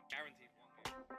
Guaranteed one game.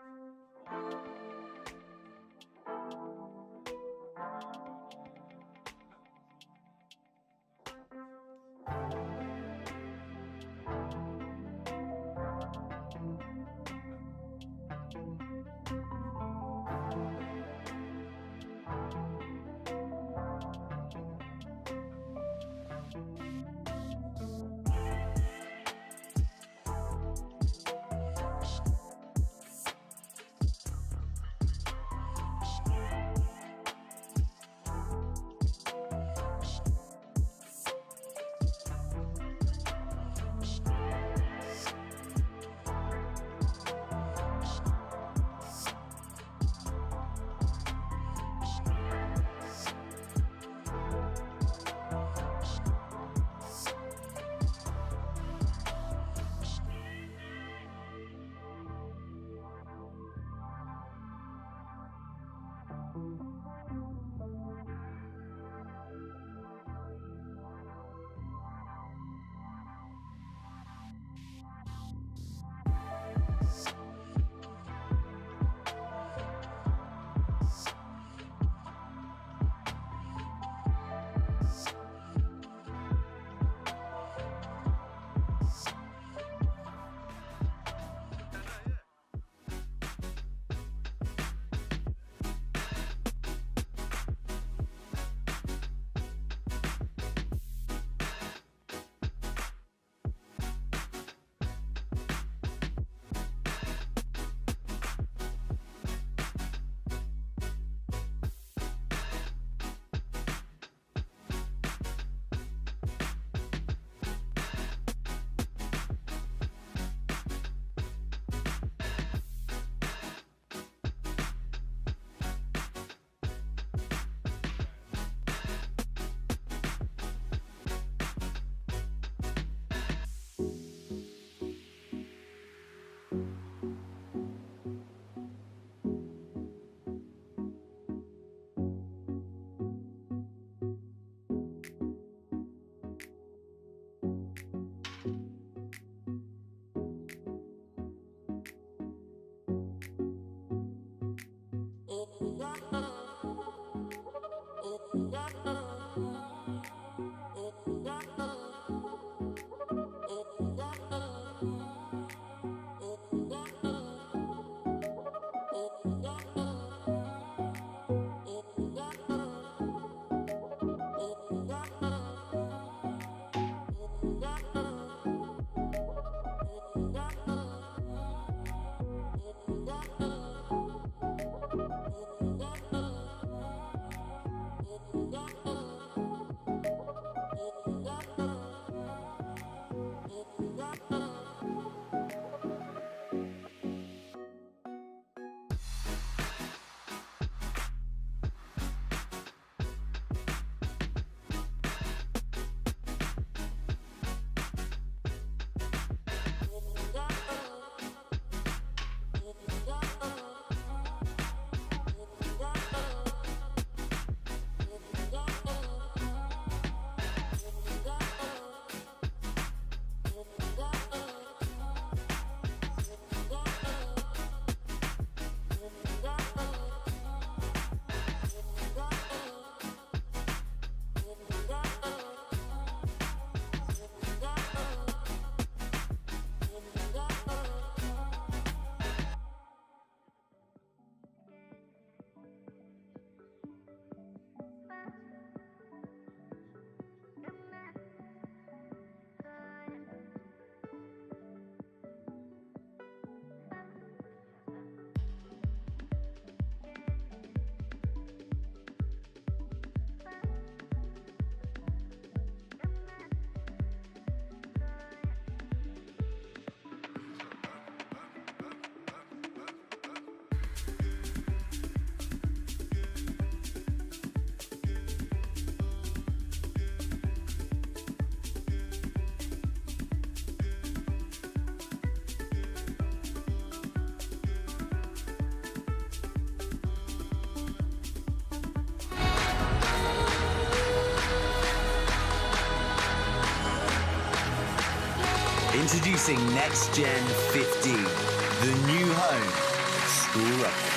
Introducing Next Gen 50, the new home of school rugby.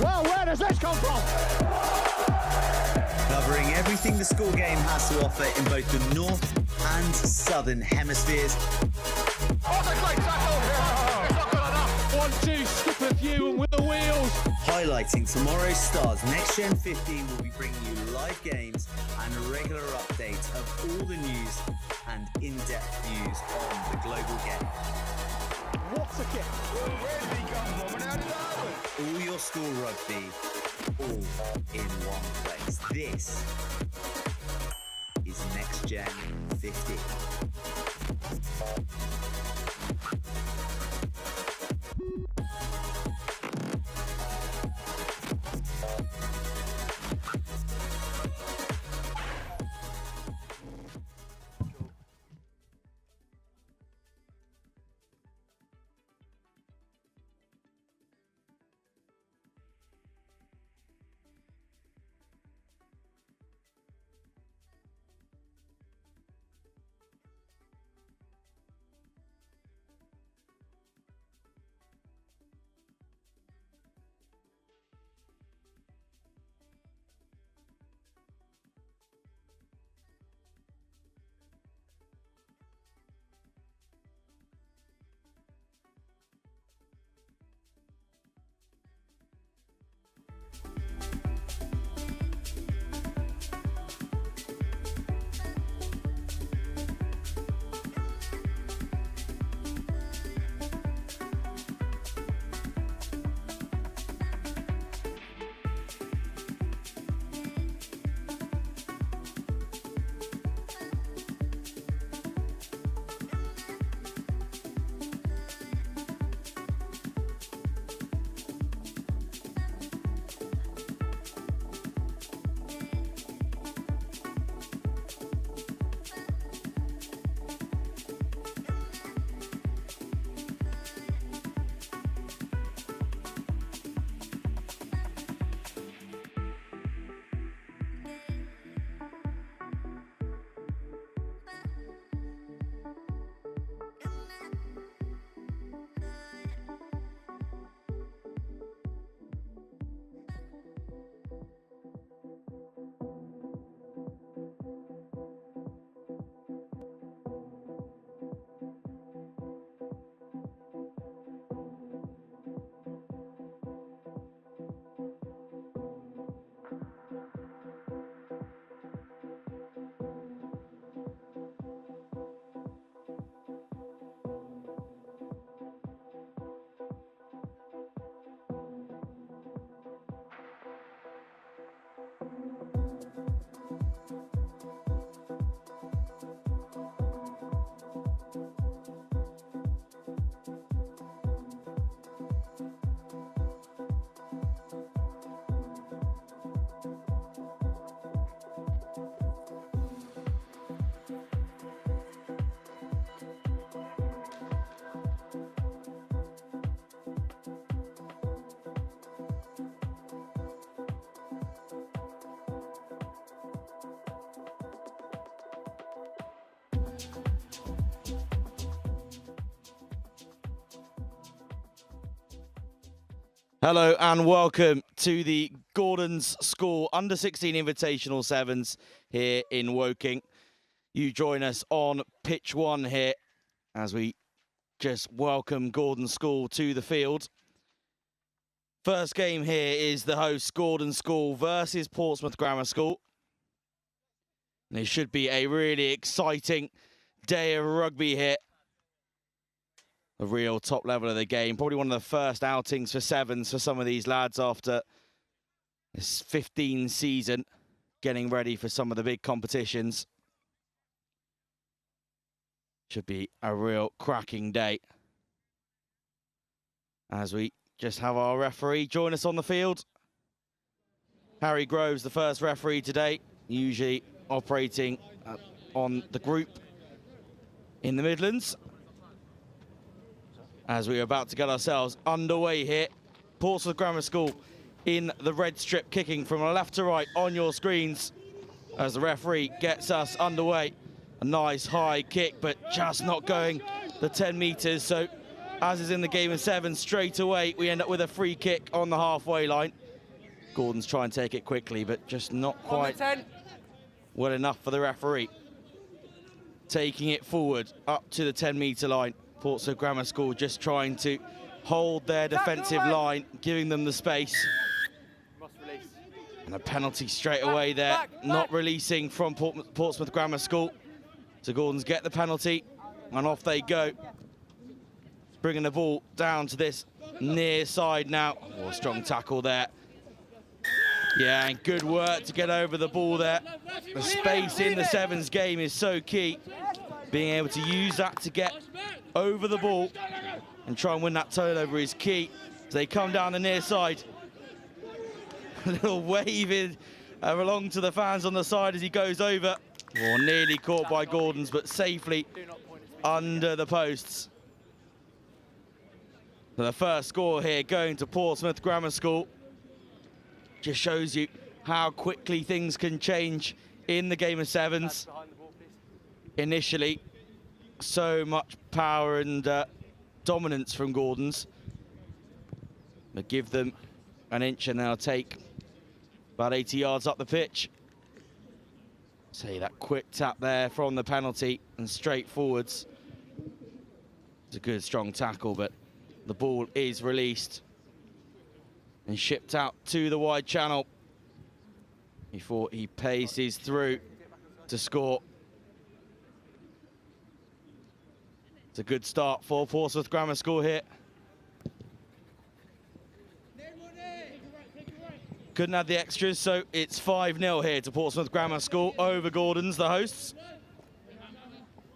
Well, where does this come from? Covering everything the school game has to offer in both the north and southern hemispheres. What a great tackle! It's not good enough. 1-2, skip a few and with the wheels. Highlighting tomorrow's stars, Next Gen 15 will be bringing you live games and a regular update of all the news and in-depth views on the global game. What's a kick? All your school rugby, all in one place. This is Next Gen 15. Hello and welcome to the Gordon's School Under-16 Invitational Sevens here in Woking. You join us on pitch one here as we just welcome Gordon School to the field. First game here is the host Gordon School versus Portsmouth Grammar School. And it should be a really exciting day of rugby here. The real top level of the game. Probably one of the first outings for sevens for some of these lads after this 15 season, getting ready for some of the big competitions. Should be a real cracking day. As we just have our referee join us on the field. Harry Groves, the first referee today, usually operating on the group in the Midlands. As we are about to get ourselves underway here. Portsmouth Grammar School in the red strip, kicking from left to right on your screens as the referee gets us underway. A nice high kick, but just not going the 10 metres. So as is in the game of 7, straight away, we end up with a free kick on the halfway line. Gordon's trying to take it quickly, but just not quite well enough for the referee. Taking it forward up to the 10-metre line. Portsmouth Grammar School just trying to hold their defensive line, giving them the space. And a penalty straight away there, not releasing from Portsmouth Grammar School. So Gordon's get the penalty, and off they go. Bringing the ball down to this near side now. Oh, strong tackle there. Yeah, and good work to get over the ball there. The space in the 7s game is so key. Being able to use that to get over the ball and try and win that turnover is key. So they come down the near side. A little waving along to the fans on the side as he goes over. Oh, nearly caught by Gordons, but safely under the posts. So the first score here going to Portsmouth Grammar School. Just shows you how quickly things can change in the game of 7s. Initially, so much power and dominance from Gordons. But give them an inch and they'll take about 80 yards up the pitch. See that quick tap there from the penalty and straight forwards. It's a good strong tackle, but the ball is released and shipped out to the wide channel before he paces through to score. It's a good start for Portsmouth Grammar School here. Couldn't have the extras, so it's 5-0 here to Portsmouth Grammar School over Gordons, the hosts.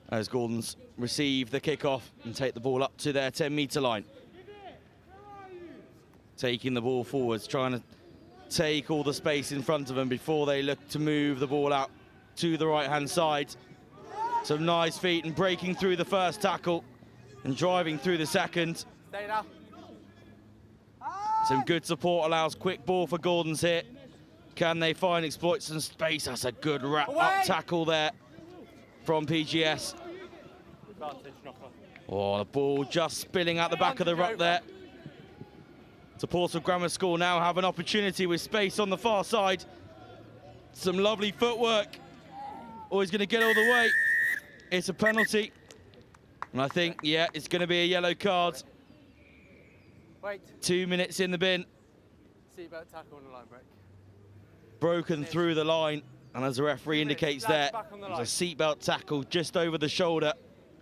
As Gordons receive the kickoff and take the ball up to their 10-metre line. Taking the ball forwards, trying to take all the space in front of them before they look to move the ball out to the right-hand side. Some nice feet and breaking through the first tackle and driving through the second. Stay now. Some good support allows quick ball for Gordons here. Can they find, exploit some space? That's a good wrap-up tackle there from PGS. Oh, the ball just spilling out the back of the ruck there. So Portsmouth Grammar School now have an opportunity with space on the far side. Some lovely footwork. Oh, he's going to get all the way. It's a penalty. And I think, yeah, it's going to be a yellow card. Wait. 2 minutes in the bin. Seatbelt tackle on the line break. Broken through the line. And as the referee indicates there, there's a seatbelt tackle just over the shoulder.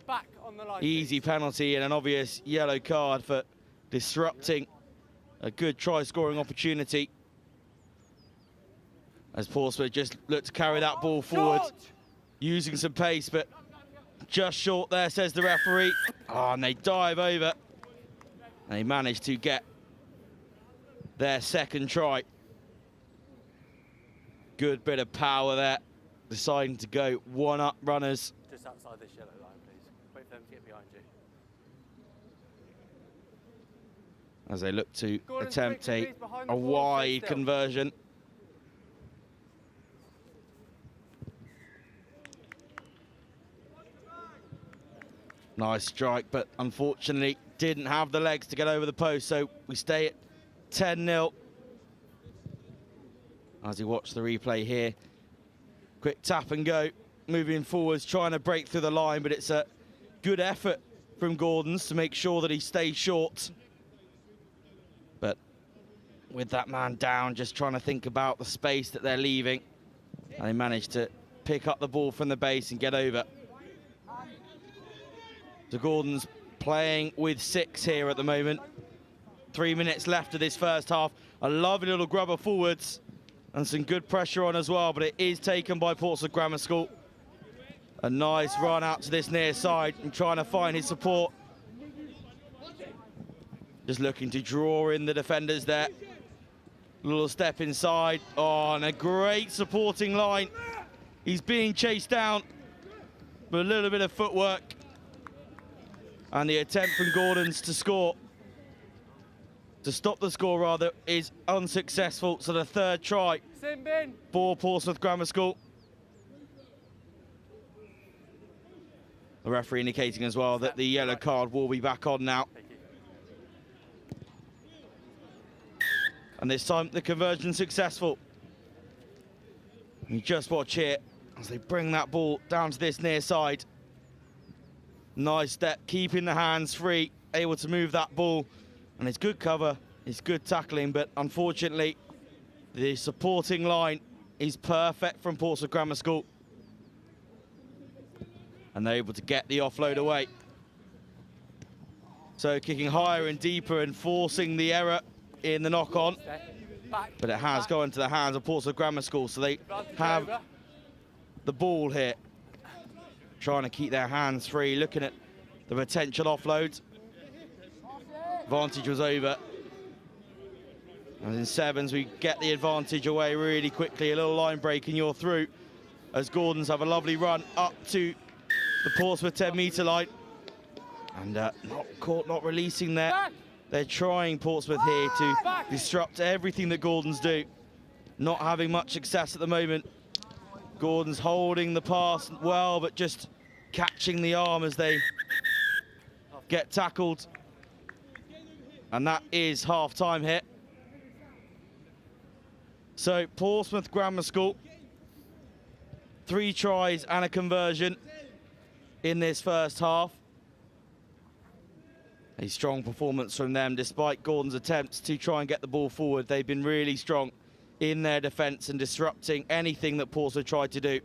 Back on the line. Easy penalty and an obvious yellow card for disrupting a good try-scoring opportunity. As Portsmouth just look to carry that ball forward, using some pace, but just short there, says the referee. Oh, and they dive over. And they manage to get their second try. Good bit of power there, deciding to go one-up runners. Just outside this yellow line, please. Wait for them to get behind you. As they look to attempt a wide conversion. Nice strike, but unfortunately didn't have the legs to get over the post, so we stay at 10-0. As you watch the replay here, quick tap and go, moving forwards, trying to break through the line, but it's a good effort from Gordons to make sure that he stays short. But with that man down, just trying to think about the space that they're leaving, and they managed to pick up the ball from the base and get over. So Gordon's playing with 6 here at the moment. 3 minutes left of this first half. A lovely little grubber forwards and some good pressure on as well, but it is taken by Portsmouth Grammar School. A nice run out to this near side and trying to find his support. Just looking to draw in the defenders there. Little step inside. Oh, and a great supporting line. He's being chased down, but a little bit of footwork. And the attempt from Gordons to score, to stop the score rather, is unsuccessful. So the third try for Portsmouth Grammar School. The referee indicating as well that the yellow card will be back on now. Thank you. And this time the conversion successful. You just watch here as they bring that ball down to this near side. Nice step, keeping the hands free, able to move that ball. And it's good cover, it's good tackling, but unfortunately, the supporting line is perfect from Portsmouth Grammar School. And they're able to get the offload away. So kicking higher and deeper and forcing the error in the knock-on. But it has gone into the hands of Portsmouth Grammar School, so they have the ball here. Trying to keep their hands free, looking at the potential offloads. Advantage was over. And in sevens, we get the advantage away really quickly. A little line break and you're through. As Gordons have a lovely run up to the Portsmouth 10-metre line. And not caught, not releasing there. They're trying, Portsmouth, here to disrupt everything that Gordons do. Not having much success at the moment. Gordons holding the pass well, but just catching the arm as they get tackled. And that is half-time here. So Portsmouth Grammar School, 3 tries and a conversion in this first half. A strong performance from them, despite Gordon's attempts to try and get the ball forward. They've been really strong in their defence and disrupting anything that Portsmouth tried to do.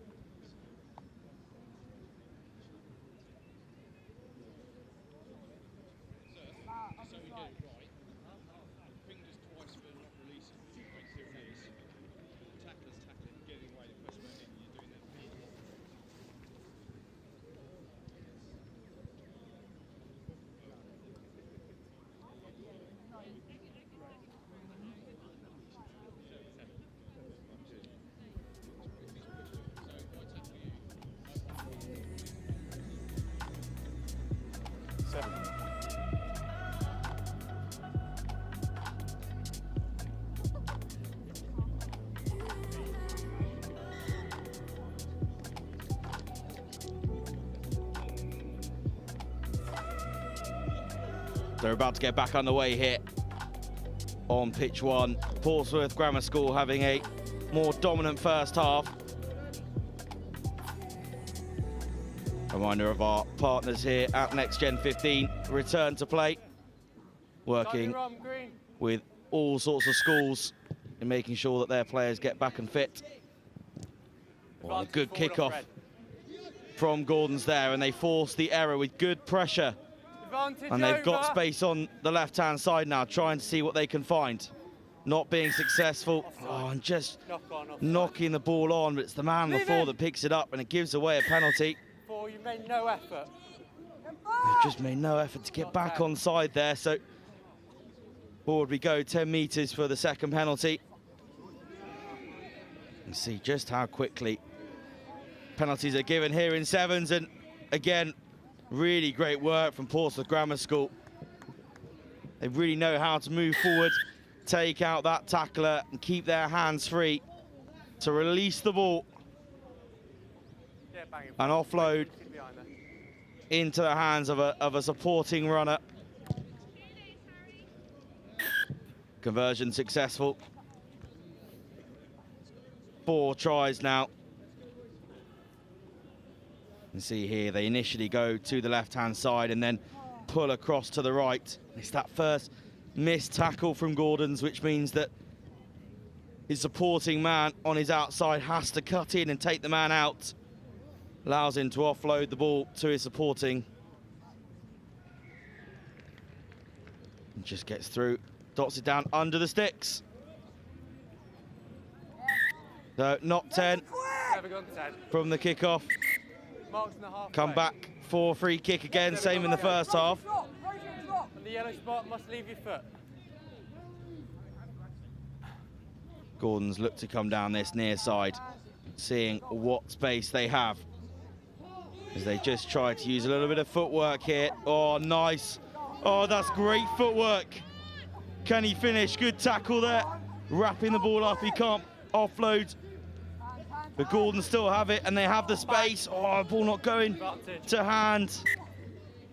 They're about to get back underway here on pitch 1. Portsmouth Grammar School having a more dominant first half. Reminder of our partners here at NextGen15 return to play, working with all sorts of schools in making sure that their players get back and fit. Well, a good kickoff from Gordons there, and they force the error with good pressure. And they've got space on the left-hand side now, trying to see what they can find. Not being successful. Oh, and just knocking the ball on, but it's the man on the floor that picks it up, and it gives away a penalty. You made no effort. They've just made no effort to get back on side there, so forward we go, 10 metres for the second penalty. And see just how quickly penalties are given here in sevens, and again, really great work from Portsmouth Grammar School. They really know how to move forward, take out that tackler and keep their hands free to release the ball and offload into the hands of a supporting runner. Conversion successful. 4 tries now. You can see here they initially go to the left-hand side and then pull across to the right. It's that first missed tackle from Gordons, which means that his supporting man on his outside has to cut in and take the man out. Allows him to offload the ball to his supporting. And just gets through, dots it down under the sticks. So not 10 from the kickoff. Come back for a free kick again, same in the first half. And the yellow spot must leave your foot. Gordons look to come down this near side, seeing what space they have. As they just try to use a little bit of footwork here. Oh, nice. Oh, that's great footwork. Can he finish? Good tackle there. Wrapping the ball up, he can't offload But Gordon still have it, and they have the space. Oh, ball not going to hand.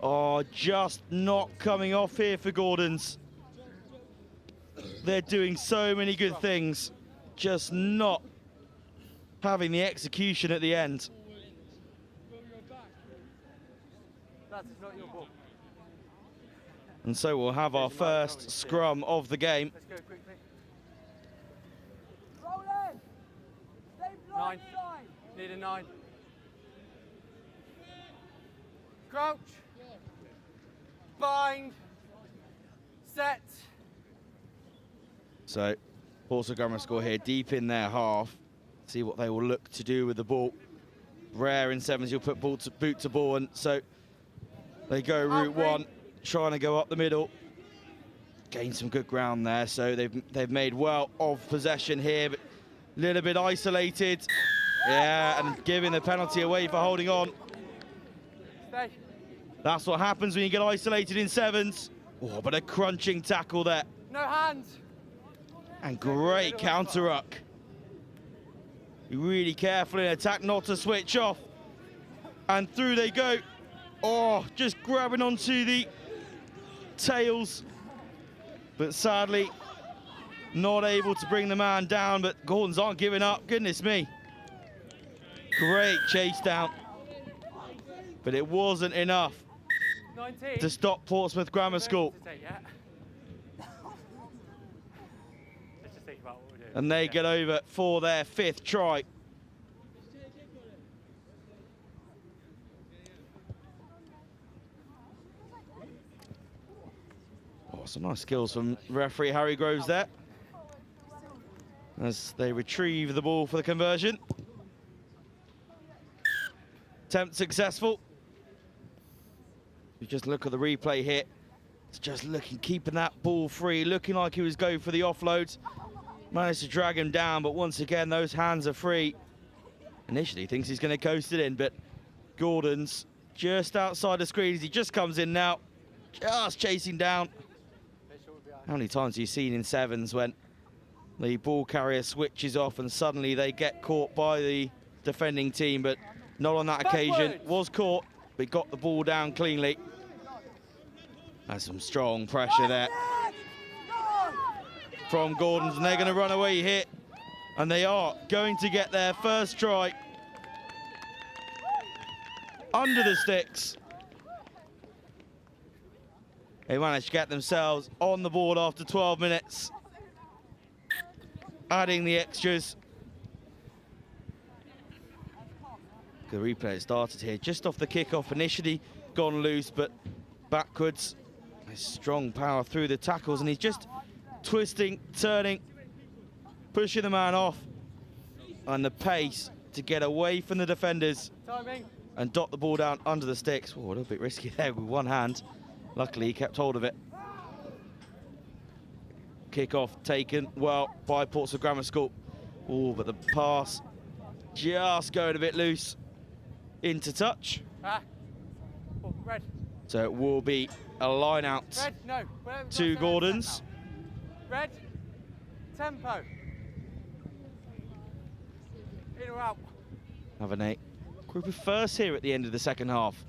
Oh, just not coming off here for Gordons. They're doing so many good things, just not having the execution at the end. That's not your ball. And so we'll have our first scrum of the game. Let's go quickly. Roll in. Stay blind 9. side. Need a 9. Crouch. Bind. Set. So Portsmouth Grammar School here deep in their half. See what they will look to do with the ball. Rare in sevens, you'll put boot to ball, and so they go route one, trying to go up the middle. Gain some good ground there, so they've made well of possession here, but a little bit isolated. Yeah, and giving the penalty away for holding on. Stay. That's what happens when you get isolated in sevens. Oh, but a crunching tackle there. No hands. And great counter ruck. Be really careful in attack not to switch off. And through they go. Oh, just grabbing onto the tails. But sadly, not able to bring the man down, but Gordons aren't giving up. Goodness me. Great chase down. But it wasn't enough 19. to stop Portsmouth Grammar School. Let's just think about what we're doing. And they get over for their 5th try. Oh, some nice skills from referee Harry Groves there, as they retrieve the ball for the conversion. Attempt successful. You just look at the replay here. It's just looking, keeping that ball free, looking like he was going for the offload. Managed to drag him down, but once again, those hands are free. Initially thinks he's going to coast it in, but Gordon's just outside the screen as he just comes in now, just chasing down. How many times have you seen in sevens when the ball carrier switches off and suddenly they get caught by the defending team, but not on that occasion. Was caught, but got the ball down cleanly. That's some strong pressure there from Gordons, and they're going to run away here. And they are going to get their first try under the sticks. They managed to get themselves on the board after 12 minutes, adding the extras. The replay started here just off the kickoff, initially gone loose, but backwards. His strong power through the tackles, and he's just twisting, turning, pushing the man off, and the pace to get away from the defenders. Timing. And dot the ball down under the sticks. Oh, a little bit risky there with one hand. Luckily, he kept hold of it. Kick-off taken well by Portsmouth Grammar School. Oh, but the pass just going a bit loose into touch. Ah. Oh, red. So it will be a line out Red, no. to Gordons. Red. Tempo. In or out. Having a group of firsts here at the end of the second half.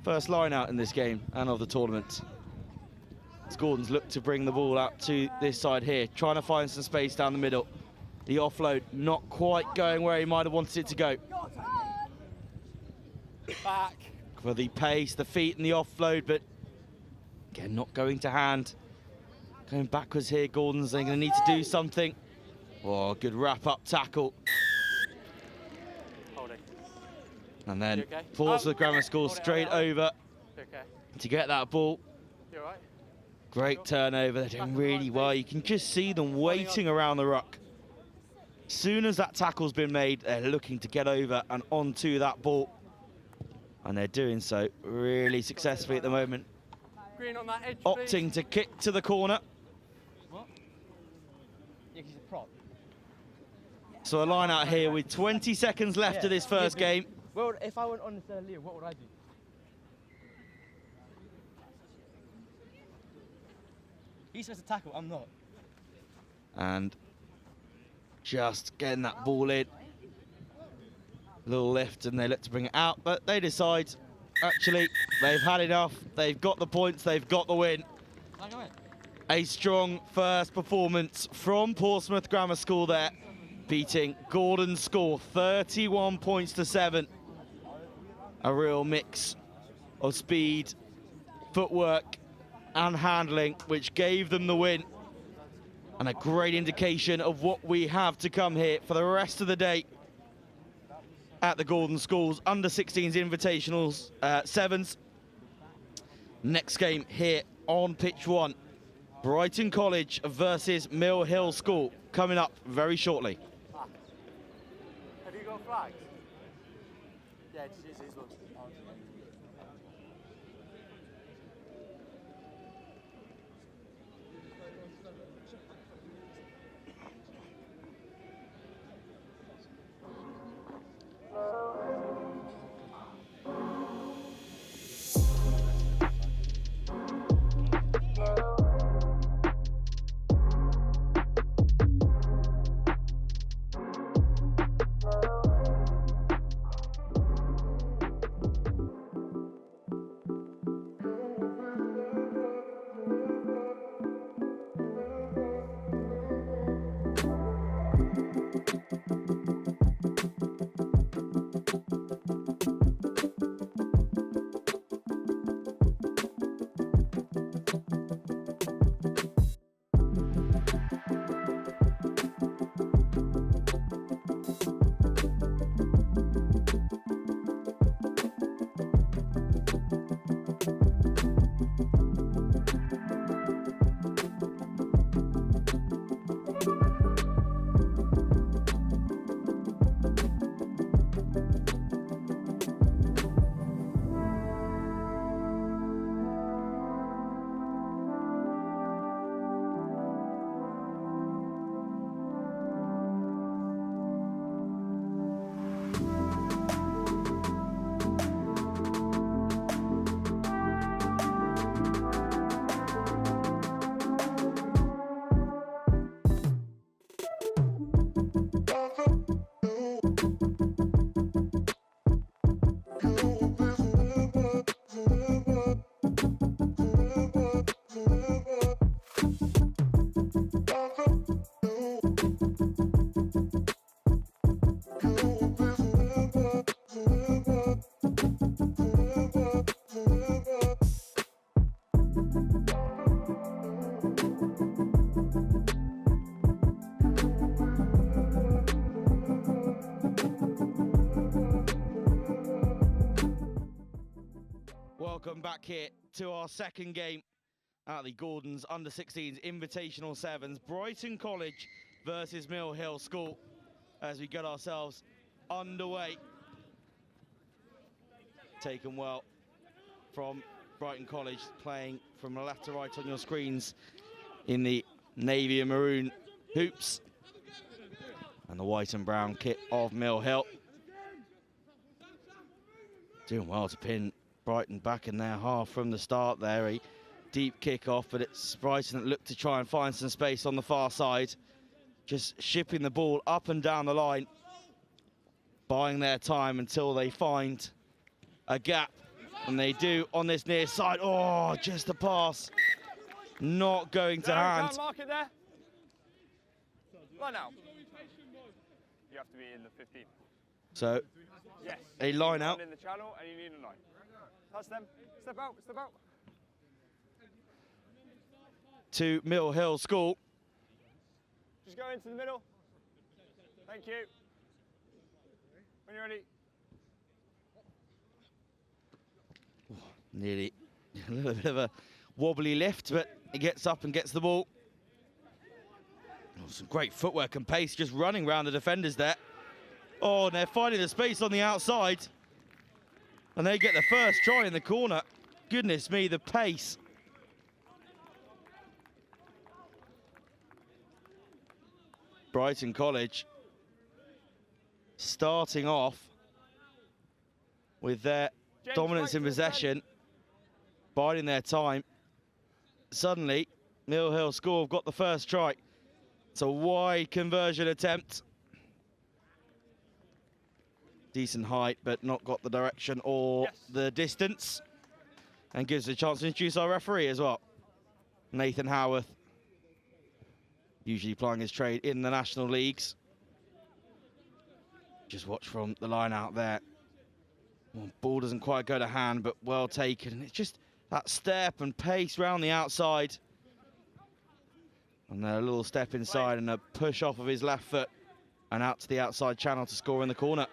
First line out in this game and of the tournament. As Gordons look to bring the ball out to this side here, trying to find some space down the middle. The offload not quite going where he might have wanted it to go. Back. For the pace, the feet and the offload, but again, not going to hand. Going backwards here, Gordons, they're going to need to do something. Oh, good wrap-up tackle. Holding. And then okay? Portsmouth Grammar School straight over Okay. to get that ball. You all right? Great turnover, they're doing really well. You can just see them waiting around the ruck. As soon as that tackle's been made, they're looking to get over and onto that ball. And they're doing so really successfully at the moment. Green on that edge, Opting please. to kick to the corner. What? Yeah, he's a prop. So a line out here with 20 seconds left of this first game. Well, if I went on the Leo, what would I do? He's supposed to tackle, I'm not. And just getting that ball in. little lift and they look to bring it out, but they decide, actually, they've had enough. They've got the points, they've got the win. A strong first performance from Portsmouth Grammar School there, beating Gordon's School 31 points to 7. A real mix of speed, footwork and handling, which gave them the win. And a great indication of what we have to come here for the rest of the day at the Gordon Schools under-16s Invitationals 7s. Next game here on pitch 1. Brighton College versus Mill Hill School coming up very shortly. Have you got flags? Yeah, just use these ones. Welcome back here to our second game at the Gordon's under-16s Invitational 7s. Brighton College versus Mill Hill School as we get ourselves underway. Taken well from Brighton College, playing from left to right on your screens in the navy and maroon hoops. And the white and brown kit of Mill Hill. Doing well to pin Brighton back in their half from the start there. A deep kick off, but it's Brighton that look to try and find some space on the far side. Just shipping the ball up and down the line, buying their time until they find a gap. And they do on this near side. Oh, just a pass. Not going to hand. Can't mark it there. Right now. You have to be in the 15. So, yes. a line out. In the channel, and you need a line. Touch them. Step out. Step out. To Mill Hill School. Just go into the middle. Thank you. When you're ready. Nearly a little bit of a wobbly lift, but he gets up and gets the ball. Oh, some great footwork and pace, just running around the defenders there. Oh, and they're finding the space on the outside. And they get the first try in the corner. Goodness me, the pace. Brighton College starting off with their dominance in possession, biding their time. Suddenly, Mill Hill School have got the first try. It's a wide conversion attempt. decent height, but not got the direction or the distance. And gives us a chance to introduce our referee as well. Nathan Howarth, usually plying his trade in the national leagues. Just watch from the line out there. Well, ball doesn't quite go to hand, but well taken. It's just that step and pace round the outside. And a little step inside and a push off of his left foot and out to the outside channel to score in the corner.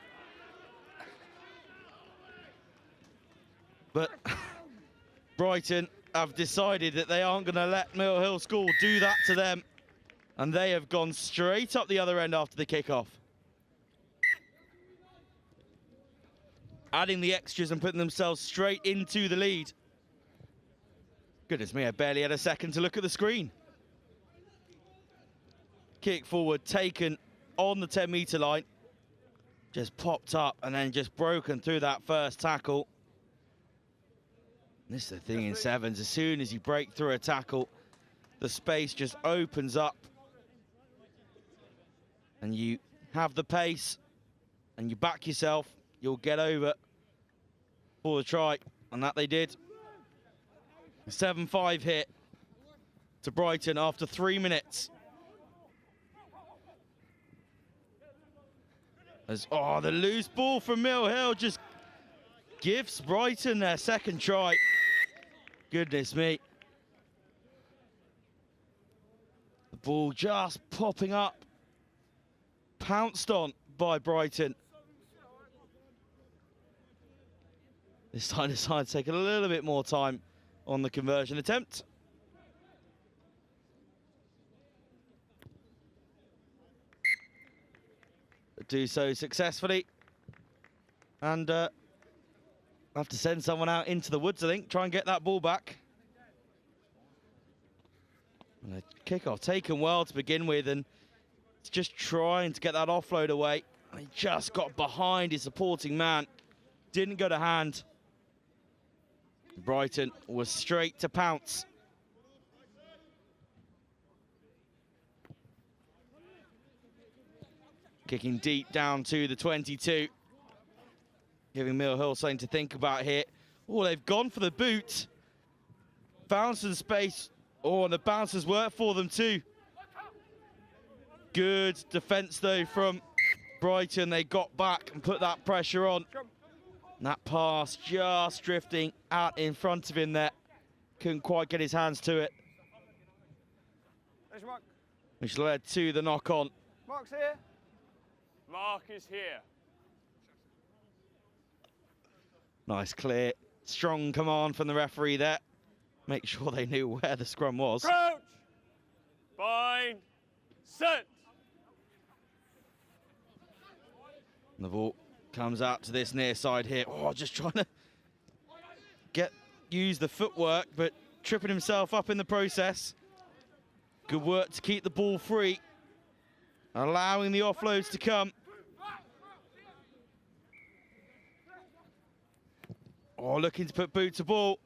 But Brighton have decided that they aren't going to let Mill Hill School do that to them. And they have gone straight up the other end after the kickoff. Adding the extras and putting themselves straight into the lead. Goodness me, I barely had a second to look at the screen. Kick forward, taken on the 10-metre line. Just popped up and then just broken through that first tackle. This is the thing in sevens, as soon as you break through a tackle, the space just opens up. And you have the pace and you back yourself, you'll get over for the try, and that they did. 7-5 hit to Brighton after 3 minutes. As, oh, the loose ball from Mill Hill just gives Brighton their second try. Goodness me. The ball just popping up. Pounced on by Brighton. This time decided to take a little bit more time on the conversion attempt. But do so successfully. And have to send someone out into the woods, I think, try and get that ball back. And the kickoff taken well to begin with, and it's just trying to get that offload away. He just got behind his supporting man. Didn't go to hand. Brighton was straight to pounce. Kicking deep down to the 22. Giving Mill Hill something to think about here. Oh, they've gone for the boot. Bounce in space. Oh, and the bouncers work for them too. Good defence though from Brighton. They got back and put that pressure on. And that pass just drifting out in front of him there. Couldn't quite get his hands to it. There's your mark. Which led to the knock-on. Mark's here. Mark is here. Nice, clear, strong command from the referee there. Make sure they knew where the scrum was. Crouch! Bind! Set! And the ball comes out to this near side here. Oh, just trying to use the footwork, but tripping himself up in the process. Good work to keep the ball free, allowing the offloads to come. Oh, looking to put boot to ball,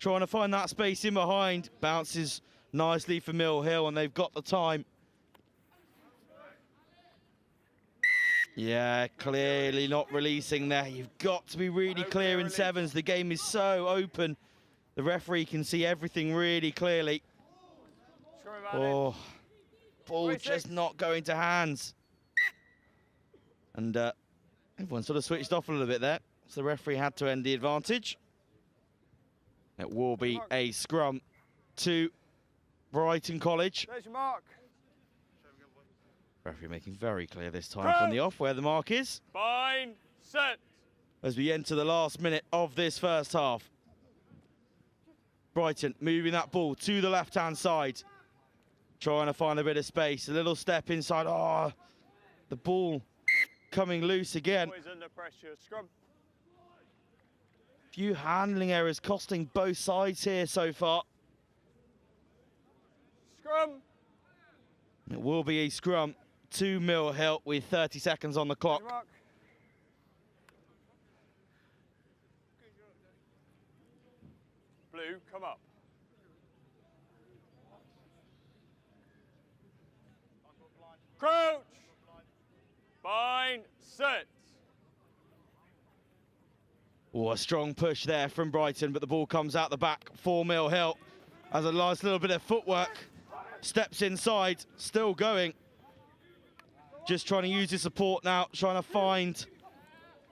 trying to find that space in behind. Bounces nicely for Mill Hill, and they've got the time. Yeah, clearly not releasing there. You've got to be really clear in sevens. The game is so open. The referee can see everything really clearly. Oh, ball just not going to hands. And everyone sort of switched off a little bit there. So the referee had to end the advantage. It will be a scrum to Brighton College. There's your mark. Referee making very clear this time from the off where the mark is. Bind, set. As we enter the last minute of this first half. Brighton moving that ball to the left-hand side. Trying to find a bit of space. A little step inside. Oh, the ball coming loose again. Always under pressure. Scrum. Few handling errors costing both sides here so far. Scrum. It will be a scrum to Mill Hill with 30 seconds on the clock. Mark. Blue, come up. Crouch. Bind, set. Oh, a strong push there from Brighton, but the ball comes out the back for Mill Hill. Has a nice little bit of footwork. Steps inside, still going. Just trying to use his support now, trying to find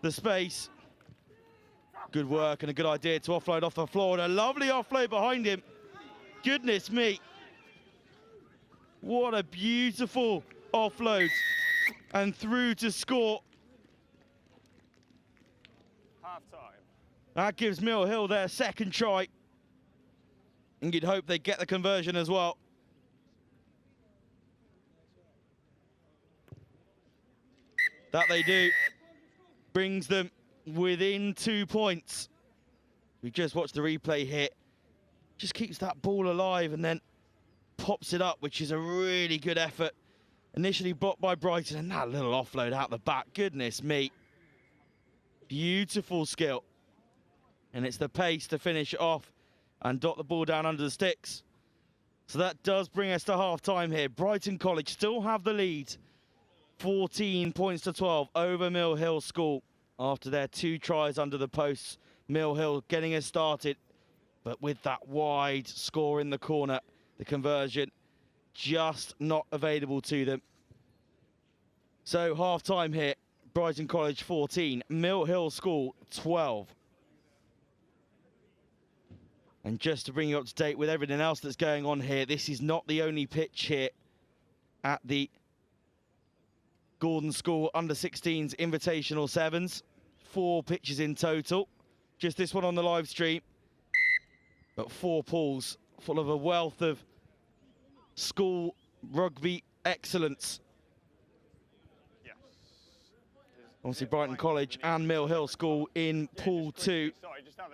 the space. Good work and a good idea to offload off the floor, and a lovely offload behind him. Goodness me. What a beautiful offload. And through to score. Half time. That gives Mill Hill their second try. And you'd hope they get the conversion as well. That they do. Brings them within 2 points. We just watched the replay hit. Just keeps that ball alive and then pops it up, which is a really good effort. Initially blocked by Brighton, and that little offload out the back. Goodness me. Beautiful skill. And it's the pace to finish it off and dot the ball down under the sticks. So that does bring us to half-time here. Brighton College still have the lead. 14 points to 12 over Mill Hill School after their 2 tries under the posts. Mill Hill getting us started, but with that wide score in the corner, the conversion just not available to them. So half-time here, Brighton College 14, Mill Hill School 12. And just to bring you up to date with everything else that's going on here, this is not the only pitch here at the Gordon School Under-16s Invitational Sevens. 4 pitches in total. Just this one on the live stream. But 4 pools full of a wealth of school rugby excellence. Yes. Obviously Brighton College and Mill Hill School in Pool 2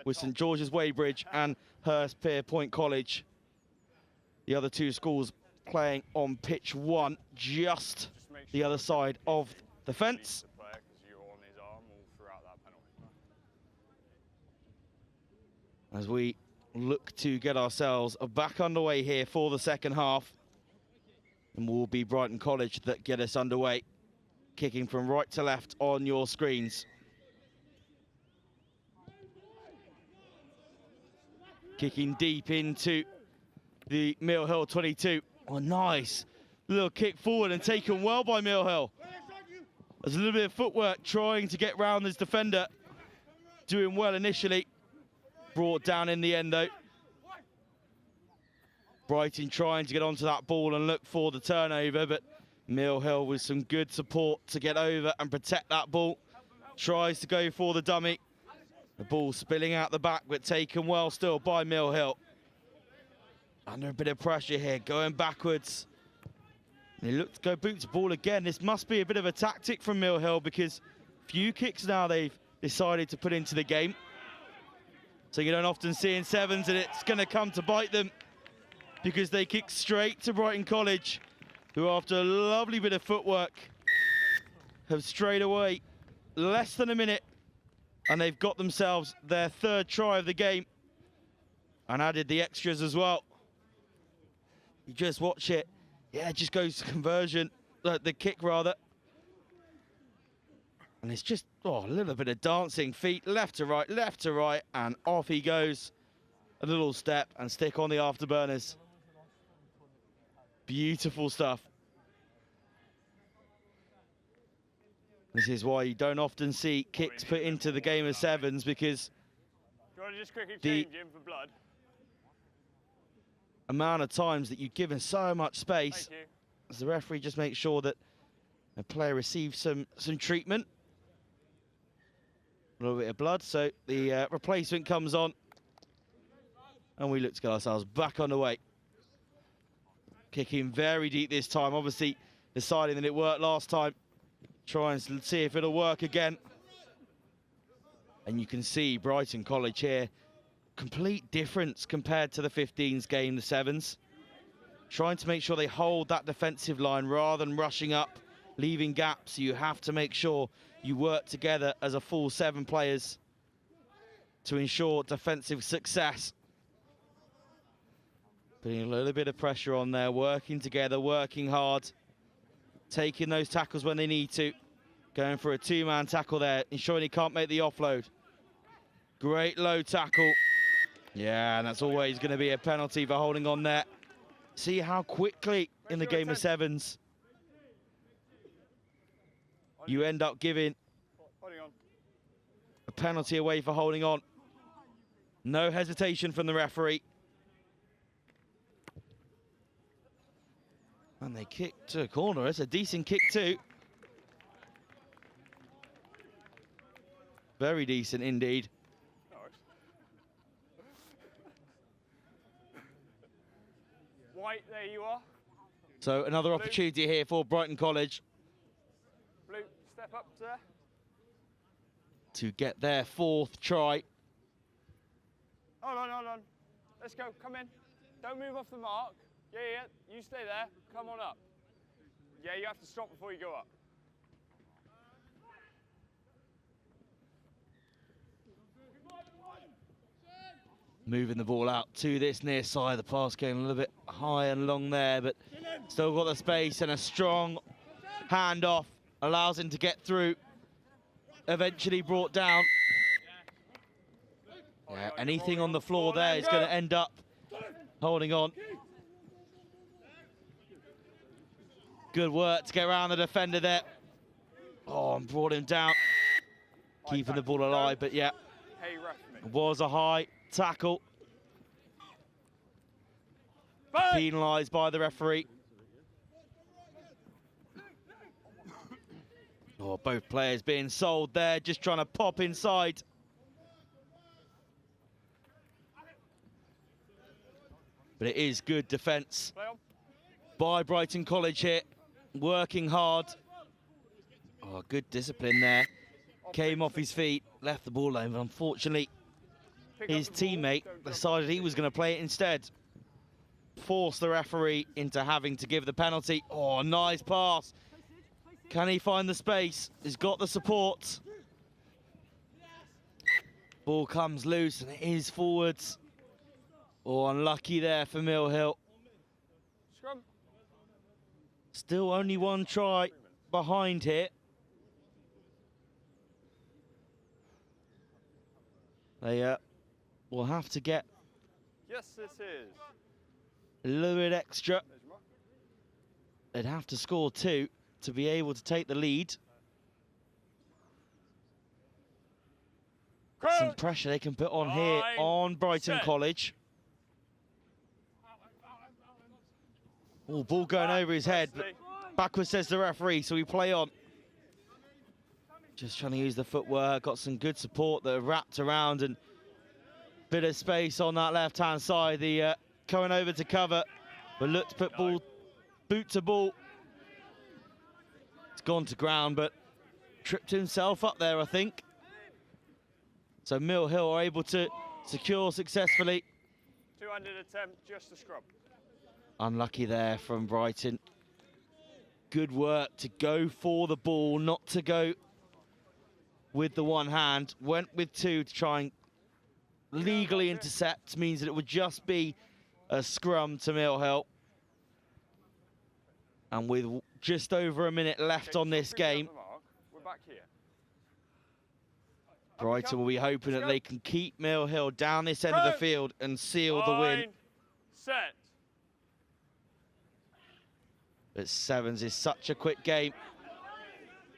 with St George's Weybridge and Hurstpierpoint College. The other 2 schools playing on pitch 1, just the other side of the fence. As we look to get ourselves back underway here for the second half. And will be Brighton College that get us underway. Kicking from right to left on your screens. Kicking deep into the Mill Hill 22. Oh, nice. Little kick forward and taken well by Mill Hill. There's a little bit of footwork trying to get round this defender. Doing well initially. Brought down in the end though. Brighton trying to get onto that ball and look for the turnover, but Mill Hill with some good support to get over and protect that ball. Tries to go for the dummy. The ball spilling out the back, but taken well still by Mill Hill. Under a bit of pressure here, going backwards. They look to go boot to ball again. This must be a bit of a tactic from Mill Hill because few kicks now they've decided to put into the game. So you don't often see in sevens, and it's going to come to bite them because they kick straight to Brighton College, who after a lovely bit of footwork have strayed away less than a minute, and they've got themselves their 3rd try of the game and added the extras as well. You just watch it. Yeah, it just goes to conversion, the kick rather. And it's just, a little bit of dancing feet, left to right, and off he goes. A little step and stick on the afterburners. Beautiful stuff. This is why you don't often see kicks put into the game of sevens, because the amount of times that you've given so much space, as the referee just makes sure that the player receives some treatment. A little bit of blood, so the replacement comes on. And we look to get ourselves back on the way. Kicking very deep this time, obviously deciding that it worked last time. Try and see if it'll work again. And you can see Brighton College here, complete difference compared to the 15s game, the sevens. Trying to make sure they hold that defensive line rather than rushing up, leaving gaps. You have to make sure you work together as a full 7 players to ensure defensive success. Putting a little bit of pressure on there, working together, working hard, taking those tackles when they need to. Going for a 2-man tackle there, ensuring he can't make the offload. Great low tackle. Yeah, and that's always going to be a penalty for holding on there. See how quickly in the game of sevens you end up giving a penalty away for holding on. No hesitation from the referee. And they kick to a corner. It's a decent kick too. Very decent indeed. White, there you are. So another opportunity here for Brighton College. Blue, step up there. To get their 4th try. Hold on. Let's go, come in. Don't move off the mark. Yeah, you stay there, come on up. Yeah, you have to stop before you go up. Moving the ball out to this near side. The pass going a little bit high and long there, but still got the space, and a strong handoff allows him to get through. Eventually brought down. Yeah, anything on the floor there is going to end up holding on. Good work to get around the defender there. Oh, and brought him down. Keeping the ball alive, but yeah, it was a high tackle. Penalised by the referee. Oh, both players being sold there, just trying to pop inside. But it is good defence by Brighton College here, working hard. Oh, good discipline there. Came off his feet, left the ball alone, but unfortunately his teammate decided he was going to play it instead. Forced the referee into having to give the penalty. Oh, nice pass. Can he find the space? He's got the support. Ball comes loose and it is forwards. Oh, unlucky there for Mill Hill. Scrum. Still only 1 try behind here. They will have to get Yes, this is. a little bit extra. They'd have to score 2 to be able to take the lead. Some pressure they can put on here on Brighton College. Oh, ball going over his head, but backwards says the referee, so we play on. Just trying to use the footwork, got some good support that are wrapped around, and bit of space on that left-hand side. The coming over to cover, but looked to put ball, boot to ball. It's gone to ground, but tripped himself up there, I think. So Mill Hill are able to secure successfully. 200 attempt, just a scrub. Unlucky there from Brighton. Good work to go for the ball, not to go with the one hand. Went with 2 to try and legally intercept, means that it would just be a scrum to Mill Hill. And with just over a minute left on this game, We're back here. Brighton will be hoping that they can keep Mill Hill down this end of the field and seal the win. Set. But sevens is such a quick game.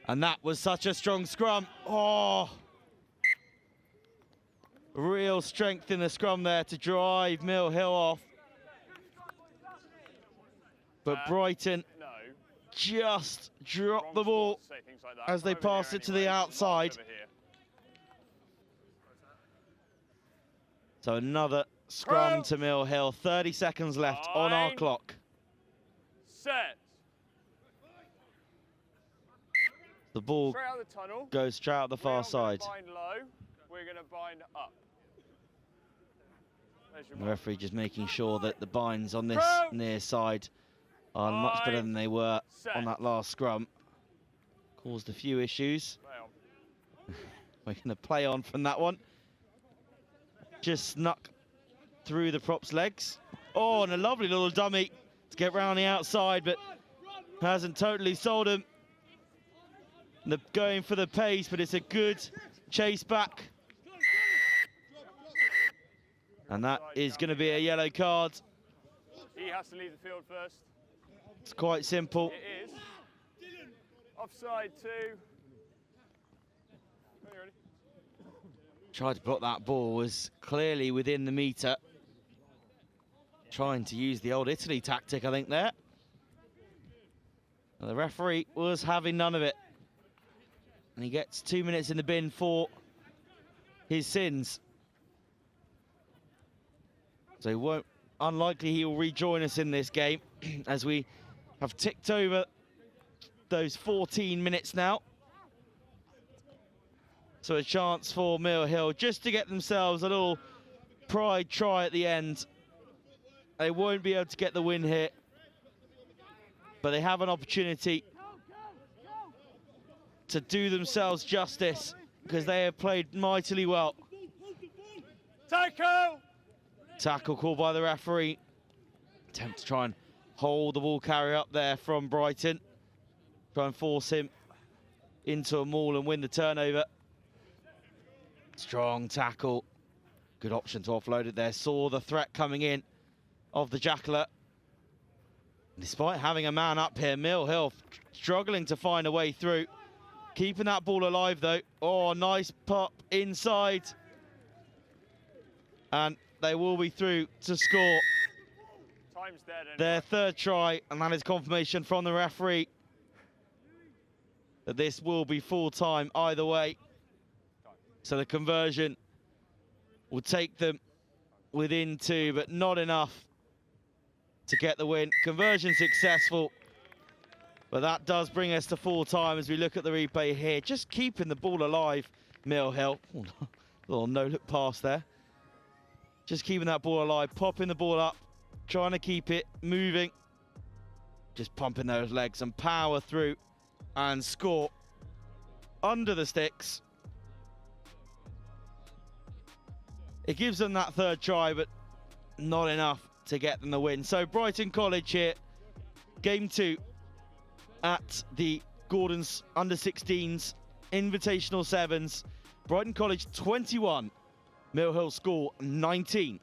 And that was such a strong scrum. Oh! Real strength in the scrum there to drive Mill Hill off. But Brighton just dropped the ball as they passed it to the outside. So another scrum to Mill Hill. 30 seconds left on our clock. Set. The ball goes straight out the far side. We're going to bind up. The referee just making sure that the binds on this near side are much better than they were on that last scrum. Caused a few issues. We're going to play on from that one. Just snuck through the prop's legs. Oh, and a lovely little dummy to get round the outside, but hasn't totally sold him. They're going for the pace, but it's a good chase back. And that is going to be a yellow card. He has to leave the field first. It's quite simple. It is. Offside 2. Are you ready? Tried to block that ball, was clearly within the metre. Trying to use the old Italy tactic, I think, there. And the referee was having none of it. And he gets 2 minutes in the bin for his sins. So unlikely he will rejoin us in this game as we have ticked over those 14 minutes now. So a chance for Mill Hill just to get themselves a little pride try at the end. They won't be able to get the win here, but they have an opportunity to do themselves justice because they have played mightily well. Tackle! Tackle called by the referee. Attempt to try and hold the ball carrier up there from Brighton. Try and force him into a maul and win the turnover. Strong tackle. Good option to offload it there. Saw the threat coming in of the Jackler. Despite having a man up here, Mill Hill struggling to find a way through. Keeping that ball alive though. Oh, nice pop inside. And they will be through to score Time's dead anyway. their third try, and that is confirmation from the referee that this will be full time either way. So the conversion will take them within 2, but not enough to get the win. Conversion successful, but that does bring us to full time as we look at the replay here. Just keeping the ball alive, Mill Hill. Little no-look pass there. Just keeping that ball alive, popping the ball up, trying to keep it moving. Just pumping those legs and power through and score under the sticks. It gives them that third try, but not enough to get them the win. So Brighton College here, game 2 at the Gordon's under-16s Invitational Sevens. Brighton College 21, Mill Hill School 19.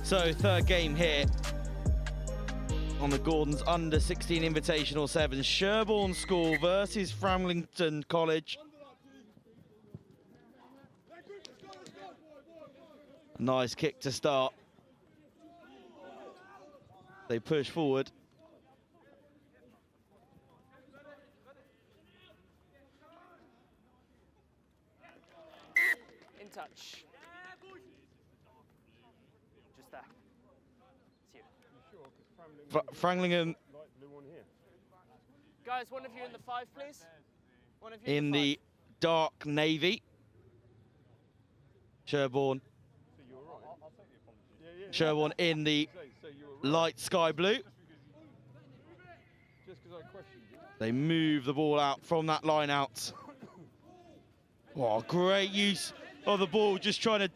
So third game here on the Gordon's under-16 Invitational Sevens. Sherborne School versus Framlingham College. Nice kick to start. They push forward. In touch. Just there. It's you. Framlingham Guys, one of you in the 5, please. One of you in the dark navy. Sherborne Sherborne in the light sky blue. They move the ball out from that line out. Oh, great use of the ball, just trying to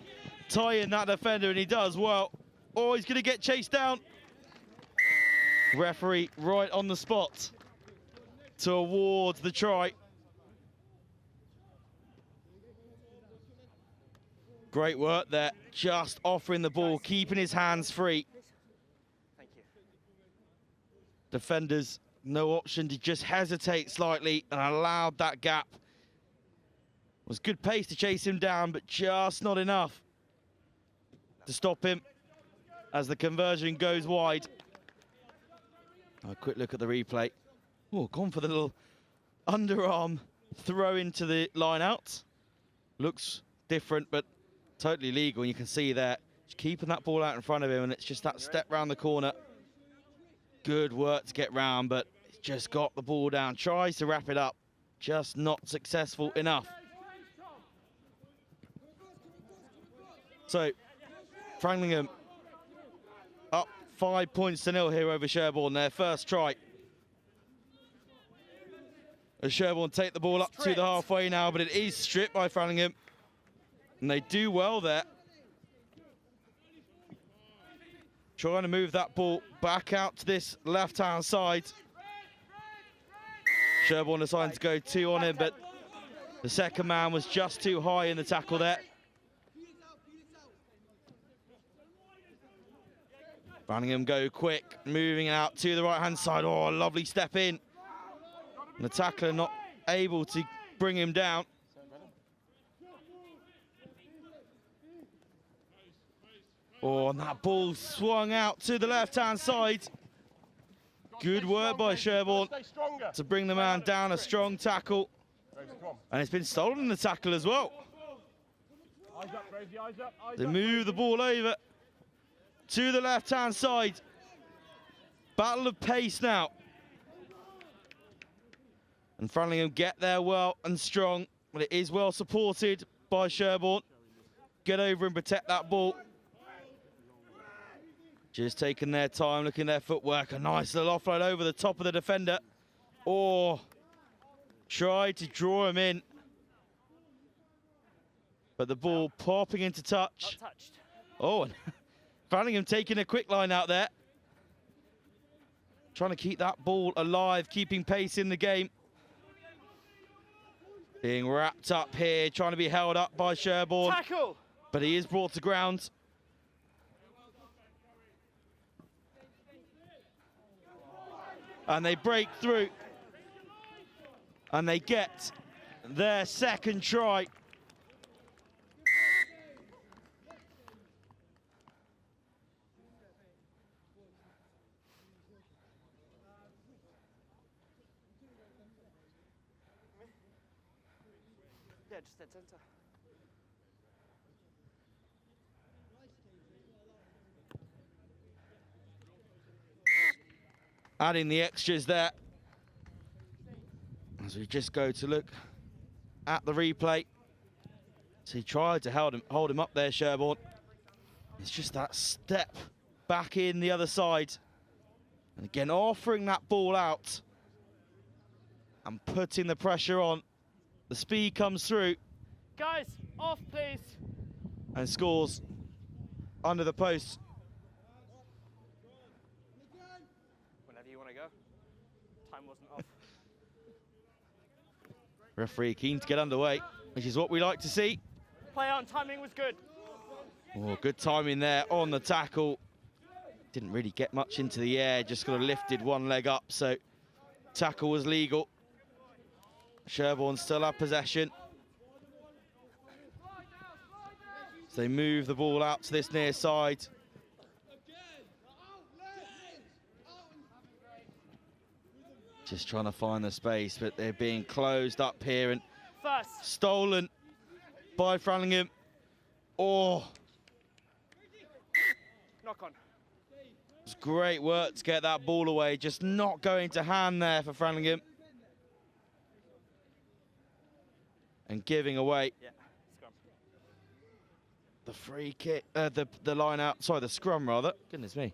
tie in that defender, and he does well. Oh, he's going to get chased down. Referee right on the spot to award the try. Great work there, just offering the ball, keeping his hands free. Thank you. Defenders, no option to just hesitate slightly and allowed that gap. It was good pace to chase him down, but just not enough to stop him as the conversion goes wide. A quick look at the replay. Oh, gone for the little underarm throw into the line out. Looks different, but totally legal. And you can see there, just keeping that ball out in front of him, and it's just that step round the corner. Good work to get round, but he's just got the ball down. Tries to wrap it up, just not successful enough. So, Framlingham up 5 points to 0 here over Sherborne, their first try. As Sherborne take the ball up to the halfway now, but it is stripped by Framlingham. And they do well there. Trying to move that ball back out to this left-hand side. Sherborne decided to go 2 on him, but the second man was just too high in the tackle there. Framlingham go quick, moving out to the right-hand side. Oh, lovely step in. And the tackler not able to bring him down. Oh, and that ball swung out to the left-hand side. Good work by Sherborne to bring the man down, a strong tackle. And it's been stolen in the tackle as well. They move the ball over to the left-hand side. Battle of pace now. And Framlingham get there well and strong, but it is well supported by Sherborne. Get over and protect that ball. Just taking their time, looking at their footwork. A nice little offload over the top of the defender. Oh, tried to draw him in. But the ball popping into touch. Not touched. Oh, and Framlingham taking a quick line out there. Trying to keep that ball alive, keeping pace in the game. Being wrapped up here, trying to be held up by Sherborne. Tackle! But he is brought to ground. And they break through. And they get their second try. Yeah, just dead centre. Adding the extras there. As we just go to look at the replay. So he tried to hold him up there, Sherborne. It's just that step back in the other side. And again, offering that ball out and putting the pressure on. The speed comes through. Guys, off please. And scores under the post. Whenever you want to go. Time wasn't off. Referee keen to get underway, which is what we like to see. Play on, timing was good. Oh, good timing there on the tackle. Didn't really get much into the air, just got lifted one leg up, so tackle was legal. Sherborne still have possession. So they move the ball out to this near side. Just trying to find the space, but they're being closed up here and stolen by Framlingham. Oh. Knock on. It's great work to get that ball away, just not going to hand there for Framlingham. And giving away the free kick, the line out, sorry, the scrum rather. Goodness me.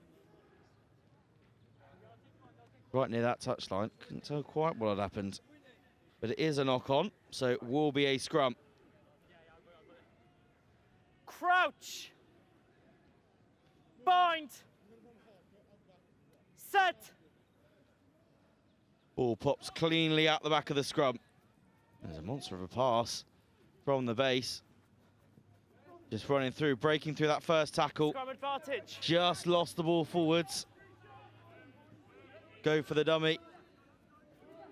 Right near that touchline. Couldn't tell quite what had happened. But it is a knock on, so it will be a scrum. Crouch. Bind. Set. Ball pops cleanly out the back of the scrum. There's a monster of a pass from the base. Just running through, breaking through that first tackle. Scrum advantage. Just lost the ball forwards. Go for the dummy.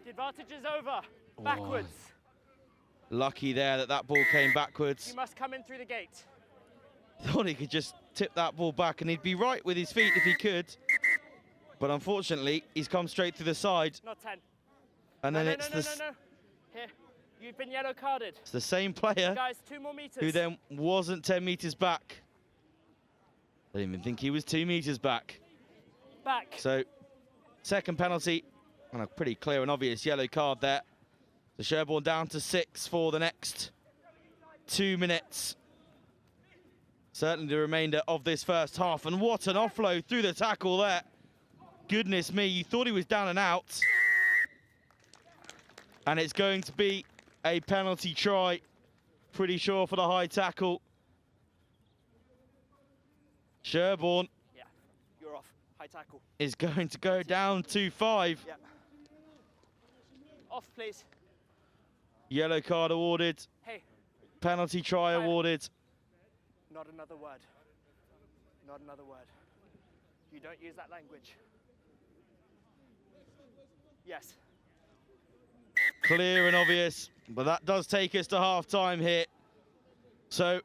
The advantage is over. Backwards. Lucky there that that ball came backwards. You must come in through the gate. Thought he could just tip that ball back and he'd be right with his feet if he could. But unfortunately, he's come straight through the side. Not 10. And then no. Here, you've been yellow carded. It's the same player Guys, 2 more meters. who then wasn't 10 meters back. I didn't even think he was 2 meters back. Back. So, second penalty, and a pretty clear and obvious yellow card there. So Sherborne down to 6 for the next 2 minutes. Certainly the remainder of this first half. And what an offload through the tackle there. Goodness me, you thought he was down and out. And it's going to be a penalty try. Pretty sure for the high tackle. Sherborne. Yeah, you're off. High tackle. Is going to go down to 5. Yeah. Off, please. Yellow card awarded. Hey. Penalty try awarded. Not another word. Not another word. You don't use that language. Yes. Clear and obvious, but that does take us to half-time here. So,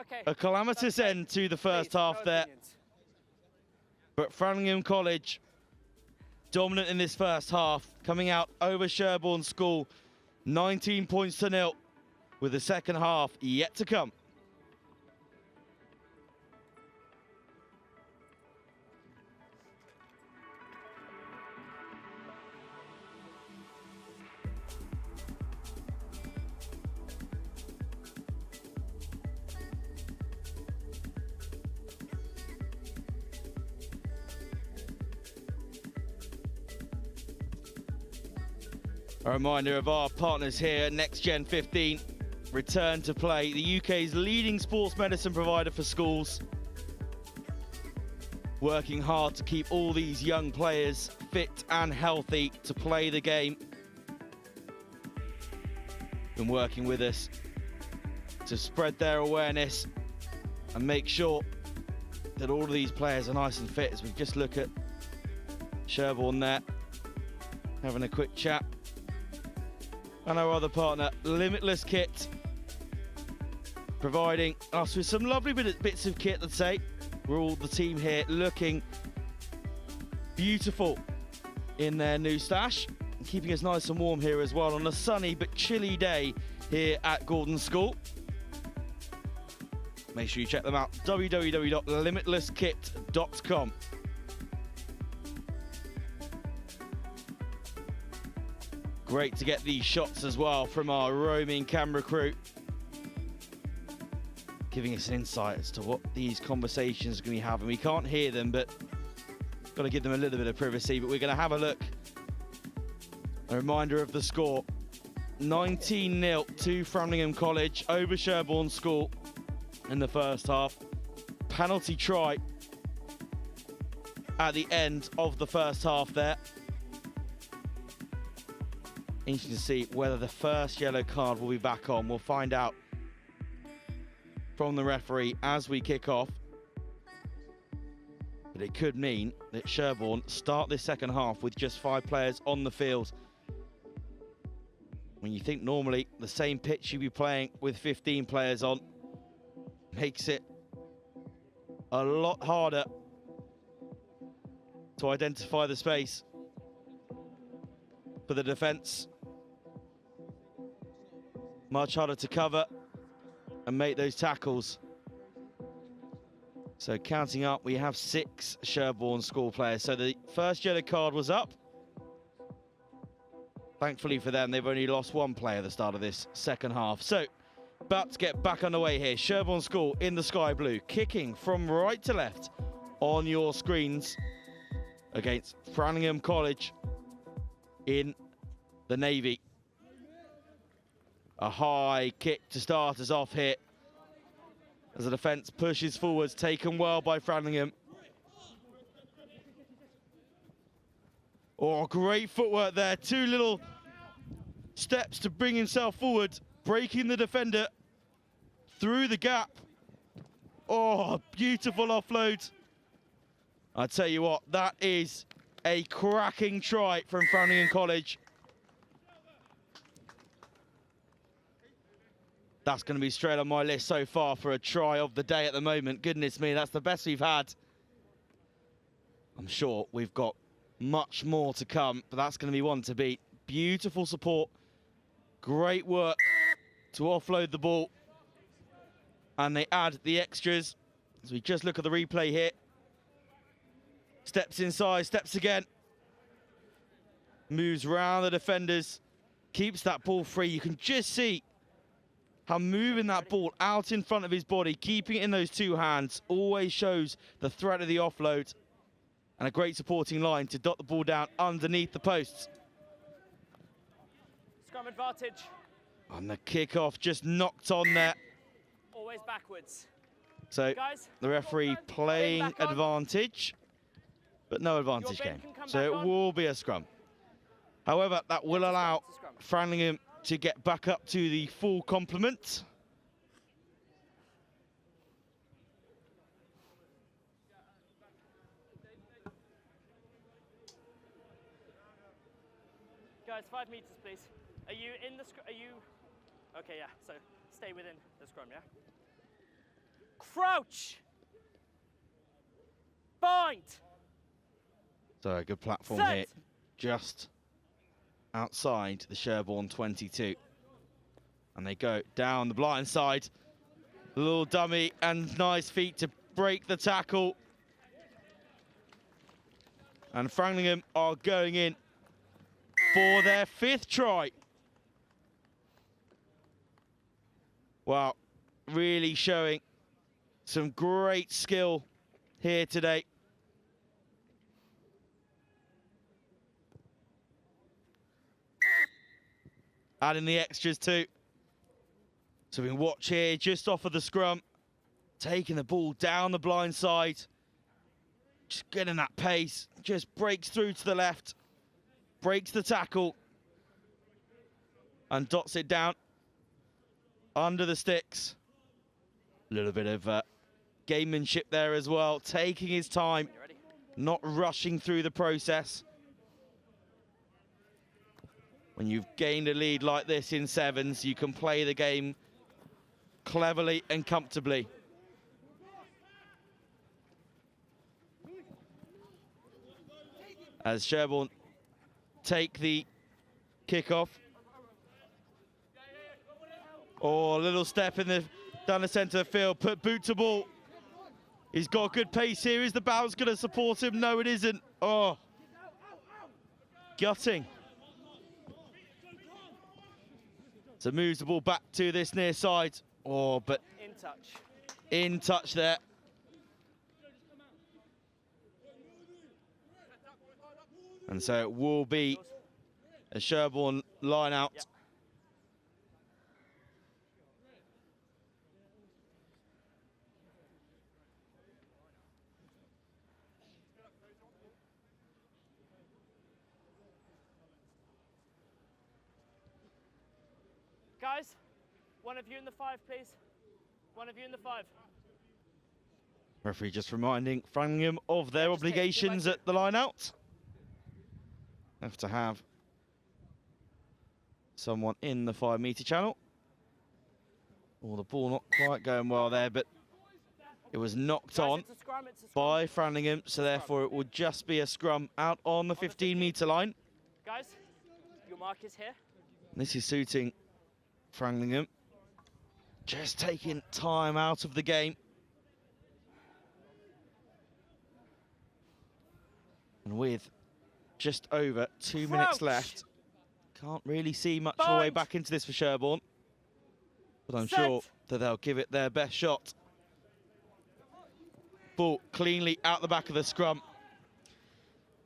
Okay. a calamitous end to the first Please, half no there. opinions. But Framlingham College, dominant in this first half, coming out over Sherborne School, 19 points to 0, with the second half yet to come. A reminder of our partners here at NextGen15. Return to play, the UK's leading sports medicine provider for schools. Working hard to keep all these young players fit and healthy to play the game. Been working with us to spread their awareness and make sure that all of these players are nice and fit. As we just look at Sherborne there, having a quick chat. And our other partner, Limitless Kit, providing us with some lovely bits of kit, let's say. We're all the team here looking beautiful in their new stash, and keeping us nice and warm here as well on a sunny but chilly day here at Gordon School. Make sure you check them out, www.limitlesskit.com. Great to get these shots as well from our roaming camera crew, giving us an insight as to what these conversations are going to be having. We can't hear them, but got to give them a little bit of privacy, but we're going to have a look. A reminder of the score, 19-0 to Framlingham College over Sherborne School in the first half. Penalty try at the end of the first half there. Interesting to see whether the first yellow card will be back on. We'll find out from the referee as we kick off. But it could mean that Sherborne start this second half with just 5 players on the field. When you think normally the same pitch you'd be playing with 15 players on, makes it a lot harder to identify the space for the defence. Much harder to cover and make those tackles. So counting up, we have 6 Sherborne School players. So the first yellow card was up. Thankfully for them, they've only lost 1 player at the start of this second half. So about to get back underway here. Sherborne School in the sky blue, kicking from right to left on your screens against Framlingham College in the navy. A high kick to start us off here as the defence pushes forwards, taken well by Framlingham. Oh, great footwork there. 2 little steps to bring himself forward, breaking the defender through the gap. Oh, beautiful offload. I tell you what, that is a cracking try from Framlingham College. That's going to be straight on my list so far for a try of the day at the moment. Goodness me, that's the best we've had. I'm sure we've got much more to come, but that's going to be one to beat. Beautiful support. Great work to offload the ball. And they add the extras. As we just look at the replay here. Steps inside, steps again. Moves round the defenders. Keeps that ball free. You can just see how moving that ball out in front of his body, keeping it in those 2 hands, always shows the threat of the offload. And a great supporting line to dot the ball down underneath the posts. Scrum advantage. And the kickoff just knocked on there. Always backwards. So Guys, the referee playing advantage, but no advantage game. So it will be a scrum. However, that will allow Framlingham to get back up to the full complement. Guys, 5 meters, please. Are you in the scrum? Are you? Okay, yeah. So stay within the scrum, yeah. Crouch. Bind. So a good platform Set. here, just outside the Sherborne 22. And they go down the blind side. A little dummy and nice feet to break the tackle. And Framlingham are going in for their 5th try. Wow, really showing some great skill here today. Adding the extras too. So we can watch here just off of the scrum, taking the ball down the blind side, just getting that pace, just breaks through to the left, breaks the tackle, and dots it down under the sticks. A little bit of gamemanship there as well, taking his time, not rushing through the process. When you've gained a lead like this in 7s, you can play the game cleverly and comfortably. As Sherborne take the kickoff. Oh, a little step in the down the centre of the field, put boot to ball. He's got good pace here. Is the bounce going to support him? No, it isn't. Oh, gutting. So moves the ball back to this near side. Oh, but in touch there. And so it will be a Sherborne line out. Yep. Guys, one of you in the 5, please. One of you in the 5. Referee just reminding Framlingham of their obligations at the line out. Have to have someone in the 5 metre channel. Oh, the ball not quite going well there, but it was knocked on by Framlingham, so therefore it will just be a scrum out on the 15 metre line. Guys, your mark is here. This is suiting Framlingham. Just taking time out of the game. And with just over 2 minutes left, can't really see much of a way back into this for Sherborne. but I'm Set. sure that they'll give it their best shot. Ball cleanly out the back of the scrum.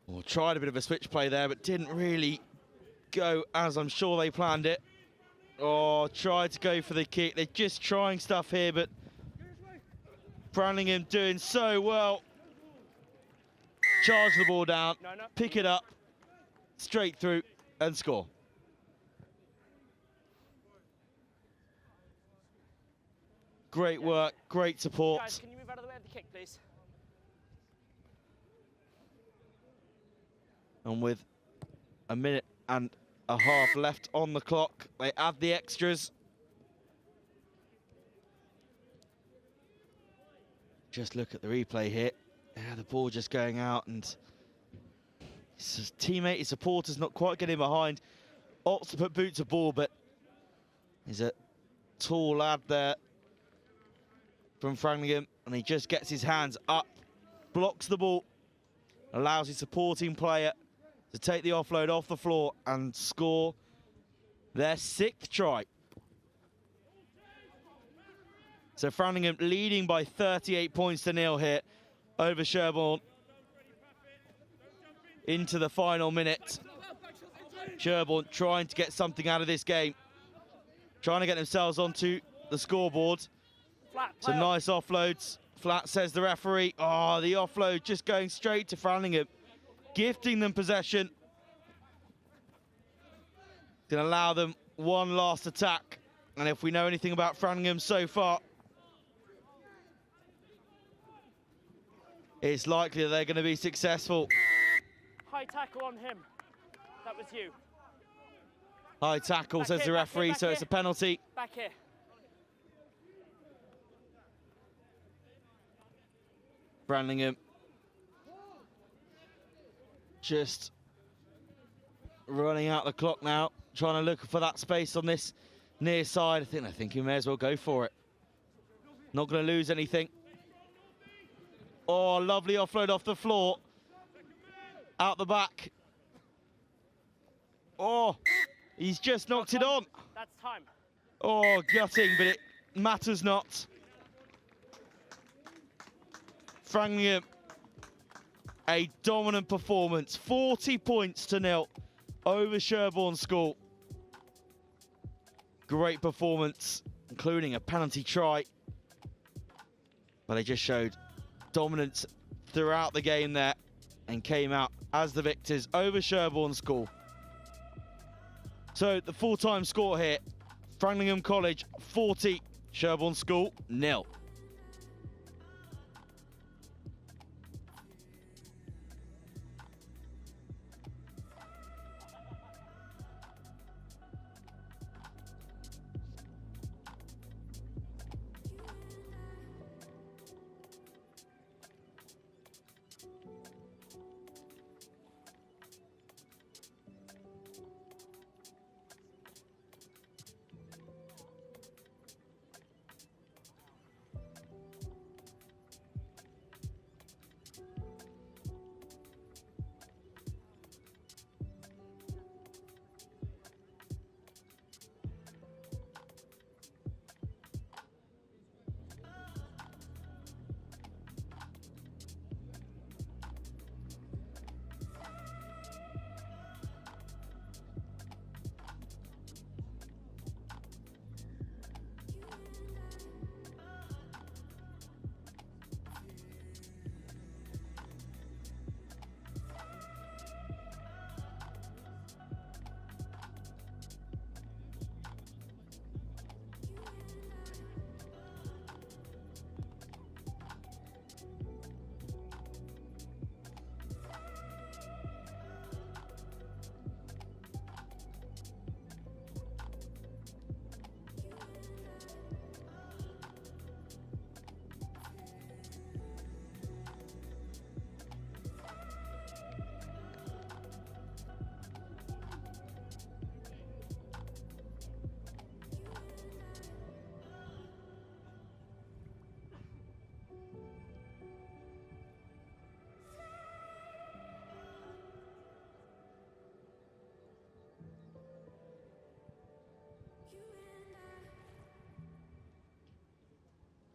Well, tried a bit of a switch play there, but didn't really go as I'm sure they planned it. Oh, tried to go for the kick. They're just trying stuff here, but Framlingham doing so well. Charge the ball down, pick it up, straight through and score. Great work, great support. Guys, can you move out of the way of the kick, please? And with a minute and a half left on the clock, they add the extras. Just look at the replay here. Yeah, the ball just going out, and his teammate, his supporter's not quite getting behind. Opts to put boot to ball, but he's a tall lad there from Framlingham, and he just gets his hands up, blocks the ball, allows his supporting player to take the offload off the floor and score their 6th try. So Framlingham leading by 38 points to 0 here over Sherborne into the final minute. Sherborne trying to get something out of this game, trying to get themselves onto the scoreboard. Some nice offloads. Flat, says the referee. Oh, the offload just going straight to Framlingham, gifting them possession. Going to allow them one last attack. And if we know anything about Framlingham so far, it's likely that they're going to be successful. High tackle on him. That was you. High tackle, says the referee, so it's a penalty. Back here. Framlingham just running out the clock now, trying to look for that space on this near side. I think he may as well go for it. Not going to lose anything. Oh, lovely offload off the floor. Out the back. Oh, he's just knocked it on. That's time. Oh, gutting, but it matters not. Framlingham, a dominant performance. 40 points to 0 over Sherborne School. Great performance, including a penalty try. But they just showed dominance throughout the game there and came out as the victors over Sherborne School. So the full-time score here, Framlingham College 40, Sherborne School 0.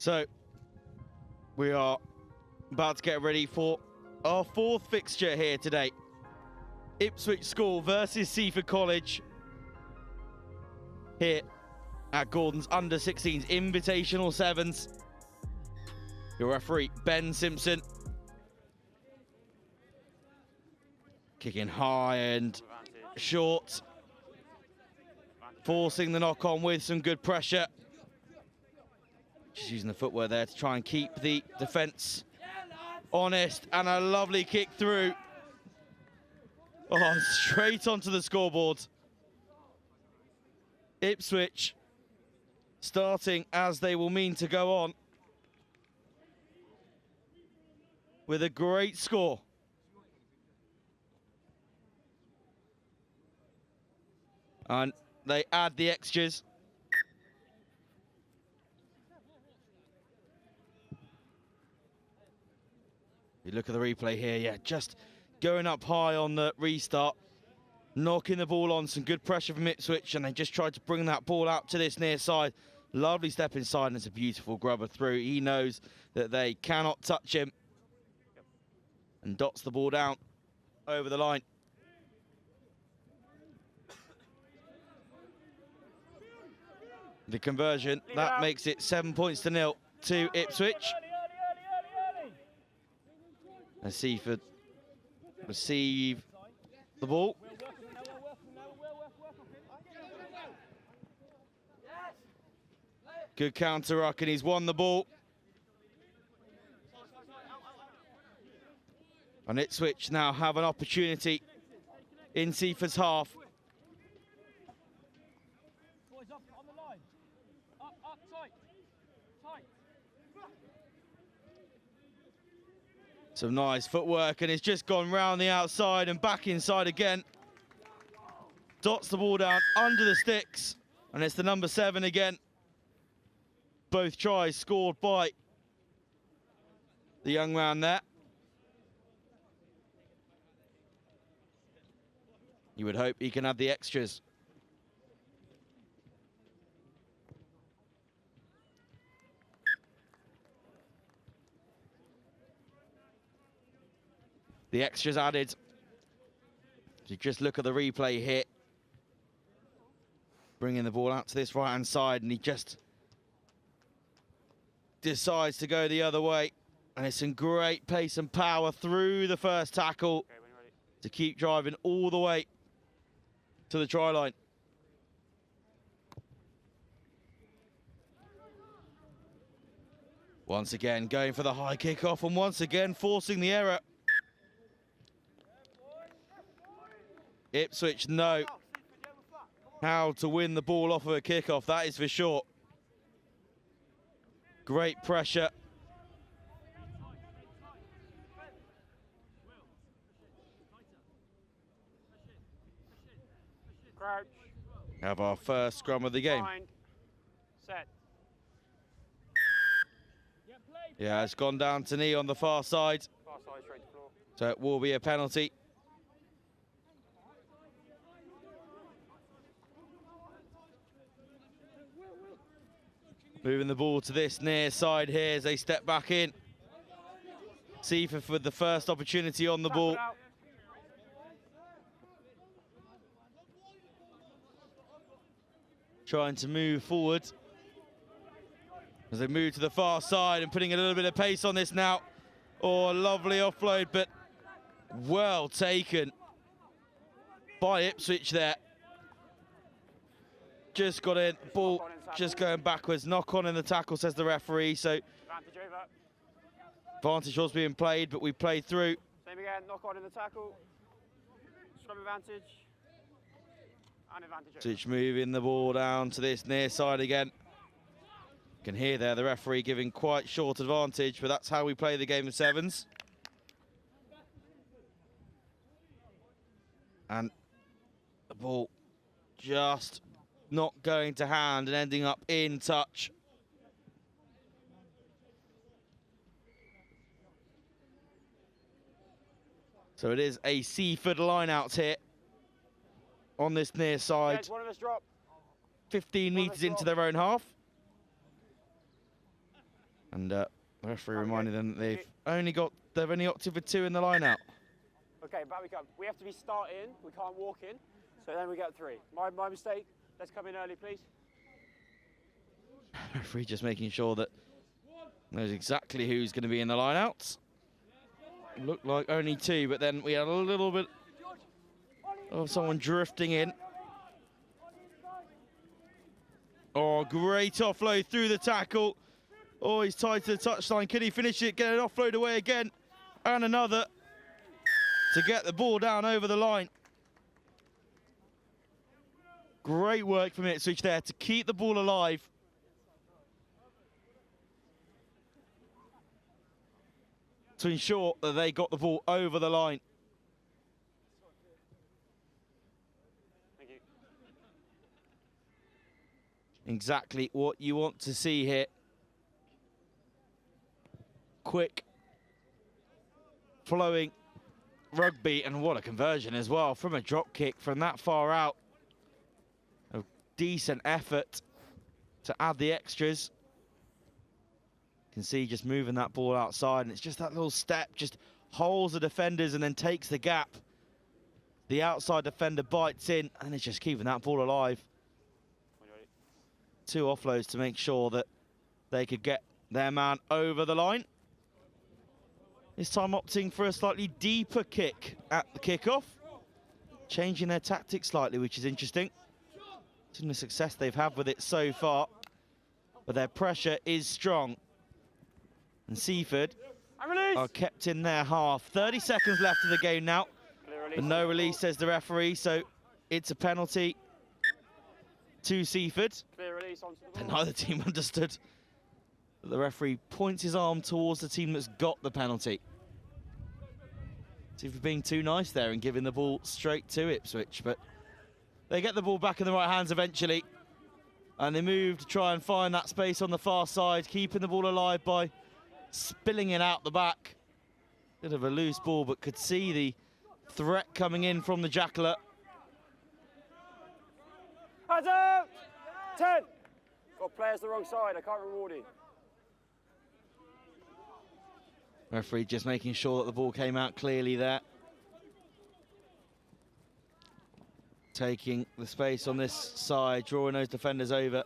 So we are about to get ready for our fourth fixture here today. Ipswich School versus Seaford College here at Gordon's Under-16s Invitational Sevens. Your referee, Ben Simpson. Kicking high and short. Forcing the knock-on with some good pressure. Just using the footwear there to try and keep the defence honest. And a lovely kick through. Oh, straight onto the scoreboard. Ipswich starting as they will mean to go on with a great score. And they add the extras. You look at the replay here, yeah, just going up high on the restart, knocking the ball on, some good pressure from Ipswich, and they just tried to bring that ball out to this near side. Lovely step inside, and it's a beautiful grubber through. He knows that they cannot touch him, and dots the ball down over the line. The conversion, that makes it 7 points to 0 to Ipswich. As Seaford receive the ball. Good counter ruck, and he's won the ball. And Ipswich now have an opportunity in Seaford's half. Some nice footwork, and it's just gone round the outside and back inside again. Dots the ball down under the sticks, and it's the number 7 again. Both tries scored by the young man there. You would hope he can have the extras. The extras added. If you just look at the replay here. Bringing the ball out to this right-hand side, and he just decides to go the other way. And it's some great pace and power through the first tackle to keep driving all the way to the try line. Once again, going for the high kickoff, and once again forcing the error. Ipswich know how to win the ball off of a kickoff, that is for sure. Great pressure. Crouch. Have our first scrum of the game. Bind. Set. Yeah, it's gone down to knee on the far side. Far side, straight to floor. So it will be a penalty. Moving the ball to this near side here as they step back in. Seaford with the first opportunity on the ball. Trying to move forward as they move to the far side and putting a little bit of pace on this now. Oh, lovely offload, but well taken by Ipswich there. Just got in, ball just going backwards. Knock on in the tackle, says the referee. So Advantage over. advantage was being played, but we played through. Same again, knock on in the tackle. Scrum advantage. And advantage over. Ipswich moving the ball down to this near side again. You can hear there the referee giving quite short advantage, but that's how we play the game of sevens. And the ball just not going to hand and ending up in touch. So it is a Seaford line out here on this near side. Yes, one of us drop. 15 metres into their own half. And the referee reminded them that they've only opted for 2 in the line out. Okay, back we come. We have to be starting. We can't walk in. So then we get 3. My mistake. Let's come in early, please. Referee just making sure that knows exactly who's going to be in the line outs. Looked like only 2, but then we had a little bit of someone drifting in. Oh, great offload through the tackle. Oh, he's tied to the touchline. Can he finish it? Get an offload away again. And another to get the ball down over the line. Great work from Ipswich there to keep the ball alive. To ensure that they got the ball over the line. Thank you. Exactly what you want to see here. Quick, flowing rugby, and what a conversion as well from a drop kick from that far out. A decent effort to add the extras. You can see just moving that ball outside, and it's just that little step, just holds the defenders and then takes the gap. The outside defender bites in, and it's just keeping that ball alive. 2 offloads to make sure that they could get their man over the line. This time opting for a slightly deeper kick at the kickoff. Changing their tactics slightly, which is interesting. Seeing the success they've had with it so far. But their pressure is strong. And Seaford are kept in their half. 30 seconds left of the game now. But no release, says the referee, so it's a penalty to Seaford. But neither team understood. The referee points his arm towards the team that's got the penalty. Seaford being too nice there and giving the ball straight to Ipswich, but they get the ball back in the right hands eventually. And they move to try and find that space on the far side, keeping the ball alive by spilling it out the back. Bit of a loose ball, but could see the threat coming in from the Jackler. Hands up! 10! Got players the wrong side, I can't reward you. Referee just making sure that the ball came out clearly there. Taking the space on this side, drawing those defenders over,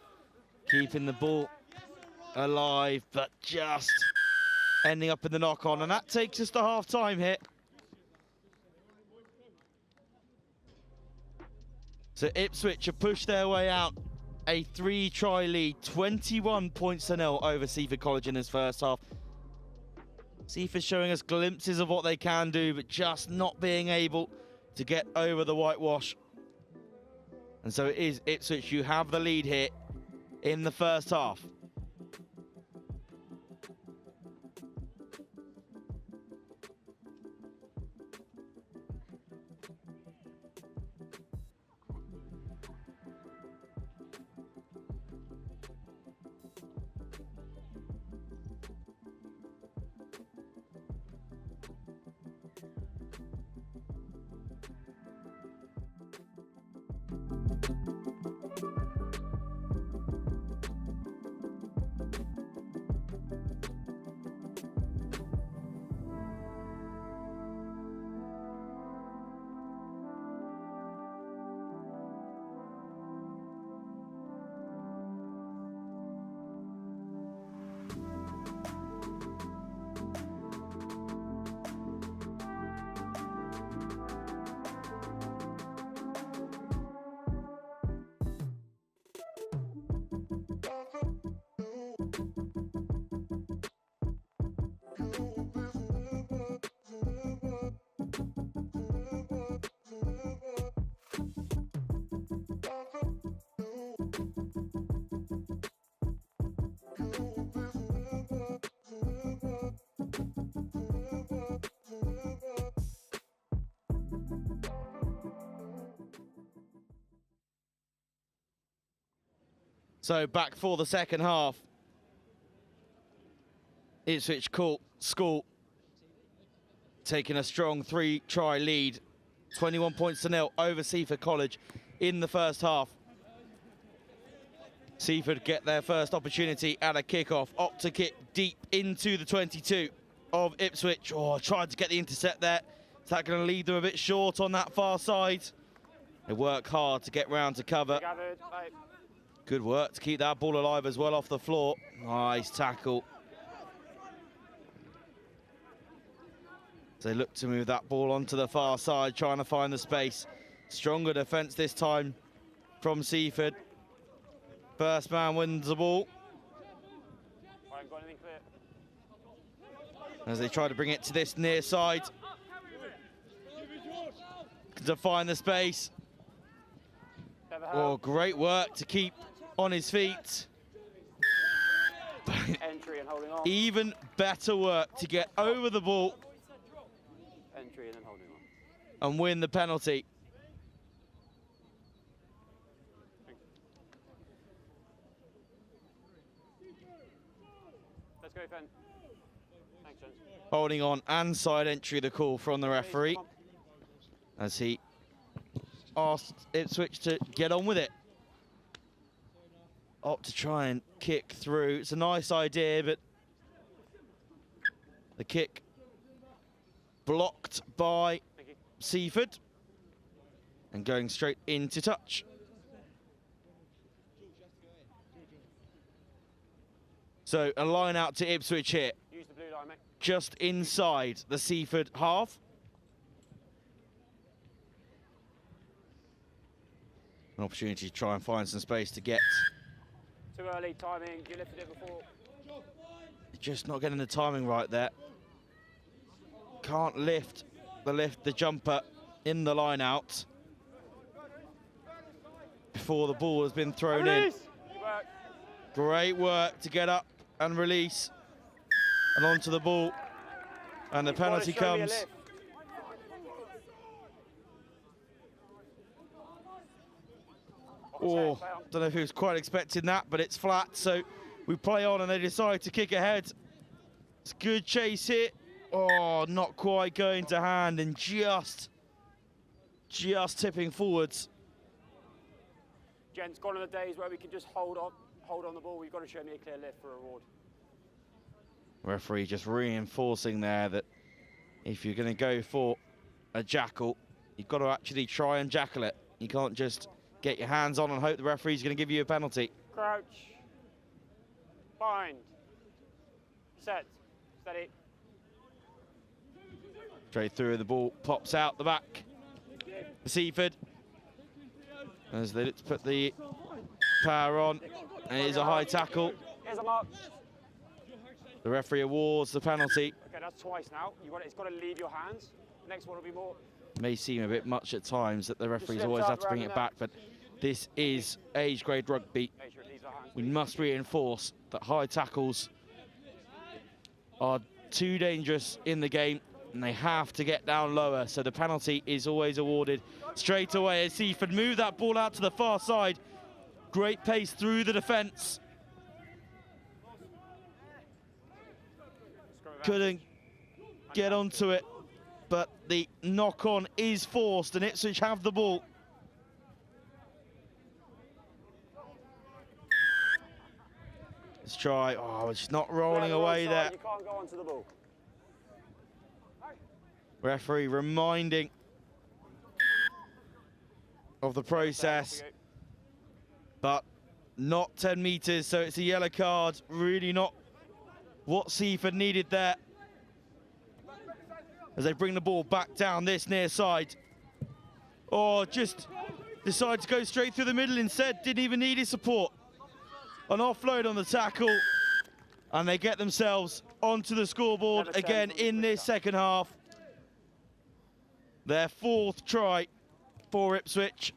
keeping the ball alive, but just ending up in the knock-on, and that takes us to half-time here. So Ipswich have pushed their way out, a 3-try lead, 21 points to 0 over Seaford College in this first half. Seaford showing us glimpses of what they can do, but just not being able to get over the whitewash. And so it is Ipswich who have the lead here in the first half. So back for the second half. Ipswich School taking a strong 3-try lead, 21 points to 0 over Seaford College in the first half. Seaford get their first opportunity at a kickoff. Opt to kick deep into the 22 of Ipswich. Oh, tried to get the intercept there. Is that going to leave them a bit short on that far side? They work hard to get round to cover. Good work to keep that ball alive as well off the floor. Nice tackle. They look to move that ball onto the far side, trying to find the space. Stronger defence this time from Seaford. First man wins the ball. As they try to bring it to this near side. To find the space. Oh, great work to keep on his feet. Entry and holding on. Even better work to get over the ball. Entry and then holding on. And win the penalty. Let's go, Fen. Thanks, gents. Holding on and side entry, the call from the referee. As he asked Ipswich to get on with it. Opt to try and kick through. It's a nice idea, but the kick blocked by Seaford and going straight into touch. So a line out to Ipswich here. Use the blue line, mate. Just inside the Seaford half. An opportunity to try and find some space to get. Too early timing, you lifted it before. Just not getting the timing right there. Can't lift the jumper in the line out before the ball has been thrown in. Great work to get up and release and onto the ball. And the penalty comes. Oh, don't know if he was quite expecting that, but it's flat, so we play on and they decide to kick ahead. It's good chase here. Oh, not quite going to hand and just tipping forwards. Gents, gone are the days where we can just hold on the ball. You've got to show me a clear lift for a reward. Referee just reinforcing there that if you're going to go for a jackal, you've got to actually try and jackal it. You can't just get your hands on and hope the referee's going to give you a penalty. Crouch. Bind. Set. Steady. Straight through, the ball pops out the back. Seaford. As they look to put the power on. And it is a high tackle. Here's a mark. The referee awards the penalty. Okay, that's twice now. It's got to leave your hands. The next one will be more. May seem a bit much at times that the referees always have to bring it back, but this is age grade rugby. We must reinforce that high tackles are too dangerous in the game and they have to get down lower, so the penalty is always awarded straight away as Seaford move that ball out to the far side. Great pace through the defence. Couldn't get onto it, but the knock-on is forced and Ipswich have the ball. Let's try. Oh, it's not rolling away there. You can't go onto the ball. Referee reminding of the process, but not 10 metres, so it's a yellow card. Really not what Seaford needed there. As they bring the ball back down this near side. Oh, just decided to go straight through the middle instead. Didn't even need his support. An offload on the tackle. And they get themselves onto the scoreboard again in this second half. Their fourth try for Ipswich.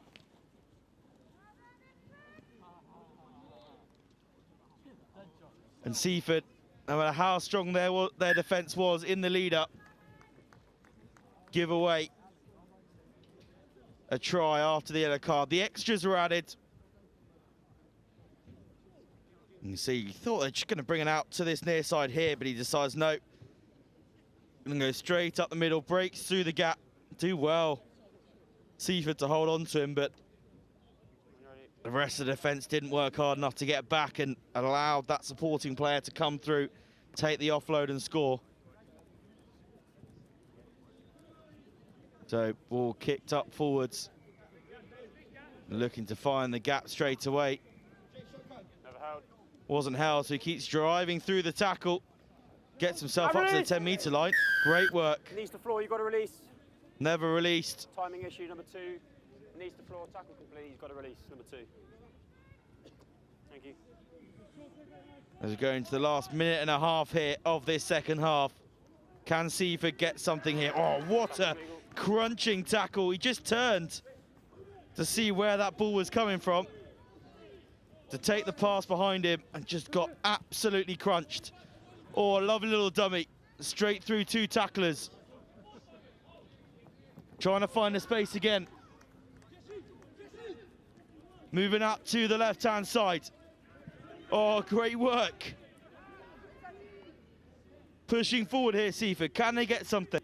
And Seaford, no matter how strong their defence was in the lead-up, give away a try after the yellow card. The extras were added. You can see, he thought they're just going to bring it out to this near side here, but he decides no. Going to go straight up the middle, breaks through the gap. Do well, Seaford, to hold on to him, but the rest of the defence didn't work hard enough to get back and allowed that supporting player to come through, take the offload and score. So ball kicked up forwards, looking to find the gap straight away. Never held. Wasn't held, so he keeps driving through the tackle, gets himself up to the 10-metre line. Great work. Knees to floor, you've got to release. Never released. Timing issue, number 2. Knees to floor, tackle complete, he's got to release, number 2. Thank you. As we go into the last minute and a half here of this second half. Can Seaford get something here? Oh, what a crunching tackle. He just turned to see where that ball was coming from, to take the pass behind him, and just got absolutely crunched. Oh, a lovely little dummy, straight through 2 tacklers. Trying to find the space again. Moving up to the left-hand side. Oh, great work. Pushing forward here, Seaford. Can they get something?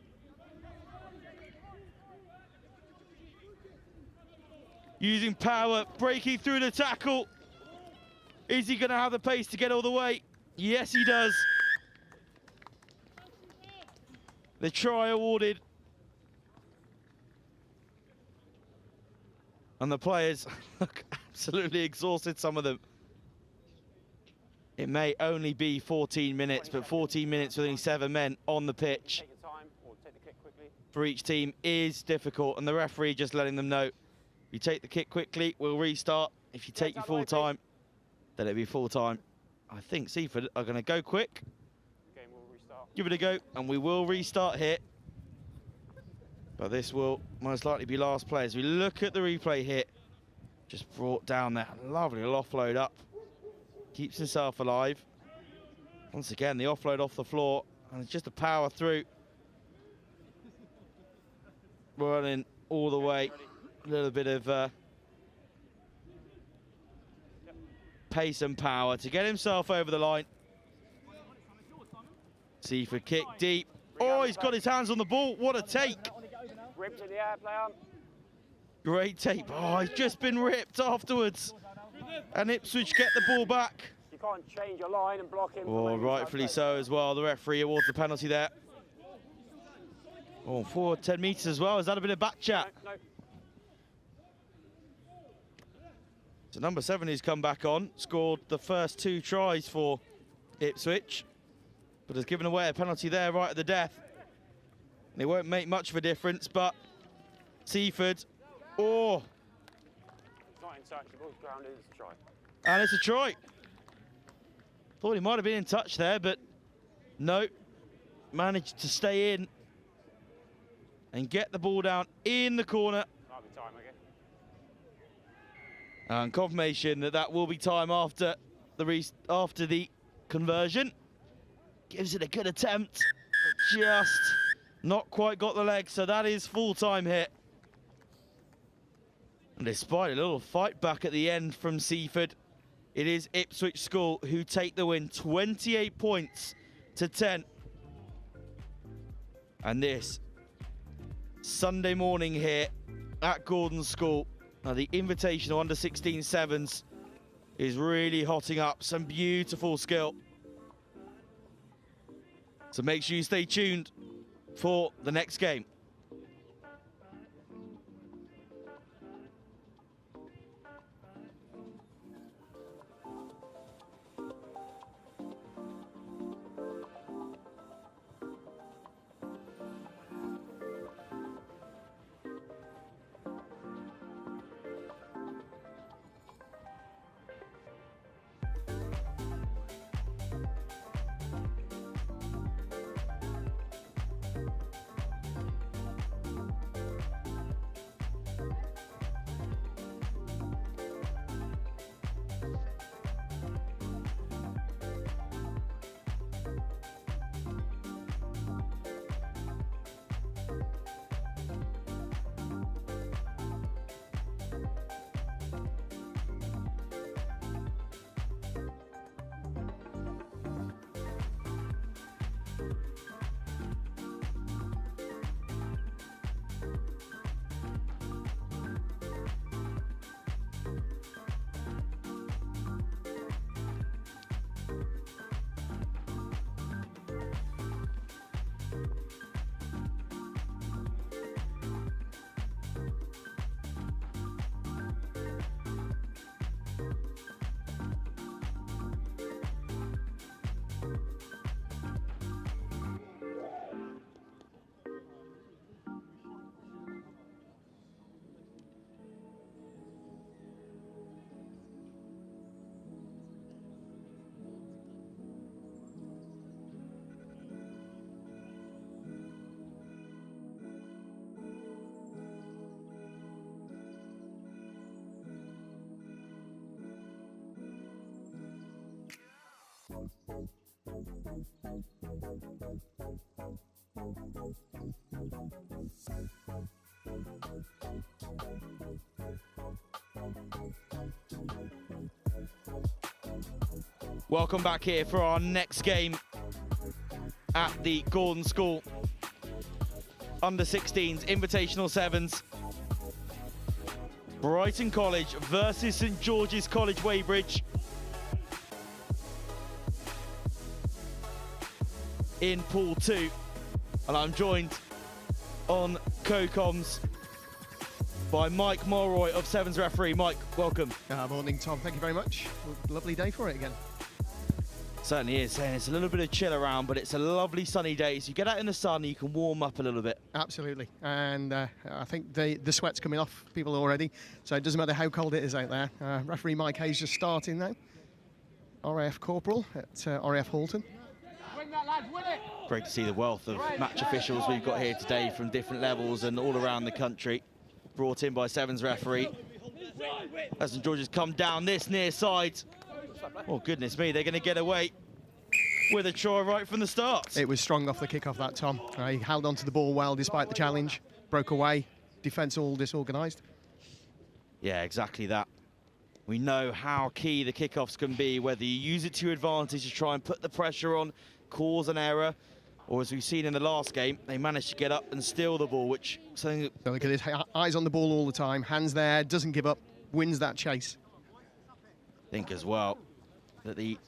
Using power, breaking through the tackle. Is he going to have the pace to get all the way? Yes, he does. The try awarded. And the players look absolutely exhausted, some of them. It may only be 14 minutes, but 14 minutes with only 7 men on the pitch Take your time, or take the kick quickly. for each team is difficult, and the referee just letting them know, if you take the kick quickly, we'll restart. If you take your full time, then it'll be full time. I think Seaford are going to go quick. Game will restart. Give it a go, and we will restart here. But this will most likely be last play. As we look at the replay here, just brought down there. Lovely little offload up. Keeps himself alive. Once again, the offload off the floor, and it's just a power through. Running all the way. A little bit of pace and power to get himself over the line. Seaford kick deep. Oh, he's got his hands on the ball. What a take. Ripped in the air, player. Great tape. Oh, he's just been ripped afterwards. And Ipswich get the ball back. You can't change your line and block him. Oh, rightfully so as well. The referee awards the penalty there. Oh, forward 10 metres as well. Is that a bit of back chat? No. So number 7 who's come back on, scored the first 2 tries for Ipswich, but has given away a penalty there right at the death. And it won't make much of a difference, but Seaford, oh. It's not in touch, the ball's grounded, it's a try. And it's a try. Thought he might have been in touch there, but no. Managed to stay in and get the ball down in the corner. Might be time, okay. And confirmation that that will be time after the conversion. Gives it a good attempt, but just not quite got the leg, so that is full time hit. And despite a little fight back at the end from Seaford, it is Ipswich School who take the win, 28 points to 10. And this Sunday morning here at Gordon School, the Invitational Under-16 Sevens is really hotting up. Some beautiful skill. So make sure you stay tuned for the next game. Welcome back here for our next game at the Gordon School Under-16s Invitational Sevens. Brighton College versus St George's College, Weybridge. In Pool 2. And I'm joined on co-coms by Mike Mulroy of Sevens referee. Mike, welcome. Morning, Tom. Thank you very much. Lovely day for it again. Certainly is, and it's a little bit of chill around, but it's a lovely sunny day, so you get out in the sun and you can warm up a little bit. Absolutely, and I think the sweat's coming off people already, so it doesn't matter how cold it is out there. Referee Mike Hayes just starting now. RAF Corporal at RAF Halton. Great to see the wealth of match officials we've got here today from different levels and all around the country, brought in by Sevens referee. As St George's come down this near side. Oh, goodness me, they're going to get away with a try right from the start. It was strong off the kick-off, that, Tom. He held onto the ball well despite the challenge, broke away, defence all disorganised. Yeah, exactly that. We know how key the kickoffs can be, whether you use it to your advantage to try and put the pressure on, cause an error, or as we've seen in the last game, they managed to get up and steal the ball, which something. So look at his eyes on the ball all the time, hands there, doesn't give up, wins that chase. I think as well that the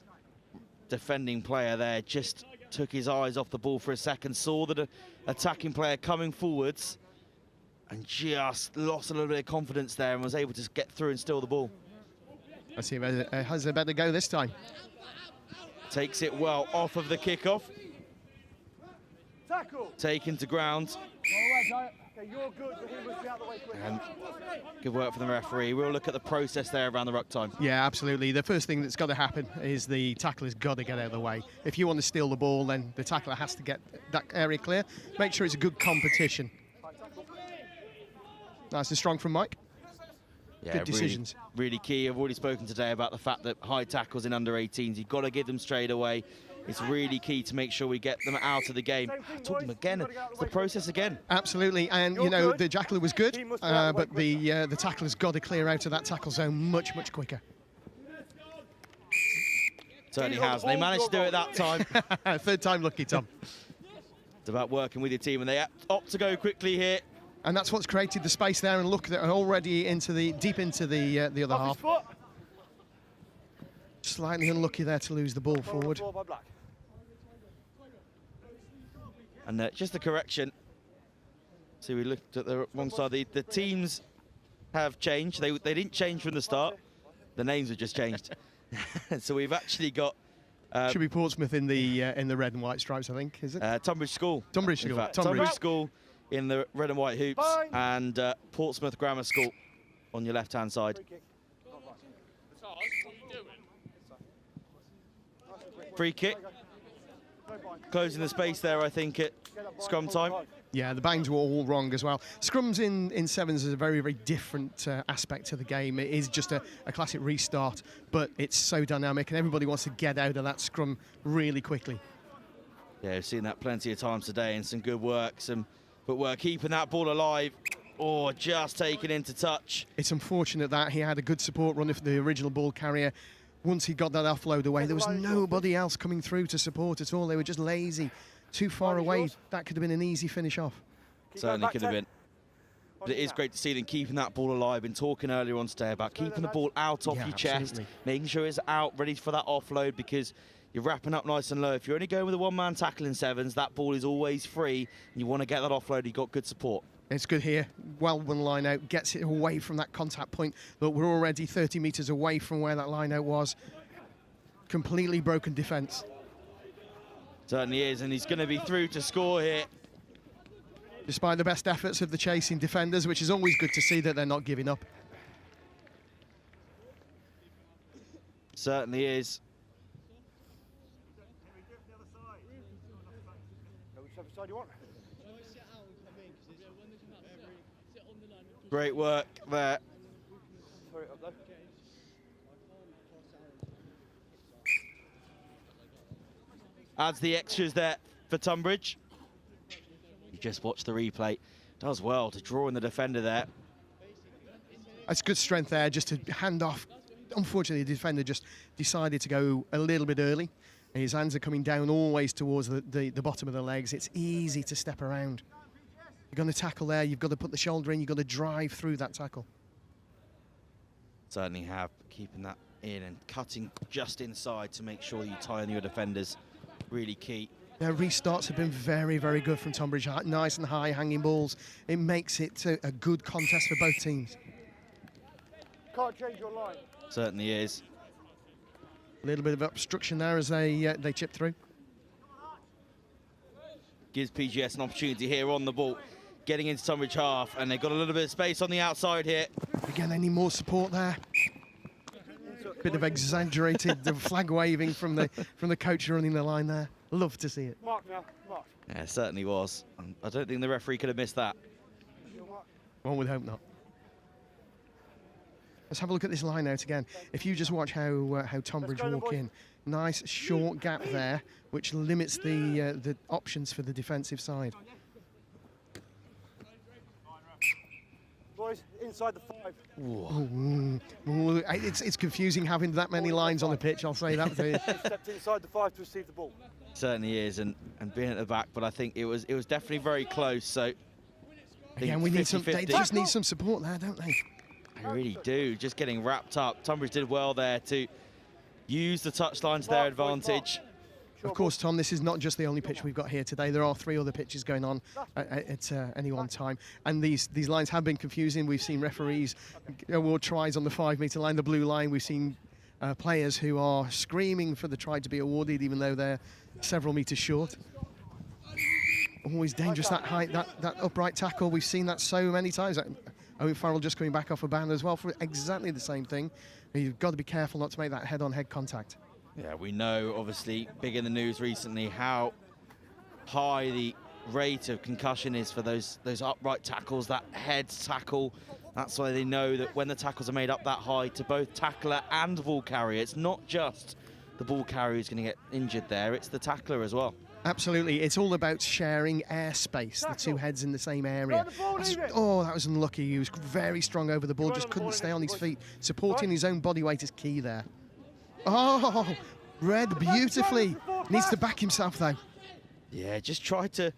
defending player there just took his eyes off the ball for a second, saw the attacking player coming forwards and just lost a little bit of confidence there and was able to get through and steal the ball. Let's see if it has a better go this time. Takes it well off of the kickoff. Taken to ground. And good work from the referee. We'll look at the process there around the ruck time. Yeah, absolutely. The first thing that's got to happen is the tackler's got to get out of the way. If you want to steal the ball, then the tackler has to get that area clear. Make sure it's a good competition. Nice and strong from Mike. Yeah, good decisions. Really key. I've already spoken today about the fact that high tackles in under-18s, you've got to give them straight away. It's really key to make sure we get them out of the game. Talk them again. It's the process again. Absolutely, and you know the jackler was good, but the tackler's got to clear out of that tackle zone much quicker. Certainly has. They managed to do it that time. Third time lucky, Tom. It's about working with your team, and they opt to go quickly here. And that's what's created the space there. And look, they're already deep into the other half. Slightly unlucky there to lose the ball forward. And just a correction. See, we looked at the wrong side. The teams have changed. They didn't change from the start. The names have just changed. So we've actually got. Should be Portsmouth in the red and white stripes, I think, is it? Tonbridge School. Tonbridge School. Tonbridge School in the red and white hoops, and Portsmouth Grammar School on your left-hand side. Free kick. Closing the space there, I think, at scrum time. Yeah, the bangs were all wrong as well. Scrums in sevens is a very different aspect to the game. It is just a classic restart, but it's so dynamic and everybody wants to get out of that scrum really quickly. Yeah, we've seen that plenty of times today, and some good work, some footwork, keeping that ball alive, or just taking into touch. It's unfortunate that he had a good support run for the original ball carrier. Once he got that offload away, there was nobody else coming through to support at all. They were just lazy, too far away. That could have been an easy finish off. Certainly could have been. But it is great to see them keeping that ball alive, and talking earlier on today about keeping the ball out off your chest, making sure it's out, ready for that offload, because you're wrapping up nice and low. If you're only going with a one-man tackle in sevens, that ball is always free, and you want to get that offload, you've got good support. It's good here. Well one line out, gets it away from that contact point. Look, we're already 30 metres away from where that line out was. Completely broken defence. Certainly is, and he's going to be through to score here. Despite the best efforts of the chasing defenders, which is always good to see that they're not giving up. Certainly is. Great work there. adds the extras there for Tonbridge. You just watch the replay. Does well to draw in the defender there. That's good strength there, just to hand off. Unfortunately, the defender just decided to go a little bit early. His hands are coming down always towards the bottom of the legs. It's easy to step around. You're going to tackle there, you've got to put the shoulder in, you've got to drive through that tackle. Certainly have, keeping that in and cutting just inside to make sure you tie on your defenders. Really key. Their restarts have been very, very good from Tonbridge. Nice and high hanging balls. It makes it a good contest for both teams. Can't change your line. Certainly is. A little bit of obstruction there as they chip through. Gives PGS an opportunity here on the ball, getting into Tunbridge half, and they've got a little bit of space on the outside here. Again, they need more support there. Bit of exaggerated flag waving from the coach running the line there. Love to see it. Mark now, mark. Yeah, it certainly was. I don't think the referee could have missed that. One would hope not. Let's have a look at this line out again. If you just watch how Tonbridge walk in, nice short gap there, which limits the options for the defensive side. Boys, inside the 5. Ooh, it's confusing having that many lines on the pitch, I'll say that to you. Stepped inside the 5 to receive the ball. Certainly is, and being at the back, but I think it was definitely very close. So again, we need some. They just need some support there, don't they? They really do. Just getting wrapped up. Tunbridge did well there to use the touchline to their advantage. Of course, Tom, this is not just the only pitch we've got here today. There are 3 other pitches going on at any one time. And these lines have been confusing. We've seen referees award tries on the 5-metre line, the blue line. We've seen players who are screaming for the try to be awarded, even though they're several metres short. Always dangerous, that height, that upright tackle. We've seen that so many times. Owen Farrell just coming back off a ban as well for exactly the same thing. You've got to be careful not to make that head-on-head contact. Yeah, we know, obviously, big in the news recently, how high the rate of concussion is for those upright tackles, that head tackle. That's why they know that when the tackles are made up that high to both tackler and ball carrier, it's not just the ball carrier who's going to get injured there, it's the tackler as well. Absolutely, it's all about sharing airspace, the 2 heads in the same area. That was unlucky. He was very strong over the ball, just couldn't stay on his feet. Supporting his own body weight is key there. Oh, read beautifully. Needs to back himself though. Yeah, just tried to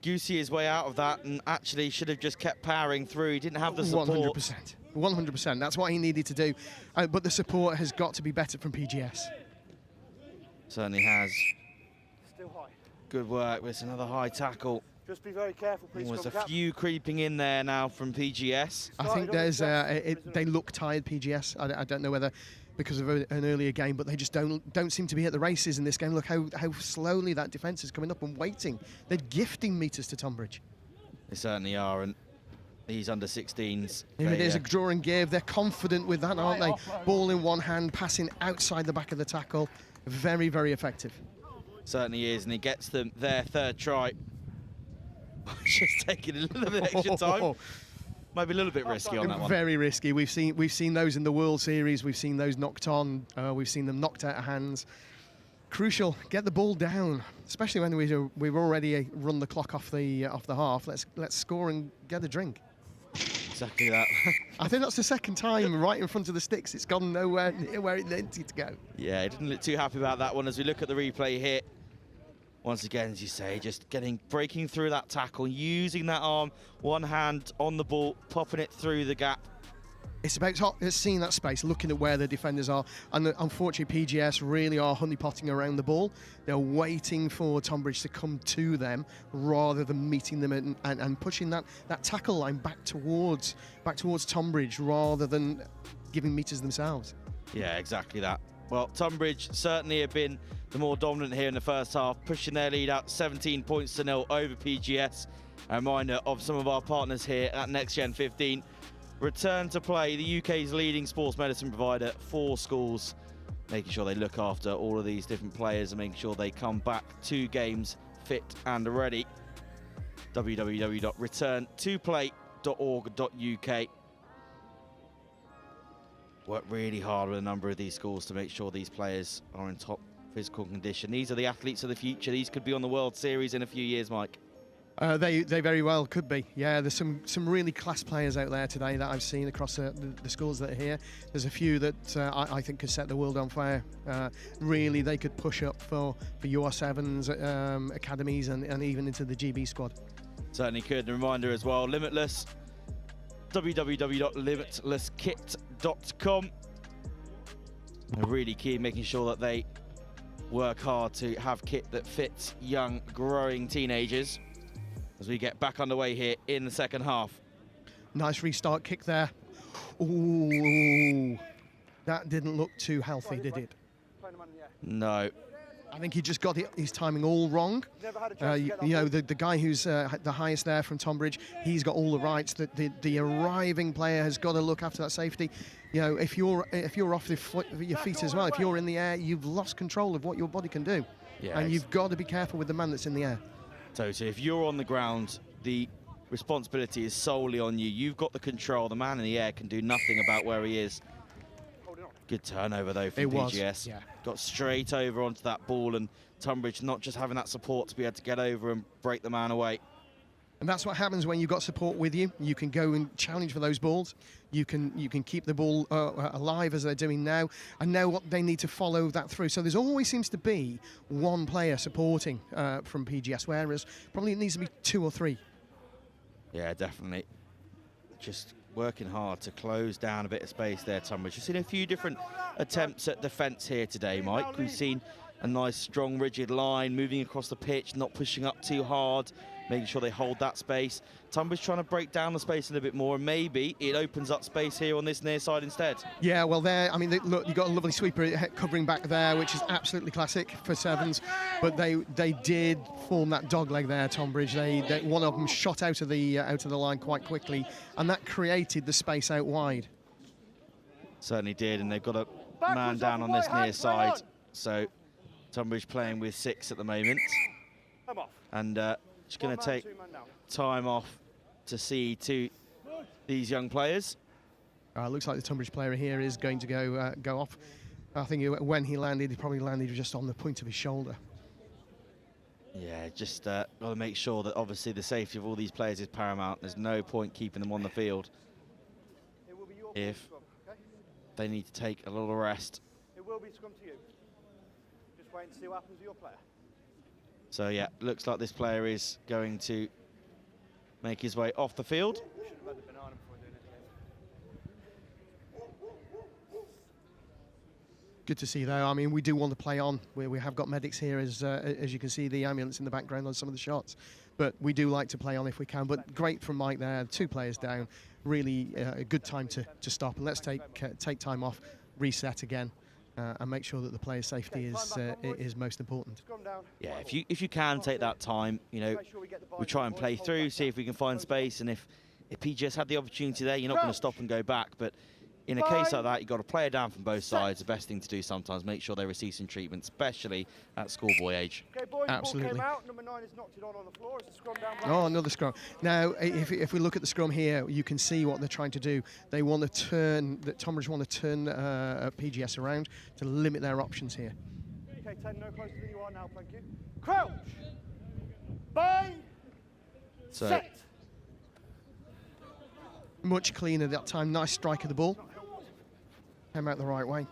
goosey his way out of that and actually should have just kept powering through. He didn't have the support. 100%. 100%. That's what he needed to do. But the support has got to be better from PGS. Certainly has. Still high. Good work. It's another high tackle. Just be very careful, please. There's a few creeping in there now from PGS. I think there's they look tired, PGS. I don't know whether because of an earlier game, but they just don't seem to be at the races in this game. Look how slowly that defence is coming up and waiting. They're gifting meters to Tonbridge. They certainly are, and these under-16s. Here it is, a draw and give. They're confident with that, aren't they? Ball in one hand, passing outside the back of the tackle. Very, very effective. Certainly is, and he gets them their 3rd try. Just taking a little bit extra time. Might be a little bit risky on that one. Very risky. We've seen those in the World Series. We've seen those knocked on. We've seen them knocked out of hands. Crucial. Get the ball down, especially when we've already run the clock off the half. Let's score and get a drink. Exactly that. I think that's the 2nd time right in front of the sticks. It's gone nowhere near where it needed to go. Yeah, he didn't look too happy about that one as we look at the replay here. Once again, as you say, just breaking through that tackle, using that arm, one hand on the ball, popping it through the gap. It's about seeing that space, looking at where the defenders are, and unfortunately PGS really are honeypotting around the ball. They're waiting for Tonbridge to come to them rather than meeting them and pushing that tackle line back towards Tonbridge rather than giving meters themselves. Yeah, exactly that. Well, Tunbridge certainly have been the more dominant here in the first half, pushing their lead out 17 points to 0 over PGS. A reminder of some of our partners here at NextGen15. Return to Play, the UK's leading sports medicine provider for schools, making sure they look after all of these different players and making sure they come back to games fit and ready. www.returntoplay.org.uk. Work really hard with a number of these schools to make sure these players are in top physical condition. These are the athletes of the future. These could be on the World Series in a few years, Mike. They very well could be. Yeah, there's some really class players out there today that I've seen across the schools that are here. There's a few that I think could set the world on fire. Really, they could push up for UR7s, academies, and even into the GB squad. Certainly could. A reminder as well, Limitless, www.limitlesskit.com. They're really keen making sure that they work hard to have kit that fits young, growing teenagers as we get back underway here in the second half. Nice restart kick there. Ooh, that didn't look too healthy, did it? No. I think he just got his timing all wrong. You know, the guy who's the highest there from Tonbridge, he's got all the rights. The arriving player has got to look after that safety. You know, if you're off your feet as well, if you're in the air, you've lost control of what your body can do. Yeah, and you've got to be careful with the man that's in the air. So if you're on the ground, the responsibility is solely on you. You've got the control. The man in the air can do nothing about where he is. Good turnover, though, from PGS. Yeah. Got straight over onto that ball, and Tunbridge not just having that support to be able to get over and break the man away. And that's what happens when you've got support with you. You can go and challenge for those balls. You can keep the ball alive as they're doing now, and know what they need to follow that through. So there's always seems to be one player supporting from PGS, whereas probably it needs to be 2 or 3. Yeah, definitely. Just working hard to close down a bit of space there, Tunbridge. We've seen a few different attempts at defence here today, Mike. We've seen a nice, strong, rigid line, moving across the pitch, not pushing up too hard, making sure they hold that space. Tunbridge trying to break down the space a little bit more, and maybe it opens up space here on this near side instead. Yeah, well, there, I mean, look, you've got a lovely sweeper covering back there, which is absolutely classic for sevens, but they did form that dog leg there, Tonbridge. They one of them shot out of the line quite quickly, and that created the space out wide. Certainly did, and they've got a man down on this near side, so Tunbridge playing with 6 at the moment, and just going to take time off to see to these young players. Looks like the Tunbridge player here is going to go off. I think when he landed, he probably landed just on the point of his shoulder. Yeah, just got to make sure that obviously the safety of all these players is paramount. There's no point keeping them on the field if they need to take a little rest. It will be scrum to you. Just wait and see what happens with your player. So yeah, looks like this player is going to make his way off the field. Good to see, though. I mean, we do want to play on. We have got medics here, as you can see, the ambulance in the background on some of the shots. But we do like to play on if we can. But great from Mike there, 2 players down. Really a good time to stop. And let's take time off, reset again, and make sure that the player's safety is most important. Yeah, if you can take that time, you know, we try and play through, see if we can find space. And if PGS had the opportunity there, you're not going to stop and go back. But in a case like that, you've got to play it down from both sides. The best thing to do sometimes, make sure they receive some treatment, especially at schoolboy age. Okay, boys, absolutely. Ball came out. Number 9 is knocked it on the floor. It's a scrum down. Oh, another scrum. Now, if we look at the scrum here, you can see what they're trying to do. They want to turn, Tonbridge want to turn PGS around to limit their options here. Okay, 10, no closer than you are now, thank you. Crouch! Bang! Set! Much cleaner that time. Nice strike of the ball. Came out the right way.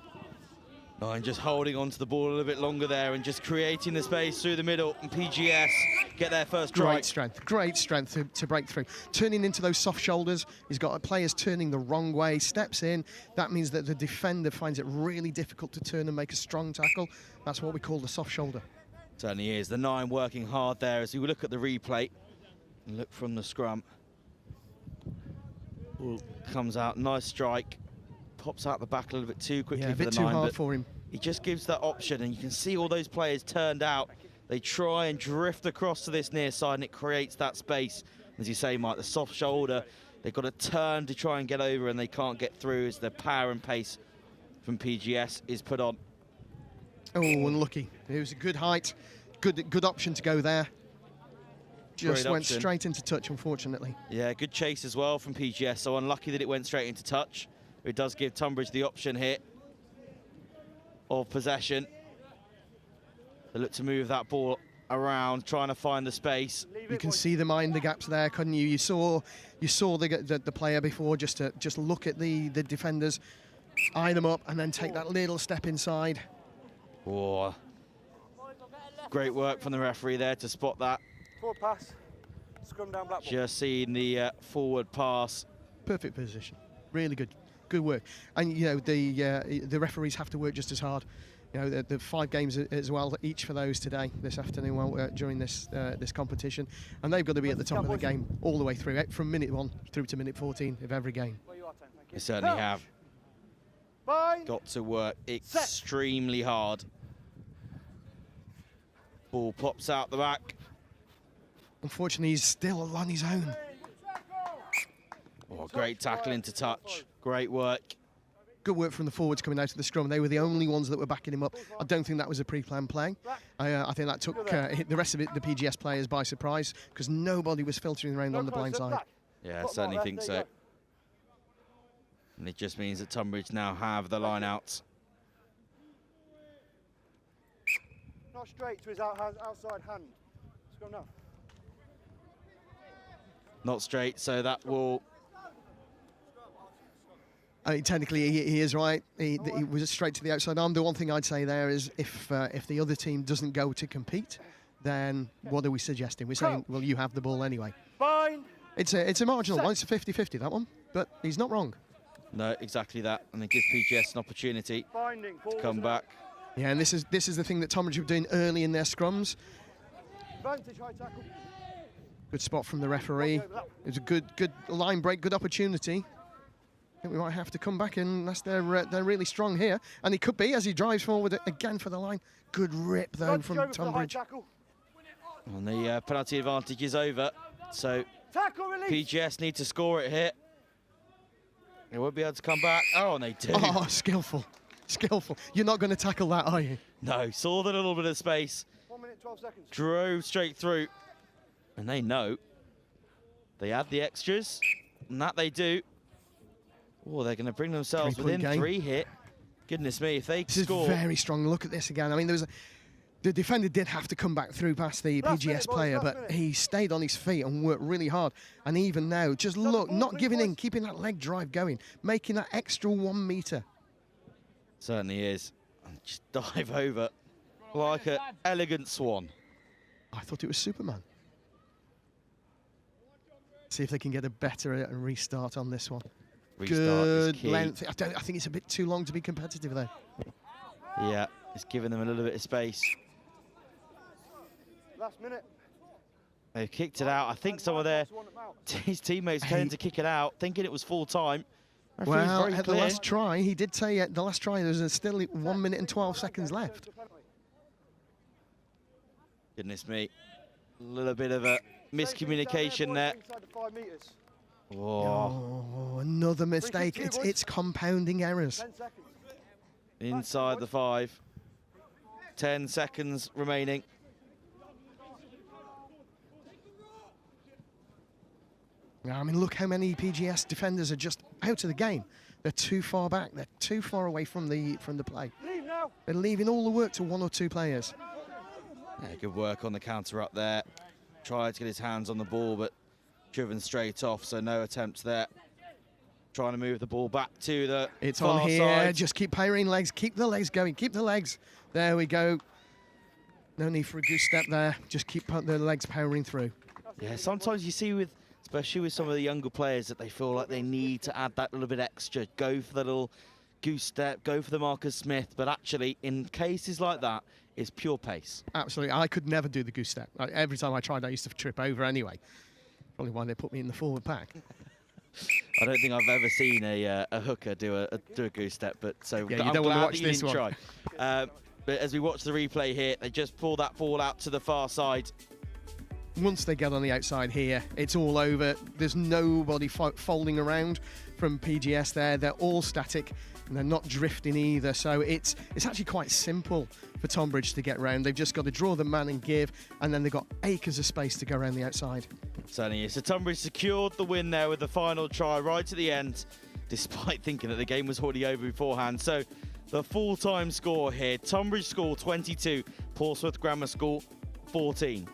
Oh, and just holding on to the ball a little bit longer there and just creating the space through the middle, and PGS get their first try. Great strength to break through. Turning into those soft shoulders. He's got players turning the wrong way, steps in. That means that the defender finds it really difficult to turn and make a strong tackle. That's what we call the soft shoulder. Certainly is. The 9 working hard there as we look at the replay and look from the scrum. Ooh, comes out, nice strike. Pops out the back a little bit too quickly for the 9. Yeah, a bit too hard for him. He just gives that option, and you can see all those players turned out. They try and drift across to this near side, and it creates that space. As you say, Mike, the soft shoulder, they've got to turn to try and get over, and they can't get through as the power and pace from PGS is put on. Oh, unlucky. It was a good height, good option to go there. Just went straight into touch, unfortunately. Yeah, good chase as well from PGS, so unlucky that it went straight into touch. It does give Tunbridge the option here of possession. They look to move that ball around, trying to find the space. You can see them mind the gaps there, couldn't you? You saw the player before just look at the defenders, eye them up, and then take that little step inside. Oh, great work from the referee there to spot that. Forward pass. Scrum down black ball. Just seeing the forward pass. Perfect position. Really good work. And you know the referees have to work just as hard. You know the 5 games as well, each for those today, this afternoon, during this competition, and they've got to be at the top of the game all the way through, from minute 1 through to minute 14 of every game. They certainly have got to work extremely hard. Ball pops out the back. Unfortunately, he's still on his own. Oh, great tackle into touch. Great work. Good work from the forwards coming out of the scrum. They were the only ones that were backing him up. I don't think that was a pre-planned play. I think that took the rest of it, the PGS players, by surprise, because nobody was filtering around on the blind side. Yeah, I certainly think so. And it just means that Tonbridge now have the line outs. Not straight to his outside hand. Scrum now. Not straight, so that will... I mean, technically, he is right. He was straight to the outside arm. The one thing I'd say there is if the other team doesn't go to compete, then what are we suggesting? We're saying, well, you have the ball anyway. Fine. It's a marginal one. It's a 50-50, that one. But he's not wrong. No, exactly that. And it gives PGS an opportunity to come back. Yeah, and this is the thing that Tonbridge were doing early in their scrums. Vantage, high tackle. Good spot from the referee. It was a good line break, good opportunity. I think we might have to come back in unless they're really strong here. And it could be as he drives forward again for the line. Good rip, though, from Tonbridge. And the penalty advantage is over. So PGS need to score it here. They won't be able to come back. Oh, and they do. Oh, skillful. Skillful. You're not going to tackle that, are you? No, saw the little bit of space. 1 minute, 12 seconds. Drove straight through. And they know. They add the extras. And that they do. Oh, they're going to bring themselves within 3 here. Goodness me, if they score. This is very strong. Look at this again. I mean, the defender did have to come back through past the PGS player, but he stayed on his feet and worked really hard. And even now, just look, not giving in, keeping that leg drive going, making that extra 1 metre. Certainly is. And just dive over like an elegant swan. I thought it was Superman. See if they can get a better restart on this one. Good length. I think it's a bit too long to be competitive, though. Yeah, it's giving them a little bit of space. Last minute. They've kicked it out. I think some of his teammates came to kick it out, thinking it was full time. Well, at the last try, he did say at the last try there's still 1 minute and 12 seconds left. Goodness me. A little bit of a miscommunication there. Oh, another mistake. It's compounding errors. Inside the 5. 10 seconds remaining. I mean, look how many PGS defenders are just out of the game. They're too far back. They're too far away from the play. Leave now. They're leaving all the work to 1 or 2 players. Yeah, good work on the counter up there. Tried to get his hands on the ball, but driven straight off, so no attempts there. Trying to move the ball back to the It's far on here. side. Just keep powering legs. Keep the legs going. Keep the legs. There we go. No need for a goose step there. Just keep the legs powering through. Yeah, sometimes you see especially with some of the younger players, that they feel like they need to add that little bit extra, go for the little goose step, go for the Marcus Smith, but actually in cases like that, it's pure pace. Absolutely. I could never do the goose step. Every time I tried, I used to trip over anyway. Probably why they put me in the forward pack. I don't think I've ever seen a hooker do a goose step, but so yeah, I'm don't glad want to watch this one. Try. But as we watch the replay here, they just pull that ball out to the far side. Once they get on the outside here, it's all over. There's nobody folding around from PGS there. They're all static and they're not drifting either. So it's actually quite simple for Tonbridge to get round. They've just got to draw the man and give, and then they've got acres of space to go around the outside. Certainly is. So Tonbridge secured the win there with the final try right at the end, despite thinking that the game was already over beforehand. So the full-time score here, Tonbridge score 22, Portsmouth Grammar School 14.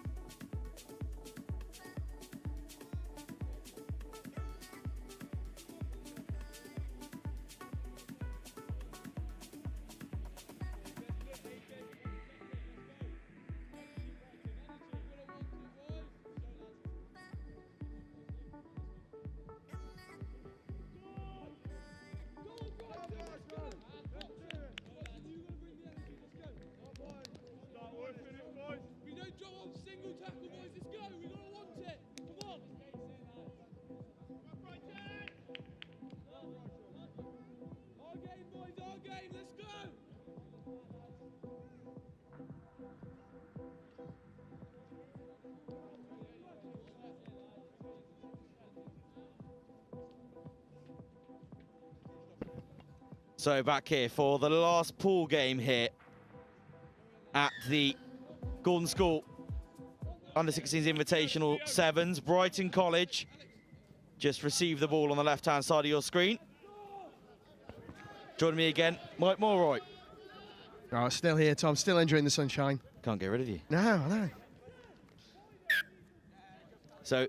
So back here for the last pool game here at the Gordon School Under-16s Invitational Sevens. Brighton College just received the ball on the left-hand side of your screen. Joining me again, Mike Mulroy. Oh, still here, Tom. Still enjoying the sunshine. Can't get rid of you. No, I know. So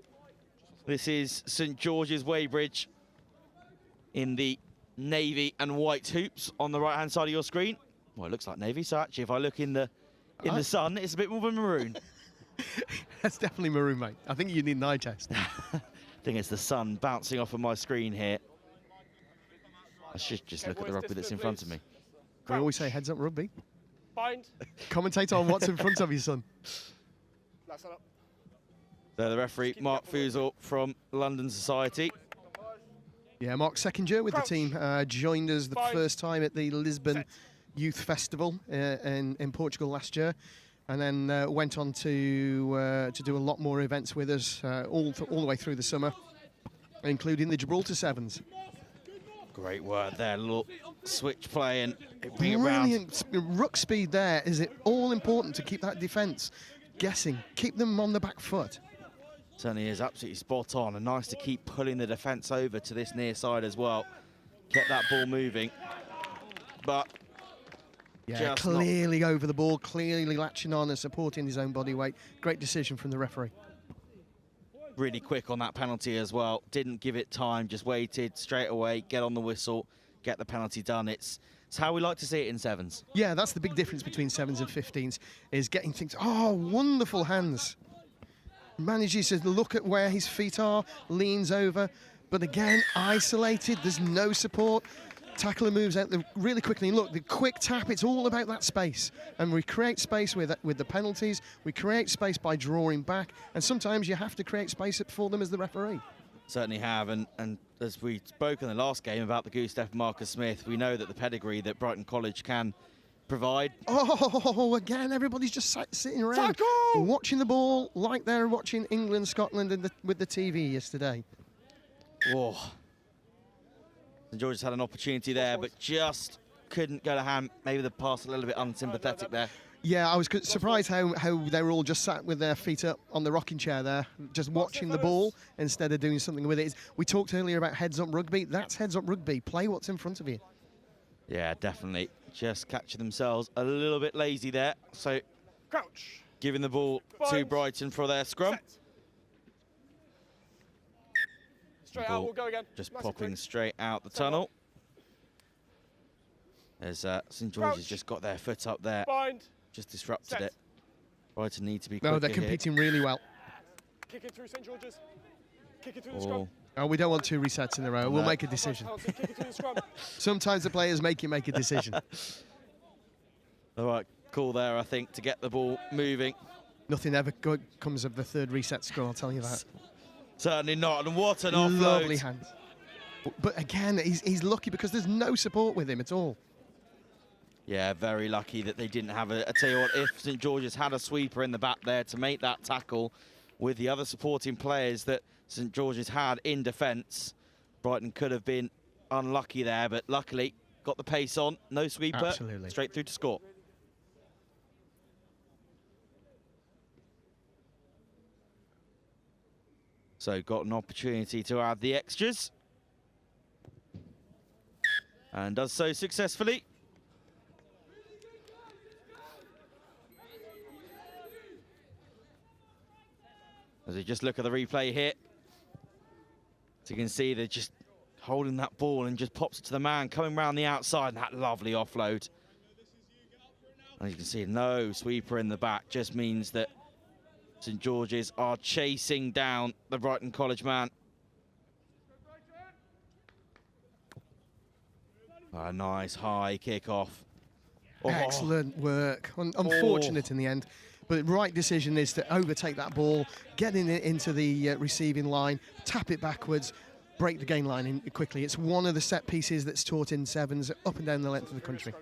this is St George's Weybridge in the navy and white hoops on the right-hand side of your screen. Well, it looks like navy, so actually if I look in the sun, it's a bit more of a maroon. That's definitely maroon, mate. I think you need an eye test. I think it's the sun bouncing off of my screen here. I should just look at the rugby that's in front of me. We always say heads up rugby. Bind. Commentate on what's in front of you, son. That's up. So the referee, Mark Fusel from London Society. Yeah, Mark's second year with the team. Joined us the first time at the Lisbon Youth Festival in Portugal last year, and then went on to do a lot more events with us all the way through the summer, including the Gibraltar Sevens. Great work there, little switch play and bring it round. Brilliant ruck speed there. Is it all important to keep that defence guessing, keep them on the back foot? Certainly is absolutely spot on, and nice to keep pulling the defence over to this near side as well. Kept that ball moving, but yeah, clearly over the ball, clearly latching on and supporting his own body weight. Great decision from the referee. Really quick on that penalty as well. Didn't give it time, just waited straight away, get on the whistle, get the penalty done. It's how we like to see it in sevens. Yeah, that's the big difference between sevens and 15s, is getting things. Oh, wonderful hands. Manages to look at where his feet are, leans over, but again, isolated, there's no support. Tackler moves out really quickly, and look, the quick tap, it's all about that space. And we create space with the penalties, we create space by drawing back, and sometimes you have to create space for them as the referee. Certainly have, and as we spoke in the last game about the Gustav Marcus Smith, we know that the pedigree that Brighton College can provide. Oh, again, everybody's just sitting around watching the ball like they're watching England, Scotland with the TV yesterday. Oh. St George's had an opportunity there, but just couldn't go to hand. Maybe the pass a little bit unsympathetic there. Yeah, I was surprised how they were all just sat with their feet up on the rocking chair there, just watching the ball instead of doing something with it. We talked earlier about heads-up rugby. That's heads-up rugby. Play what's in front of you. Yeah, definitely. Just catching themselves a little bit lazy there. So, Crouch. Giving the ball to Brighton for their scrum. Set. Straight out, we'll go again. Just popping straight out the tunnel. As St George's has just got their foot up there. Bind. Just disrupted it. Brighton need to be quicker. No, they're competing really well. Kick it through St George's. Kick it through the scrum. Oh, we don't want 2 resets in a row. No. We'll make a decision. Sometimes the players make you make a decision. The right call there, I think, to get the ball moving. Nothing ever good comes of the 3rd reset scrum, I'll tell you that. Certainly not, and what an offload. Lovely hands. But again, he's lucky because there's no support with him at all. Yeah, very lucky that they didn't have I tell you what, if St George's had a sweeper in the back there to make that tackle with the other supporting players that St George's had in defence, Brighton could have been unlucky there, but luckily got the pace on, no sweeper, Absolutely. Straight through to score. So got an opportunity to add the extras. And does so successfully. you just look at the replay here, so you can see they're just holding that ball and just pops it to the man coming round the outside, and that lovely offload. And you can see no sweeper in the back, just means that St George's are chasing down the Brighton College man. A nice high kick-off. Oh. Excellent work. Unfortunate in the end, but the right decision is to overtake that ball, get it into the receiving line, tap it backwards, break the gain line in quickly. It's one of the set pieces that's taught in sevens up and down the length of the country.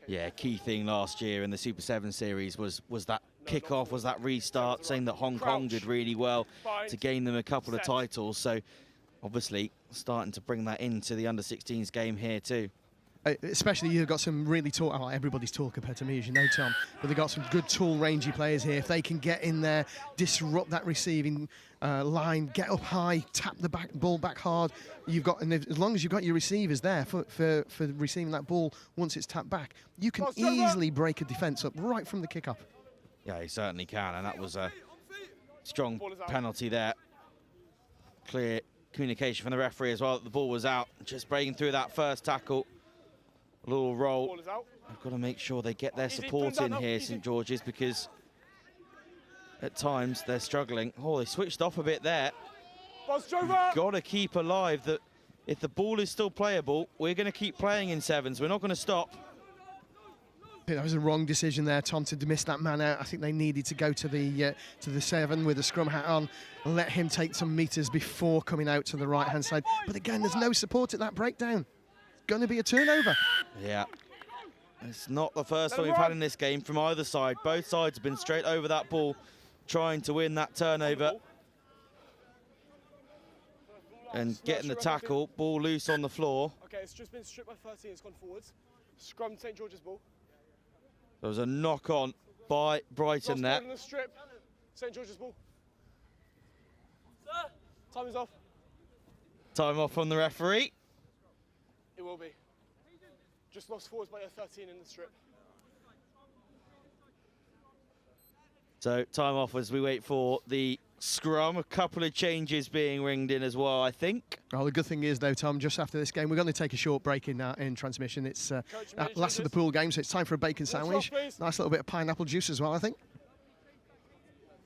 Yeah, key thing last year in the Super 7 series was that kick-off, was that restart, saying that Hong Kong did really well to gain them a couple of titles. So obviously starting to bring that into the under-16s game here too. Especially you've got some really tall, oh, everybody's tall compared to me, as you know, Tom, but they've got some good, tall, rangy players here. If they can get in there, disrupt that receiving line, get up high, tap the ball back hard, you've got, and as long as you've got your receivers there for receiving that ball once it's tapped back, you can easily break a defence up right from the kick-off. Yeah, he certainly can, and that was a strong penalty there. Clear communication from the referee as well that the ball was out. Just breaking through that first tackle. A little roll. I've got to make sure they get their support in here, St George's, because at times they're struggling. Oh, they switched off a bit there. Got to keep alive that if the ball is still playable, we're going to keep playing in sevens. We're not going to stop. That was a wrong decision there, Tom, to miss that man out. I think they needed to go to the seven with the scrum hat on, let him take some meters before coming out to the right-hand side. But again, there's no support at that breakdown. It's going to be a turnover. Yeah. It's not the first one we've had in this game from either side. Both sides have been straight over that ball, trying to win that turnover. And getting the tackle, ball loose on the floor. Okay, it's just been stripped by 13, it's gone forwards. Scrum St George's ball. There was a knock-on by Brighton there. The strip. St George's ball. Sir. Time is off. Time off from the referee. It will be. Just lost forwards by a 13 in the strip. So time off as we wait for the scrum. A couple of changes being ringed in as well, I think. Well, the good thing is, though, Tom, just after this game, we're going to take a short break in transmission. It's last of the pool game, so it's time for a bacon sandwich. Nice little bit of pineapple juice as well, I think.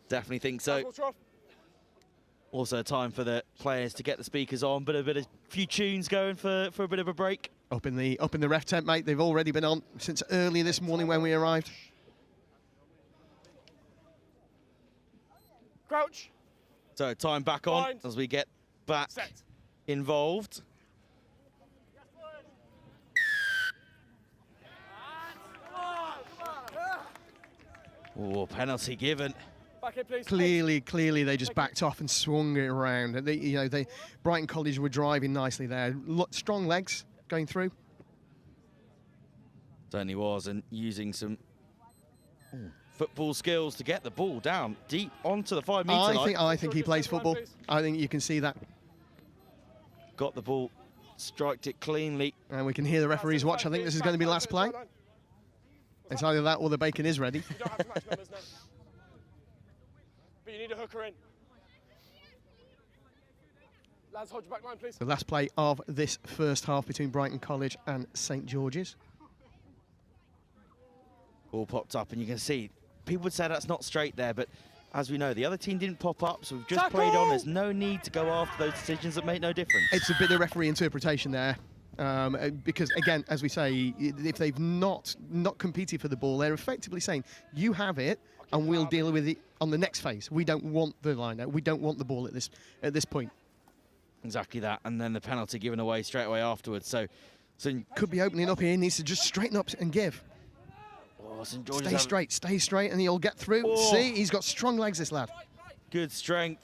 Definitely think so. Also time for the players to get the speakers on, but a few tunes going for a bit of a break. Up in the ref tent, mate. They've already been on since early this morning when we arrived. Crouch. So time back on as we get back involved. Oh, penalty given. Back in, please. Clearly, they just backed off and swung it around. And Brighton College were driving nicely there. Strong legs going through. Certainly was, and using some football skills to get the ball down deep onto the 5 metre line. I think he plays football. I think you can see that. Got the ball, striked it cleanly. And we can hear the referees watch. I think this is going to be last play. It's either that or the bacon is ready. You don't have to match numbers now. But you need a hooker in. Lads, hold your back line, please. The last play of this first half between Brighton College and St George's. Ball popped up, and you can see people would say that's not straight there, but as we know, the other team didn't pop up, so we've just played on. There's no need to go after those decisions that make no difference. It's a bit of referee interpretation there, because again, as we say, if they've not competed for the ball, they're effectively saying you have it, and we'll deal with it on the next phase. We don't want the line out. We don't want the ball at this point. Exactly that, and then the penalty given away straight away afterwards. So could be opening up here. Needs to just straighten up and give. Oh, stay straight, and he'll get through. Oh. See, he's got strong legs, this lad. Good strength.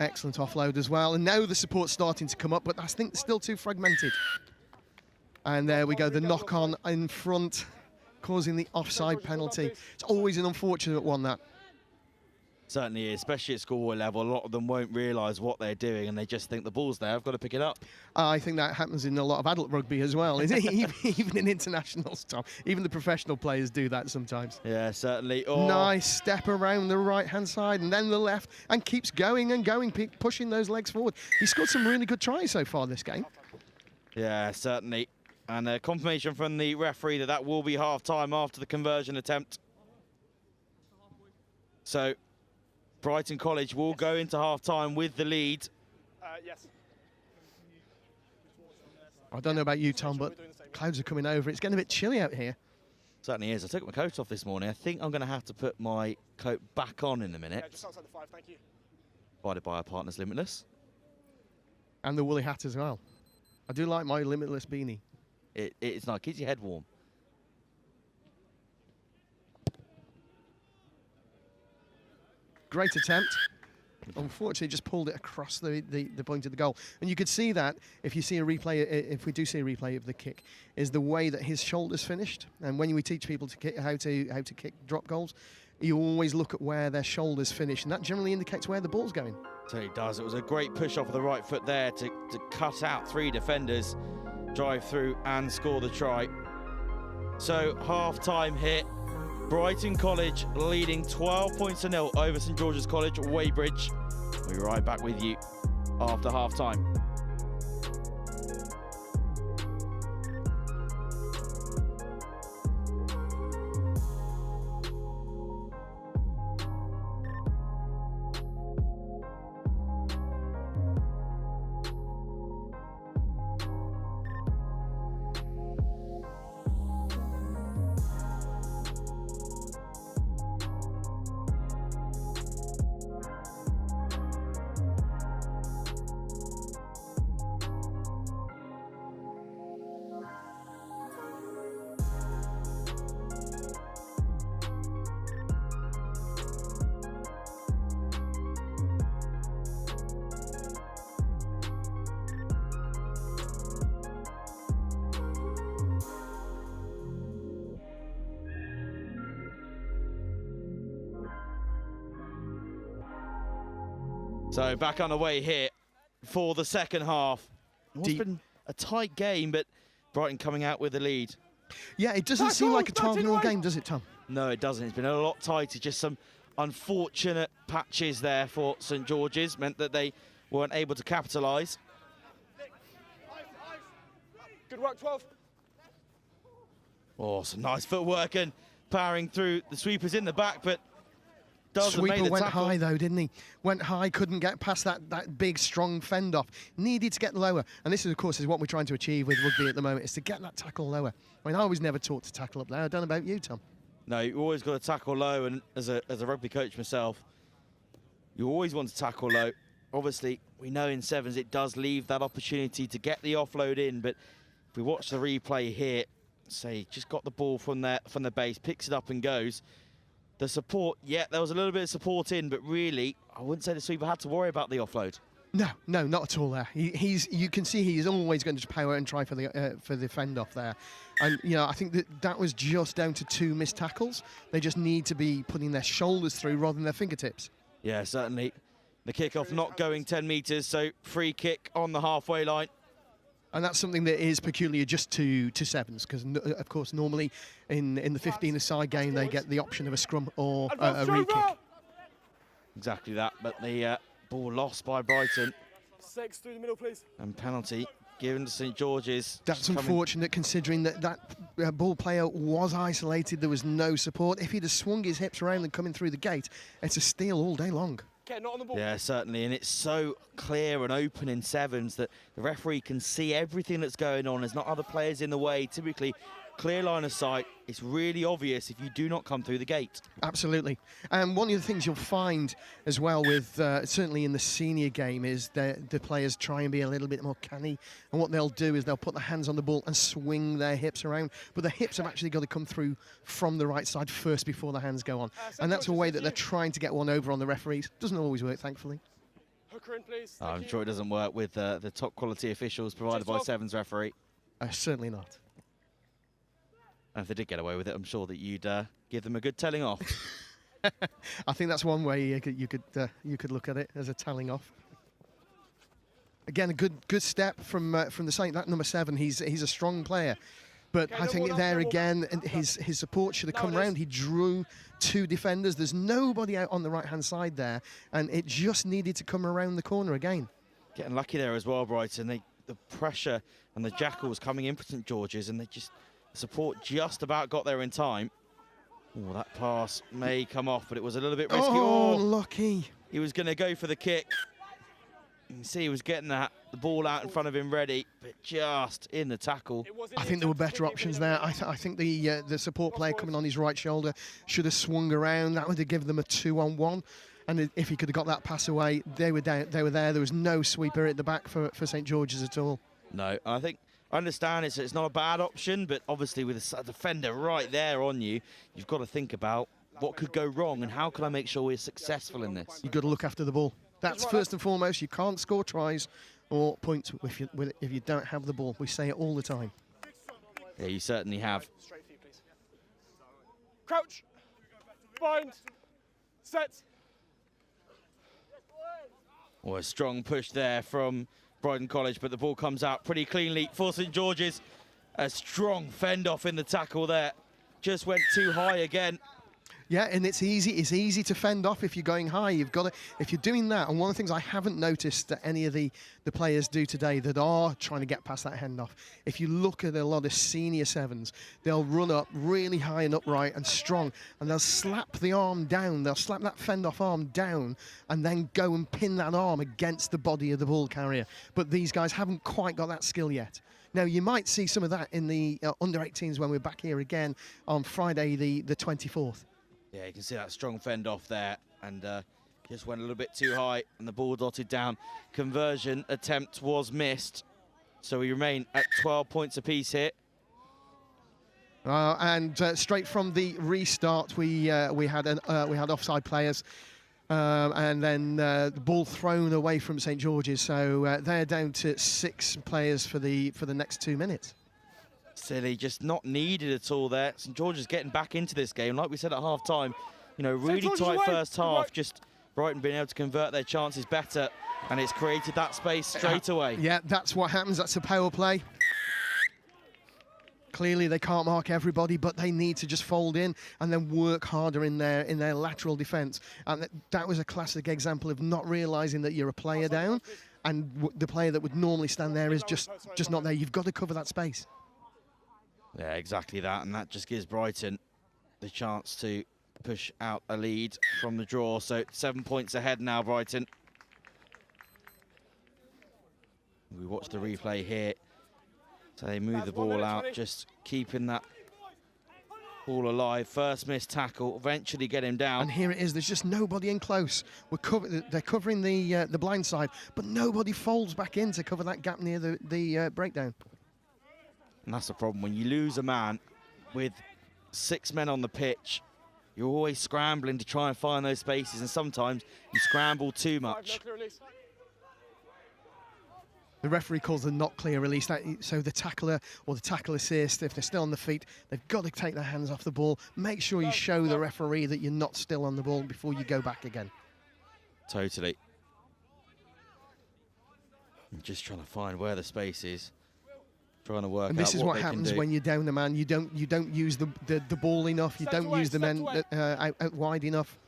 Excellent offload as well. And now the support's starting to come up, but I think they're still too fragmented. And there we go, the knock-on in front, causing the offside penalty. It's always an unfortunate one, that. Certainly is, especially at schoolboy level. A lot of them won't realise what they're doing and they just think the ball's there, I've got to pick it up. I think that happens in a lot of adult rugby as well, isn't it? Even in internationals, Tom. Even the professional players do that sometimes. Yeah, certainly. Oh. Nice step around the right-hand side and then the left, and keeps going and going, pushing those legs forward. He's scored some really good tries so far this game. Yeah, certainly. And confirmation from the referee that that will be half-time after the conversion attempt. So Brighton College will go into half-time with the lead. Yes. I don't know about you, Tom, but clouds are coming over. It's getting a bit chilly out here. Certainly is. I took my coat off this morning. I think I'm going to have to put my coat back on in a minute. Yeah, just outside the 5, thank you. Provided by our partners Limitless. And the woolly hat as well. I do like my Limitless beanie. It's nice. Keeps your head warm. Great attempt. Unfortunately, just pulled it across the point of the goal. And you could see that if you see a replay, if we do see a replay of the kick, is the way that his shoulders finished. And when we teach people to kick, how to kick drop goals, you always look at where their shoulders finish, and that generally indicates where the ball's going. So it does. It was a great push off of the right foot there to cut out 3 defenders, drive through and score the try. So half-time hit. Brighton College leading 12 points to 0 over St George's College, Weybridge. We'll be right back with you after half-time. So back on the way here for the second half. It's been a tight game, but Brighton coming out with the lead. Yeah, it doesn't seem like a 12-0 game, does it, Tom? No, it doesn't. It's been a lot tighter. Just some unfortunate patches there for St George's. Meant that they weren't able to capitalise. Good work, 12. Oh, some nice footwork and powering through. The sweeper's in the back, but Sweeper went high though, didn't he? Went high, couldn't get past that big, strong fend off. Needed to get lower. And this, is, of course, is what we're trying to achieve with rugby at the moment, is to get that tackle lower. I mean, I was never taught to tackle up there. I don't know about you, Tom. No, you always got to tackle low, and as a rugby coach myself, you always want to tackle low. Obviously, we know in sevens it does leave that opportunity to get the offload in, but if we watch the replay here, say, just got the ball from the base, picks it up and goes. The support, yeah, there was a little bit of support in, but really, I wouldn't say the sweeper had to worry about the offload. No, not at all there. You can see he's always going to power and try for the fend off there. And, you know, I think that was just down to 2 missed tackles. They just need to be putting their shoulders through rather than their fingertips. Yeah, certainly. The kickoff not going 10 metres, so free kick on the halfway line. And that's something that is peculiar just to sevens, because, of course, normally in the 15-a-side game, they get the option of a scrum or a re-kick. Exactly that, but the ball lost by Brighton. 6 through the middle, please. And penalty given to St George's. That's unfortunate, considering that ball player was isolated. There was no support. If he'd have swung his hips around and coming through the gate, it's a steal all day long. Okay, not on the ball. Yeah, certainly, and it's so clear and open in sevens that the referee can see everything that's going on. There's not other players in the way. Typically, clear line of sight. It's really obvious if you do not come through the gate. Absolutely. And one of the things you'll find as well with, certainly in the senior game, is that the players try and be a little bit more canny. And what they'll do is they'll put their hands on the ball and swing their hips around. But the hips have actually got to come through from the right side first before the hands go on. And that's a way that they're trying to get one over on the referees. Doesn't always work, thankfully. Hooker in, please. I'm sure it doesn't work with the top quality officials provided by sevens referee. Certainly not. And if they did get away with it, I'm sure that you'd give them a good telling off. I think that's one way you could look at it as a telling off. Again, a good step from the site. That number 7, he's a strong player, but I think there again, his support should have come round. He drew 2 defenders. There's nobody out on the right-hand side there, and it just needed to come around the corner again. Getting lucky there as well, Brighton. The pressure and the jackals coming in for St George's, and support just about got there in time. Oh, that pass may come off, but it was a little bit risky. Oh, lucky. He was going to go for the kick. You can see he was getting the ball out in front of him ready, but just in the tackle. I think there were better options there. I think the support player coming on his right shoulder should have swung around. That would have given them a 2-on-1. And if he could have got that pass away, they were there. There was no sweeper at the back for St George's at all. No, I understand it's not a bad option, but obviously with a defender right there on you, you've got to think about what could go wrong and how can I make sure we're successful in this. You've got to look after the ball. That's first and foremost. You can't score tries or points if you don't have the ball. We say it all the time. Yeah, you certainly have. Straight for you, please. Crouch. Bind. Set. Oh, a strong push there from Brighton College, but the ball comes out pretty cleanly for St George's. A strong fend off in the tackle there. Just went too high again. Yeah, and it's easy to fend off if you're going high. You've got to, if you're doing that, and one of the things I haven't noticed that any of the players do today that are trying to get past that hand off, if you look at a lot of senior 7s, they'll run up really high and upright and strong, and they'll slap the arm down, they'll slap that fend off arm down, and then go and pin that arm against the body of the ball carrier. But these guys haven't quite got that skill yet. Now, you might see some of that in the under-18s when we're back here again on Friday the 24th. Yeah, you can see that strong fend off there, and just went a little bit too high, and the ball dotted down. Conversion attempt was missed, so we remain at 12 points apiece here. And straight from the restart, we had offside players, and then the ball thrown away from St George's. So they're down to 6 players for the next 2 minutes. Silly, just not needed at all there. St George's getting back into this game, like we said at half-time. You know, really tight first half. Just Brighton being able to convert their chances better, and it's created that space straight away. Yeah, that's what happens. That's a power play. Clearly, they can't mark everybody, but they need to just fold in and then work harder in their lateral defence. And that was a classic example of not realising that you're a player down, and the player that would normally stand there is just not there. You've got to cover that space. Yeah, exactly that, and that just gives Brighton the chance to push out a lead from the draw. So 7 points ahead now, Brighton. We watch the replay here. So they move the ball out, just keeping that ball alive. First missed tackle, eventually get him down. And here it is, there's just nobody in close. They're covering the blind side, but nobody folds back in to cover that gap near the breakdown. And that's the problem. When you lose a man with 6 men on the pitch, you're always scrambling to try and find those spaces, and sometimes you scramble too much. The referee calls a not clear release. So the tackler or the tackle assist, if they're still on the feet, they've got to take their hands off the ball. Make sure you show the referee that you're not still on the ball before you go back again. Totally. I'm just trying to find where the space is. Trying to work and this out is what happens do. when you're down the man. You don't use the ball enough. You don't use the men out wide enough.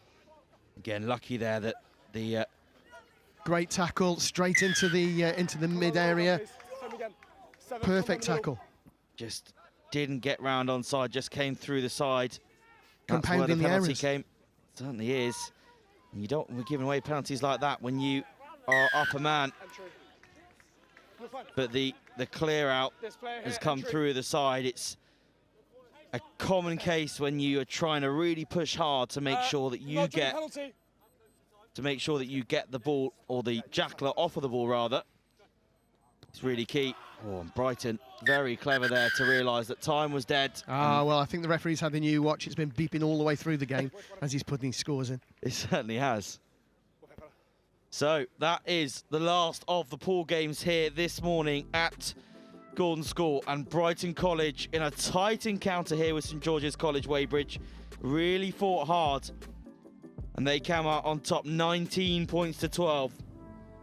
Again, lucky there that the great tackle straight into the mid area. Perfect tackle. Just didn't get round onside. Just came through the side. Compounding the penalty errors. came. Certainly is. And you don't be giving away penalties like that when you are up a man. But the clear out has come through the side. It's a common case when you are trying to really push hard to make sure that you get the ball, or the jackler off of the ball rather. It's really key. Oh, and Brighton very clever there to realise that time was dead. Well, I think the referee's had the new watch. It's been beeping all the way through the game as he's putting his scores in. It certainly has. So that is the last of the pool games here this morning at Gordon School, and Brighton College in a tight encounter here with St George's College Weybridge. Really fought hard and they come out on top 19 points to 12.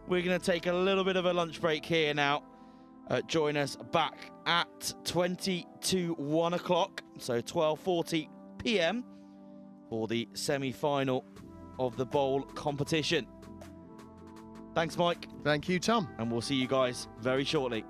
We're going to take a little bit of a lunch break here now. Join us back at 20 to 1 o'clock, so 12:40 p.m. for the semi-final of the bowl competition. Thanks, Mike. Thank you, Tom. And we'll see you guys very shortly.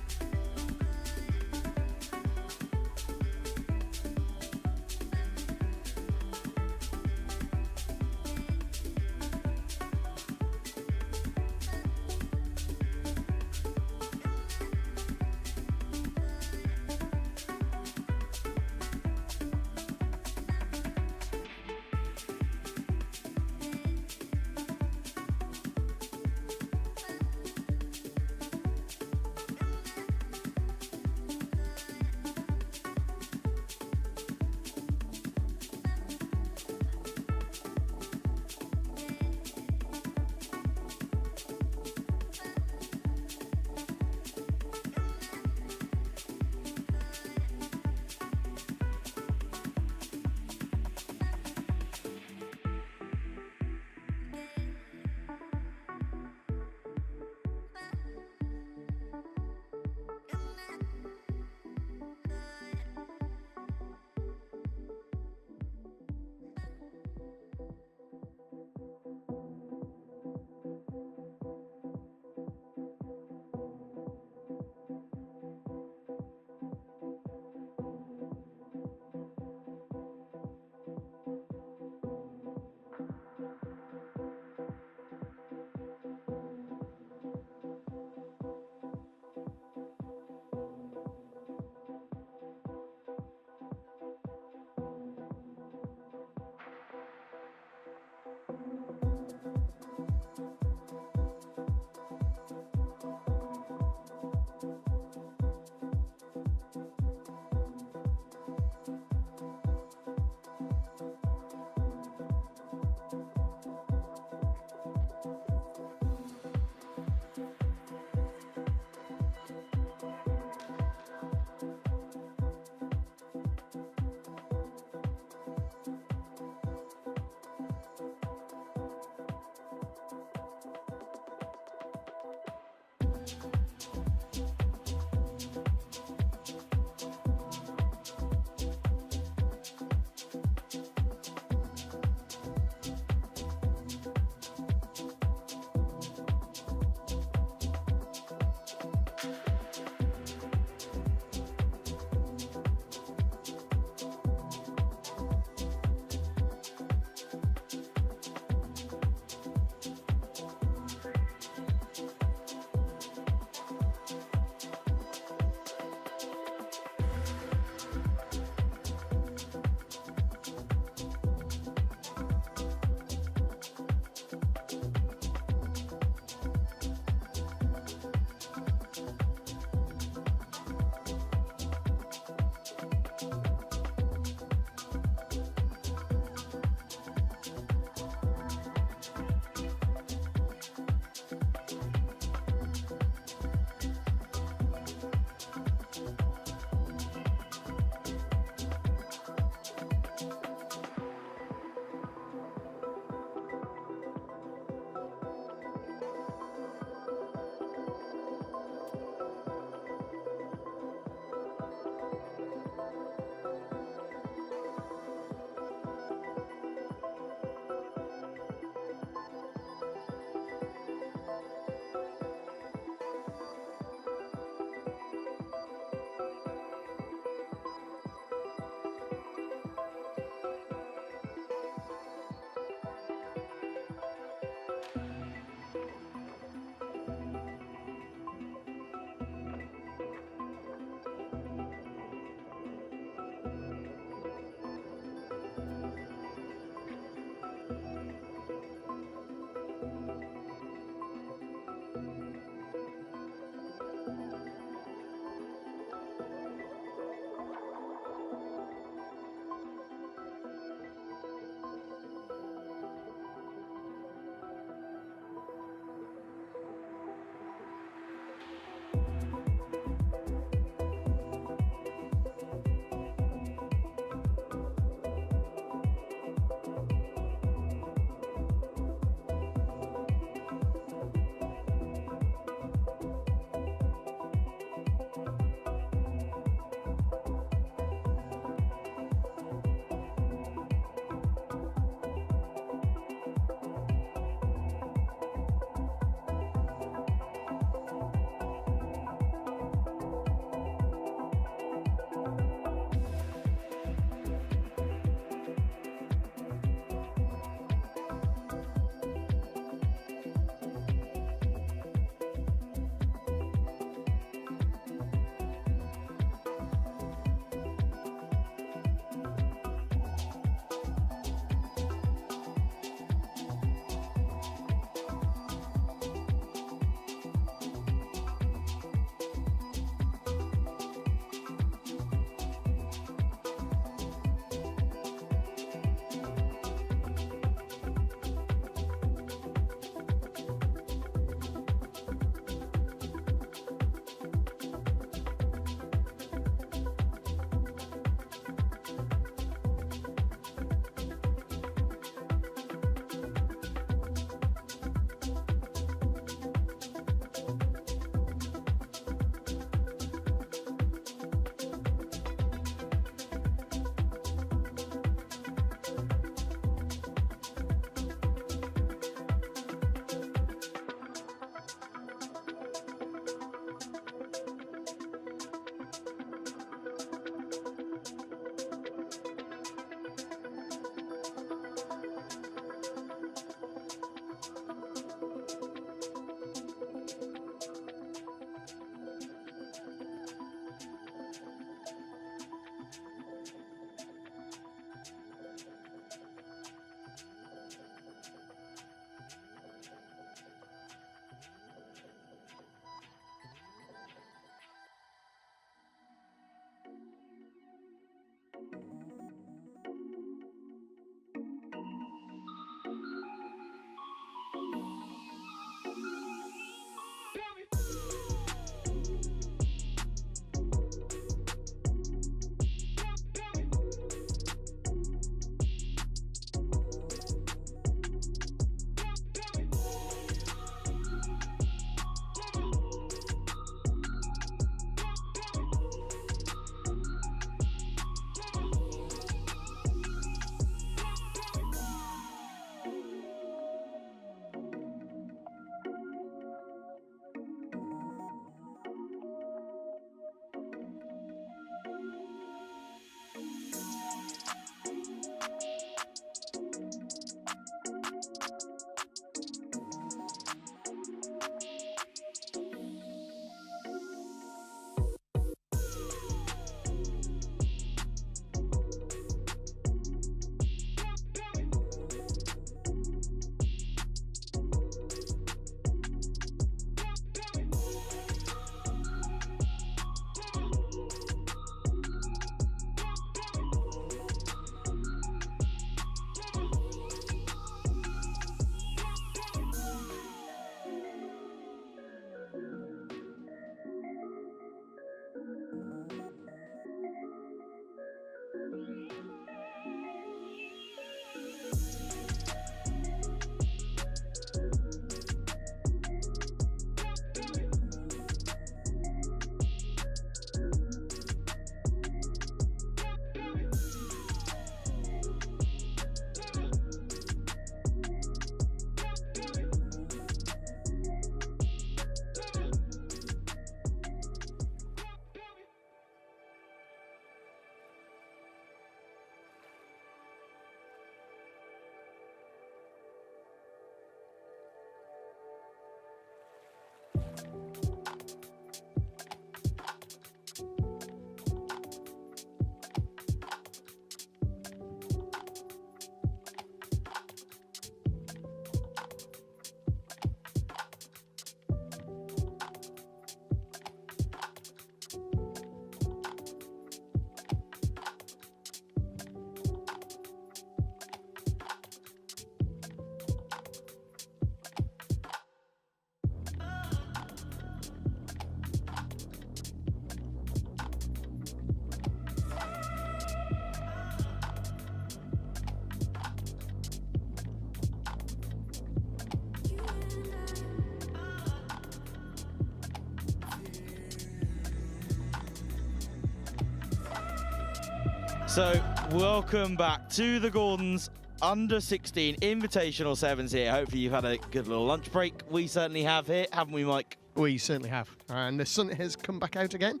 So, welcome back to the Gordons Under-16 Invitational Sevens here. Hopefully you've had a good little lunch break. We certainly have here, haven't we, Mike? We certainly have. And the sun has come back out again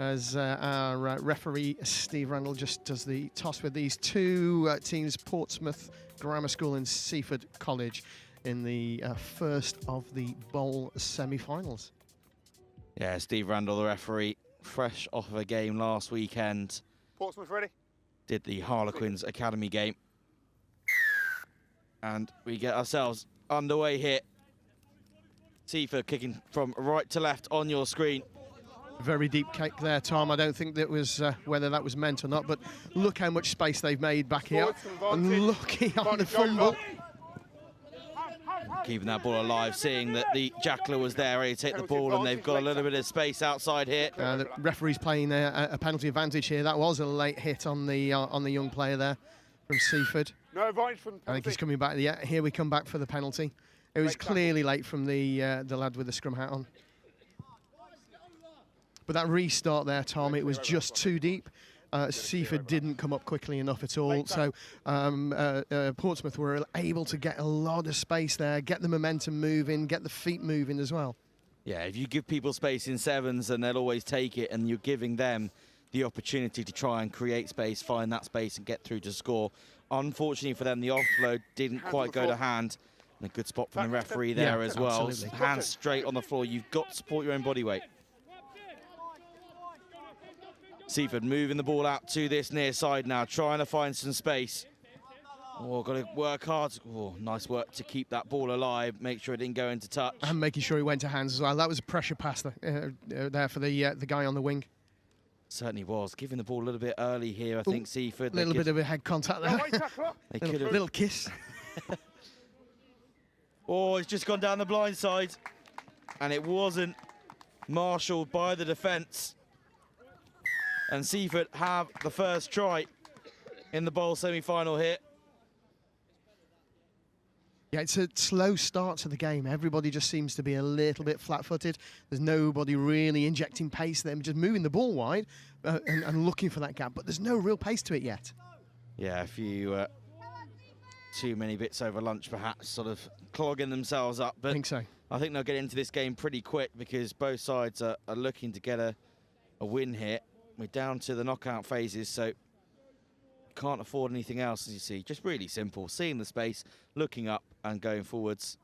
as our referee, Steve Randall, just does the toss with these two teams, Portsmouth Grammar School and Seaford College, in the first of the bowl semi-finals. Yeah, Steve Randall, the referee, fresh off of a game last weekend. Portsmouth ready? Did the Harlequins Academy game. And we get ourselves underway here. Seaford kicking from right to left on your screen. Very deep kick there, Tom. I don't think that was whether that was meant or not, but look how much space they've made back here. And looking on the fumble. Keeping that ball alive, seeing that the Jackler was there ready to take the ball, and they've got a little bit of space outside here. The referee's playing a penalty advantage here. That was a late hit on the young player there from Seaford. No advantage from the penalty. I think he's coming back. Yeah, here we come back for the penalty. It was clearly late from the lad with the scrum hat on. But that restart there, Tom, it was just too deep. Seaford didn't come up quickly enough at all, so Portsmouth were able to get a lot of space there, get the momentum moving, get the feet moving as well. Yeah, if you give people space in sevens, then they'll always take it, and you're giving them the opportunity to try and create space, find that space and get through to score. Unfortunately for them, the offload didn't quite go to hand. And a good spot from the referee there as well. Absolutely. Hands straight on the floor. You've got to support your own body weight. Seaford moving the ball out to this near side now, trying to find some space. Oh, got to work hard. Oh, nice work to keep that ball alive, make sure it didn't go into touch. And making sure it went to hands as well. That was a pressure pass there for the guy on the wing. Certainly was. Giving the ball a little bit early here, I think, Seaford. A little bit of a head contact there. They could have. Little kiss. Oh, it's just gone down the blind side. And it wasn't marshalled by the defence. And Seaford have the first try in the bowl semi-final here. Yeah, it's a slow start to the game. Everybody just seems to be a little bit flat-footed. There's nobody really injecting pace. They're just moving the ball wide and looking for that gap, but there's no real pace to it yet. Yeah, a few too many bits over lunch, perhaps, sort of clogging themselves up. But I think so. I think they'll get into this game pretty quick because both sides are looking to get a win here. We're down to the knockout phases, so can't afford anything else, as you see. Just really simple, seeing the space, looking up and going forwards.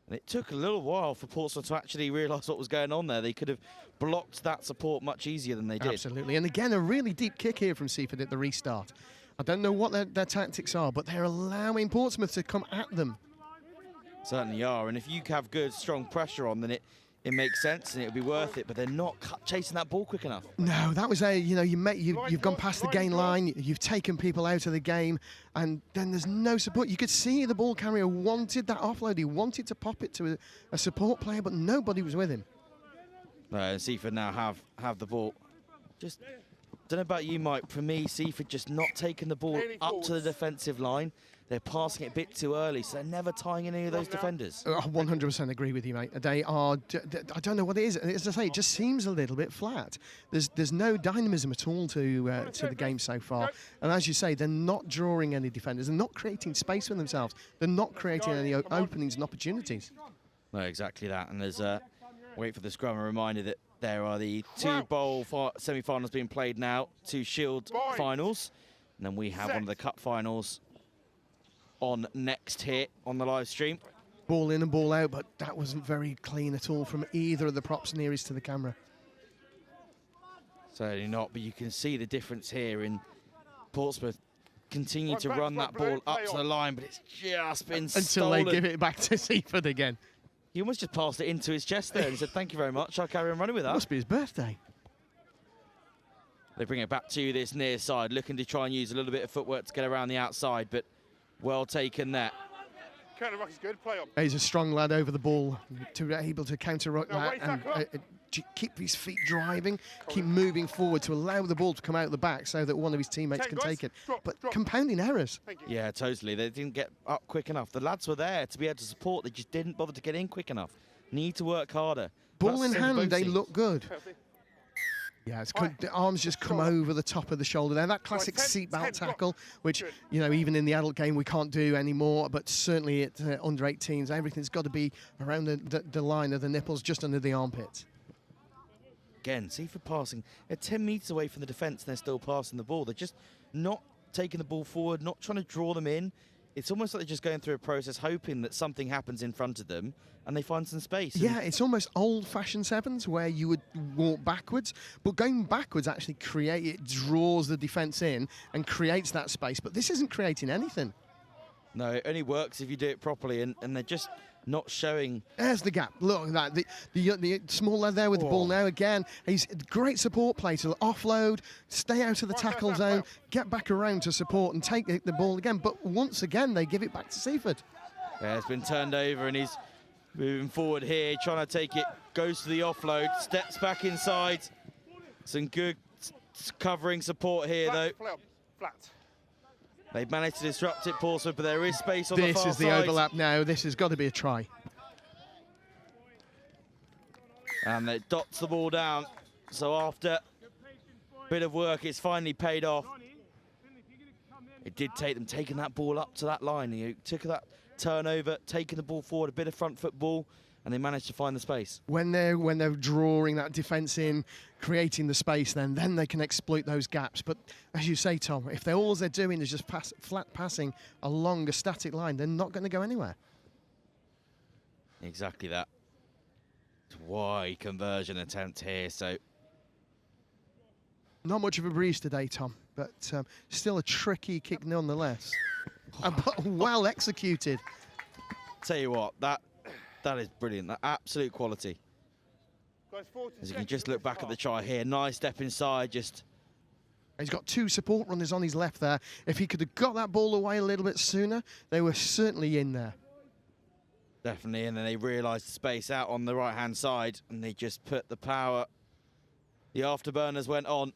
And it took a little while for Portsmouth to actually realise what was going on there. They could have blocked that support much easier than they did. Absolutely, and again, a really deep kick here from Seaford at the restart. I don't know what their tactics are, but they're allowing Portsmouth to come at them. Certainly are, and if you have good, strong pressure on, then it makes sense and it'll be worth it, but they're not chasing that ball quick enough. No, that was you've gone past the gain line, you've taken people out of the game, and then there's no support. You could see the ball carrier wanted that offload, he wanted to pop it to a support player, but nobody was with him. Seaford now have the ball. Just don't know about you, Mike. For me, Seaford just not taking the ball up to the defensive line. They're passing it a bit too early, so they're never tying in any of those defenders. 100% agree with you, mate. They are, I don't know what it is. As I say, it just seems a little bit flat. There's no dynamism at all to the game so far. And as you say, they're not drawing any defenders. They're not creating space for themselves. They're not creating any openings and opportunities. No, exactly that. And there's wait for the scrum, a reminder that there are the two bowl semi-finals being played now, two Shield finals. And then we have one of the cup finals on next here on the live stream. Ball in and ball out, but that wasn't very clean at all from either of the props nearest to the camera. Certainly not, but you can see the difference here in Portsmouth continue to run that ball up to the line, but it's just been stolen. Until they give it back to Seaford again. He almost just passed it into his chest there and he said, thank you very much, I'll carry on running with that. Must be his birthday. They bring it back to this near side, looking to try and use a little bit of footwork to get around the outside, but well taken there. Counter ruck is good, play on. He's a strong lad over the ball, able to counter ruck that and keep his feet driving, keep moving forward to allow the ball to come out the back so that one of his teammates can take it. But compounding errors. Yeah, totally. They didn't get up quick enough. The lads were there to be able to support. They just didn't bother to get in quick enough. Need to work harder. Ball in hand, they look good. Yeah, the arms just come over the top of the shoulder there. That classic seatbelt tackle, which, you know, even in the adult game we can't do anymore, but certainly at under 18s, everything's got to be around the line of the nipples, just under the armpits. Again, Seaford passing. They're 10 metres away from the defence and they're still passing the ball. They're just not taking the ball forward, not trying to draw them in. It's almost like they're just going through a process, hoping that something happens in front of them and they find some space. Yeah, it's almost old-fashioned sevens where you would walk backwards, but going backwards actually draws the defence in and creates that space. But this isn't creating anything. No, it only works if you do it properly, and they're just not showing. There's the gap. Look at that. The small lad there with the ball now again. He's a great support play to offload, stay out of the tackle zone, get back around to support and take the ball again. But once again, they give it back to Seaford. Yeah, it's been turned over and he's moving forward here, trying to take it, goes to the offload, steps back inside. Some good covering support here, though. Flat. They've managed to disrupt it, Portsmouth, but there is space on the far side. This is the overlap now. This has got to be a try. And it dots the ball down. So after a bit of work, it's finally paid off. It did take them taking that ball up to that line. You took that turnover, taking the ball forward, a bit of front foot ball, and they managed to find the space. When they're drawing that defence in, creating the space, then they can exploit those gaps. But as you say, Tom, if all they're doing is just flat passing along a static line, they're not going to go anywhere. Exactly that. Wide conversion attempt here, so. Not much of a breeze today, Tom, but still a tricky kick nonetheless. But well executed. Tell you what, that is brilliant. That absolute quality. As you can just look back at the try here, nice step inside, just. He's got two support runners on his left there. If he could have got that ball away a little bit sooner, they were certainly in there. Definitely, and then they realised the space out on the right-hand side, and they just put the power. The afterburners went on.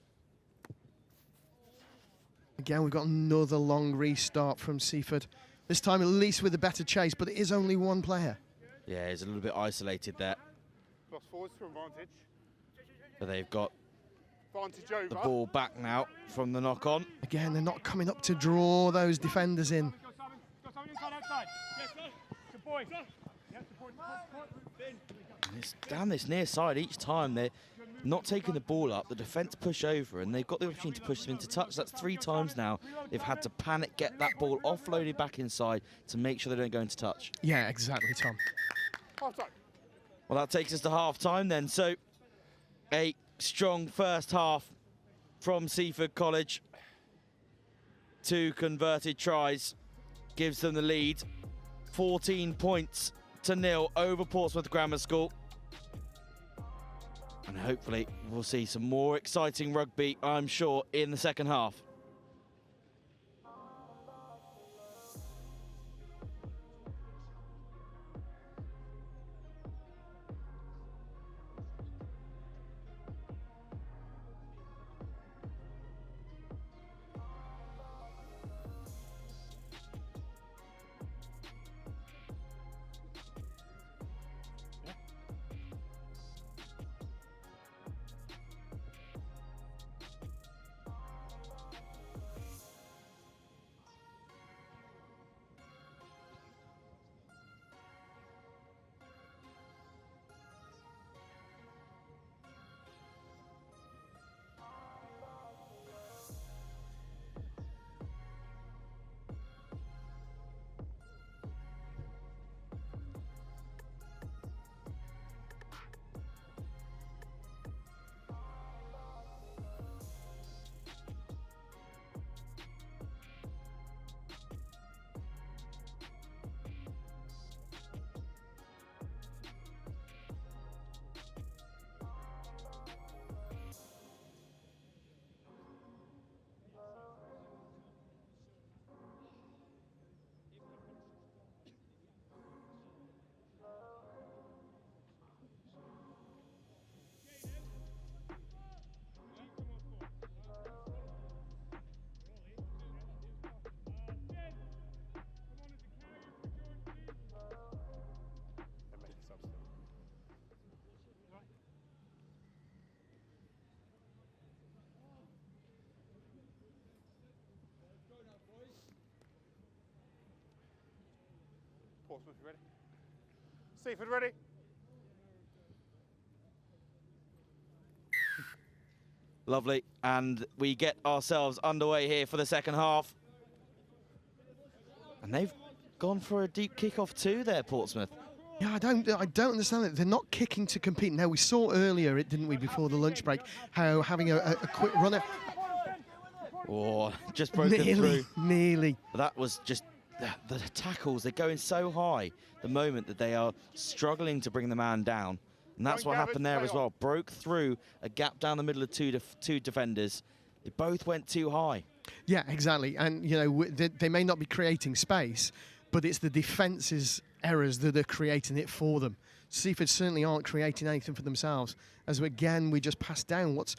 Again, we've got another long restart from Seaford. This time at least with a better chase, but it is only one player. Yeah, he's a little bit isolated there. Cross forwards to advantage. But they've got Advantage over. the ball back now from the knock-on. Again, they're not coming up to draw those defenders in. And it's down this near side each time. They're not taking the ball up. The defence push over, and they've got the opportunity to push them into touch. That's 3 times now they've had to panic, get that ball offloaded back inside to make sure they don't go into touch. Yeah, exactly, Tom. Half time. Well, that takes us to half-time then. So a strong first half from Seaford College. 2 converted tries gives them the lead. 14 points to 0 over Portsmouth Grammar School. And hopefully we'll see some more exciting rugby, I'm sure, in the second half. Portsmouth, you ready? Seaford, ready? Lovely. And we get ourselves underway here for the second half. And they've gone for a deep kickoff too there, Portsmouth. Yeah, I don't understand it. They're not kicking to compete. Now, we saw earlier, didn't we, before the lunch break, how having a quick runner. Oh, just broken through. Nearly. That was just the tackles. They're going so high the moment that they are struggling to bring the man down. And that's what happened there as well. Broke through a gap down the middle of two defenders. They both went too high. Yeah, exactly. And, you know, they may not be creating space, but it's the defence's errors that are creating it for them. Seaford certainly aren't creating anything for themselves. As again, we just passed down what's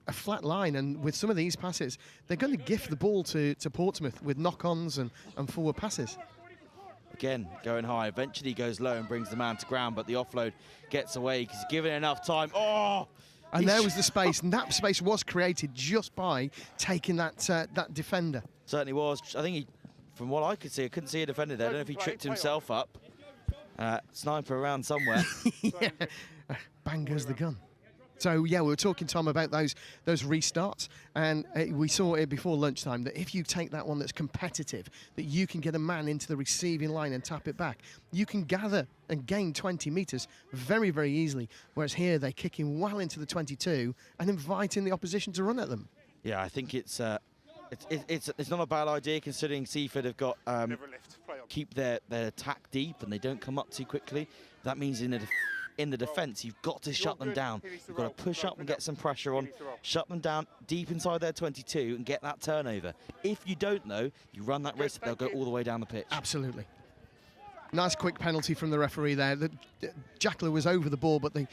a flat line. And with some of these passes, they're going to gift the ball to Portsmouth with knock-ons and forward passes. Again, going high. Eventually goes low and brings the man to ground, but the offload gets away because he's given enough time. Oh! And there was the space, and that space was created just by taking that defender. Certainly was. I think he, from what I could see, I couldn't see a defender there. I don't know if he tripped himself up. Sniper around somewhere. Yeah. Bang goes the gun. So, yeah, we were talking, Tom, about those restarts, and we saw it before lunchtime that if you take that one that's competitive, that you can get a man into the receiving line and tap it back, you can gather and gain 20 metres very, very easily, whereas here they're kicking well into the 22 and inviting the opposition to run at them. Yeah, I think it's not a bad idea considering Seaford have got keep their attack deep and they don't come up too quickly. That means in the defence, you've got to shut them down. You've got to push up and get some pressure on, shut them down deep inside their 22 and get that turnover. If you don't, though, you run that risk, they'll go all the way down the pitch. Absolutely. Nice quick penalty from the referee there. The Jackler was over the ball, but the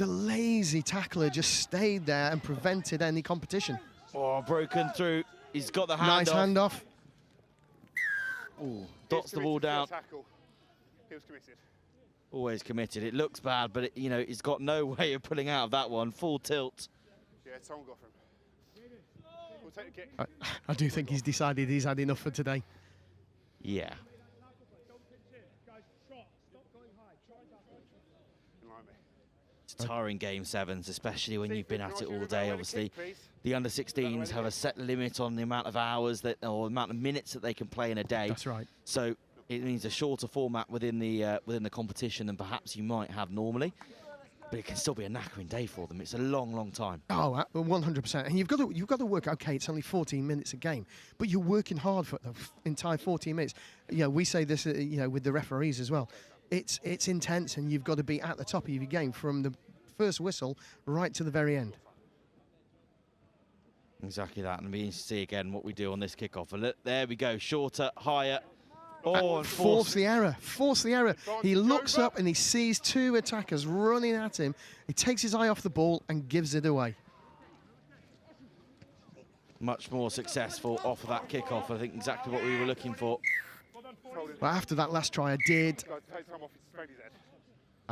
lazy tackler just stayed there and prevented any competition. Oh, broken through. He's got the hand nice off. Hand off. Ooh, dots the ball down. He was committed. Always committed. It looks bad, but you know, he's got no way of pulling out of that one. Full tilt. Yeah, Tom got for him. We'll take the kick. I do think he's decided he's had enough for today. Yeah. It's a tiring game, sevens, especially when you've been at it all day, obviously. The under-16s have a set limit on the amount of hours or the amount of minutes that they can play in a day. That's right. So it means a shorter format within the competition than perhaps you might have normally. But it can still be a knackering day for them. It's a long, long time. Oh, 100%. And you've got to work. Okay, it's only 14 minutes a game, but you're working hard for the entire 14 minutes. You know, we say this, you know, with the referees as well. It's intense, and you've got to be at the top of your game from the first whistle right to the very end. Exactly that, and we see again what we do on this kickoff. There we go, shorter, higher. Oh, and force the error. Force the error. He looks up and he sees two attackers running at him. He takes his eye off the ball and gives it away. Much more successful off of that kickoff. I think exactly what we were looking for. Well, after that last try, I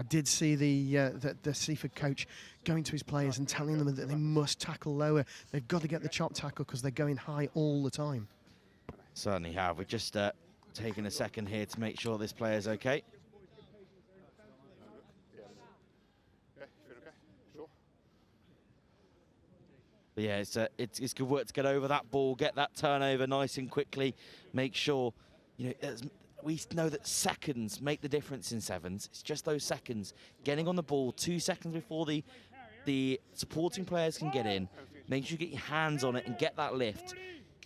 did see the Seaford coach going to his players and telling them that they must tackle lower. They've got to get the chop tackle because they're going high all the time. Certainly have. We're just taking a second here to make sure this player's okay. But yeah, it's good work to get over that ball, get that turnover nice and quickly, make sure, you know, we know that seconds make the difference in sevens. It's just those seconds. Getting on the ball 2 seconds before the supporting players can get in, make sure you get your hands on it and get that lift.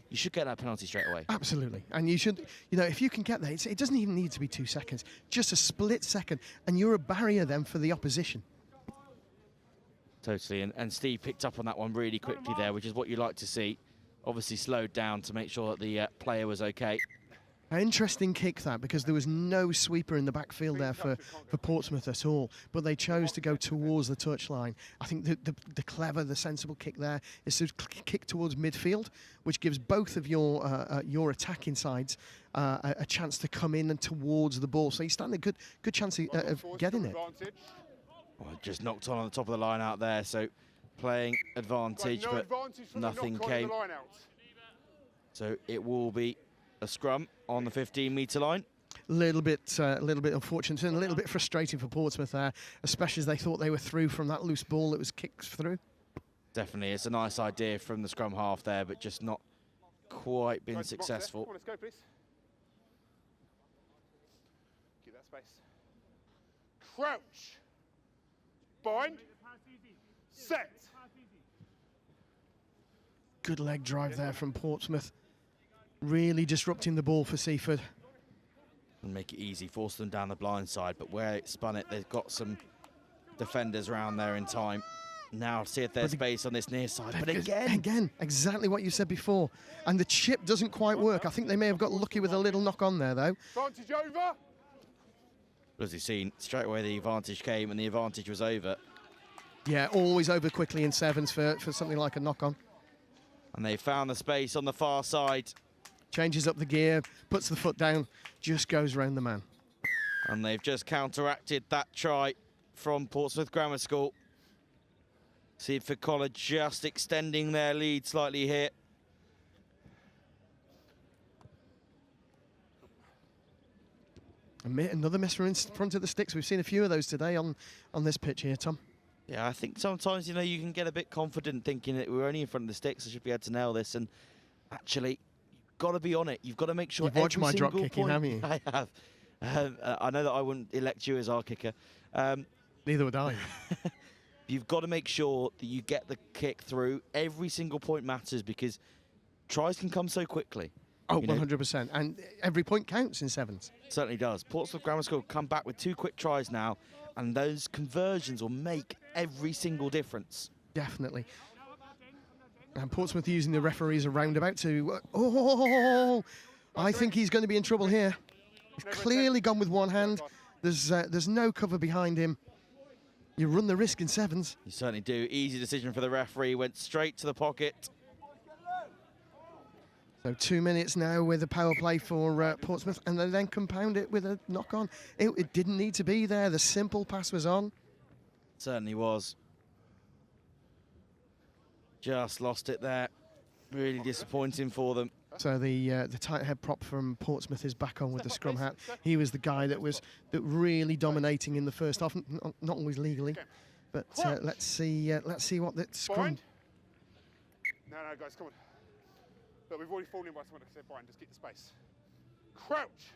You should get that penalty straight away. Absolutely. And you should, you know, if you can get there, it doesn't even need to be 2 seconds, just a split second, and you're a barrier then for the opposition. Totally, and Steve picked up on that one really quickly there, which is what you like to see. Obviously slowed down to make sure that the player was okay. An interesting kick that, because there was no sweeper in the backfield there for Portsmouth at all, but they chose to go towards the touchline. I think the clever, the sensible kick there is to kick towards midfield, which gives both of your attacking sides a chance to come in and towards the ball. So you stand a good chance of getting it. Well, just knocked on the top of the line out there, so playing advantage, but nothing came. So it will be a scrum on the 15-metre line. A little bit unfortunate and a little bit frustrating for Portsmouth there, especially as they thought they were through from that loose ball that was kicked through. Definitely, it's a nice idea from the scrum half there, but just not quite been successful. Come on, let's go, please. Keep that space. Crouch. Bind. Set. Good leg drive there from Portsmouth. Really disrupting the ball for Seaford. And make it easy, force them down the blind side, but where it spun it, they've got some defenders around there in time. Now see if there's space on this near side, but again, exactly what you said before. And the chip doesn't quite work. I think they may have got lucky with a little knock on there, though. Advantage over. As you've seen, straight away the advantage came and the advantage was over. Yeah, always over quickly in sevens for something like a knock on. And they found the space on the far side. Changes up the gear, puts the foot down, just goes round the man. And they've just counteracted that try from Portsmouth Grammar School. Seaford College just extending their lead slightly here. Another miss from in front of the sticks. We've seen a few of those today on this pitch here, Tom. Yeah, I think sometimes, you know, you can get a bit confident thinking that we're only in front of the sticks, I should be able to nail this, and actually, you've got to be on it. You've got to make sure You've watched my drop kicking, haven't you? I have. I know that I wouldn't elect you as our kicker. Neither would I. You've got to make sure that you get the kick through. Every single point matters because tries can come so quickly. Oh, 100%. And every point counts in sevens. Certainly does. Portsmouth Grammar School come back with 2 quick tries now, and those conversions will make every single difference. Definitely. And Portsmouth using the referees a roundabout to... I think he's going to be in trouble here. He's clearly gone with one hand. There's no cover behind him. You run the risk in sevens. You certainly do. Easy decision for the referee. Went straight to the pocket. So 2 minutes now with a power play for Portsmouth, and they then compound it with a knock-on. It didn't need to be there. The simple pass was on. Certainly was. Just lost it there. Really disappointing for them. So the tight head prop from Portsmouth is back on with the scrum hat. He was the guy that was really dominating in the first half, not always legally, but let's see what the scrum. No, guys, come on. Look, we've already fallen in by someone. I said, Brian, just keep the space. Crouch.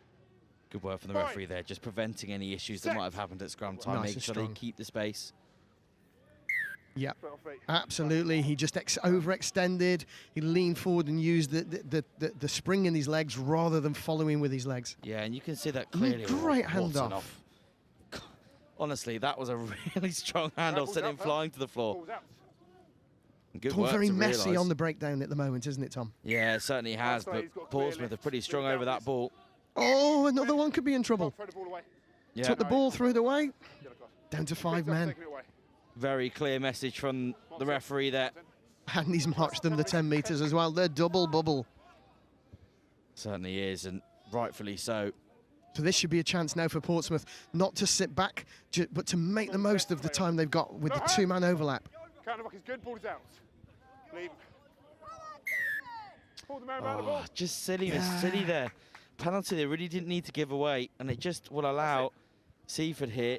Good work from the referee there, just preventing any issues that might have happened at scrum time, making sure they keep the space. Yeah, absolutely. He just overextended. He leaned forward and used the spring in his legs rather than following with his legs. Yeah, and you can see that clearly. Great handoff. Honestly, that was a really strong handoff, sent him flying to the floor. Good All work very to messy realise. on the breakdown at the moment, isn't it, Tom? Yeah, it certainly has, but Portsmouth are pretty strong over that ball. Oh, another one could be in trouble. Yeah. Took the ball, threw it away. Down to 5 men. Very clear message from the referee there. And he's marched them the 10 metres as well. They're double bubble. Certainly is, and rightfully so. So this should be a chance now for Portsmouth, not to sit back, but to make the most of the time they've got with the 2-man overlap. Counter-rock is good, ball is out. Lead. Pull the man around the ball. Just silly there. Penalty they really didn't need to give away, and it just will allow Seaford here.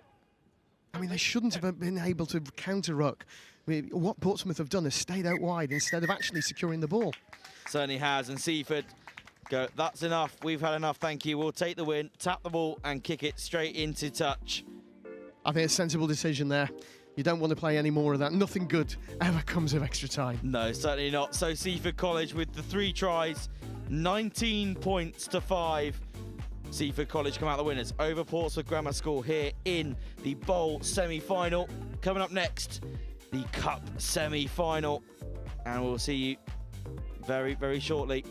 I mean, they shouldn't have been able to counter-ruck. I mean, what Portsmouth have done is stayed out wide instead of actually securing the ball. Certainly has, and Seaford go, that's enough, we've had enough, thank you. We'll take the win, tap the ball, and kick it straight into touch. I think it's a sensible decision there. You don't want to play any more of that. Nothing good ever comes of extra time. No, certainly not. So Seaford College with the 3 tries, 19 points to 5. Seaford College come out the winners over Portsmouth Grammar School here in the Bowl semi-final. Coming up next, the Cup semi-final. And we'll see you very, very shortly.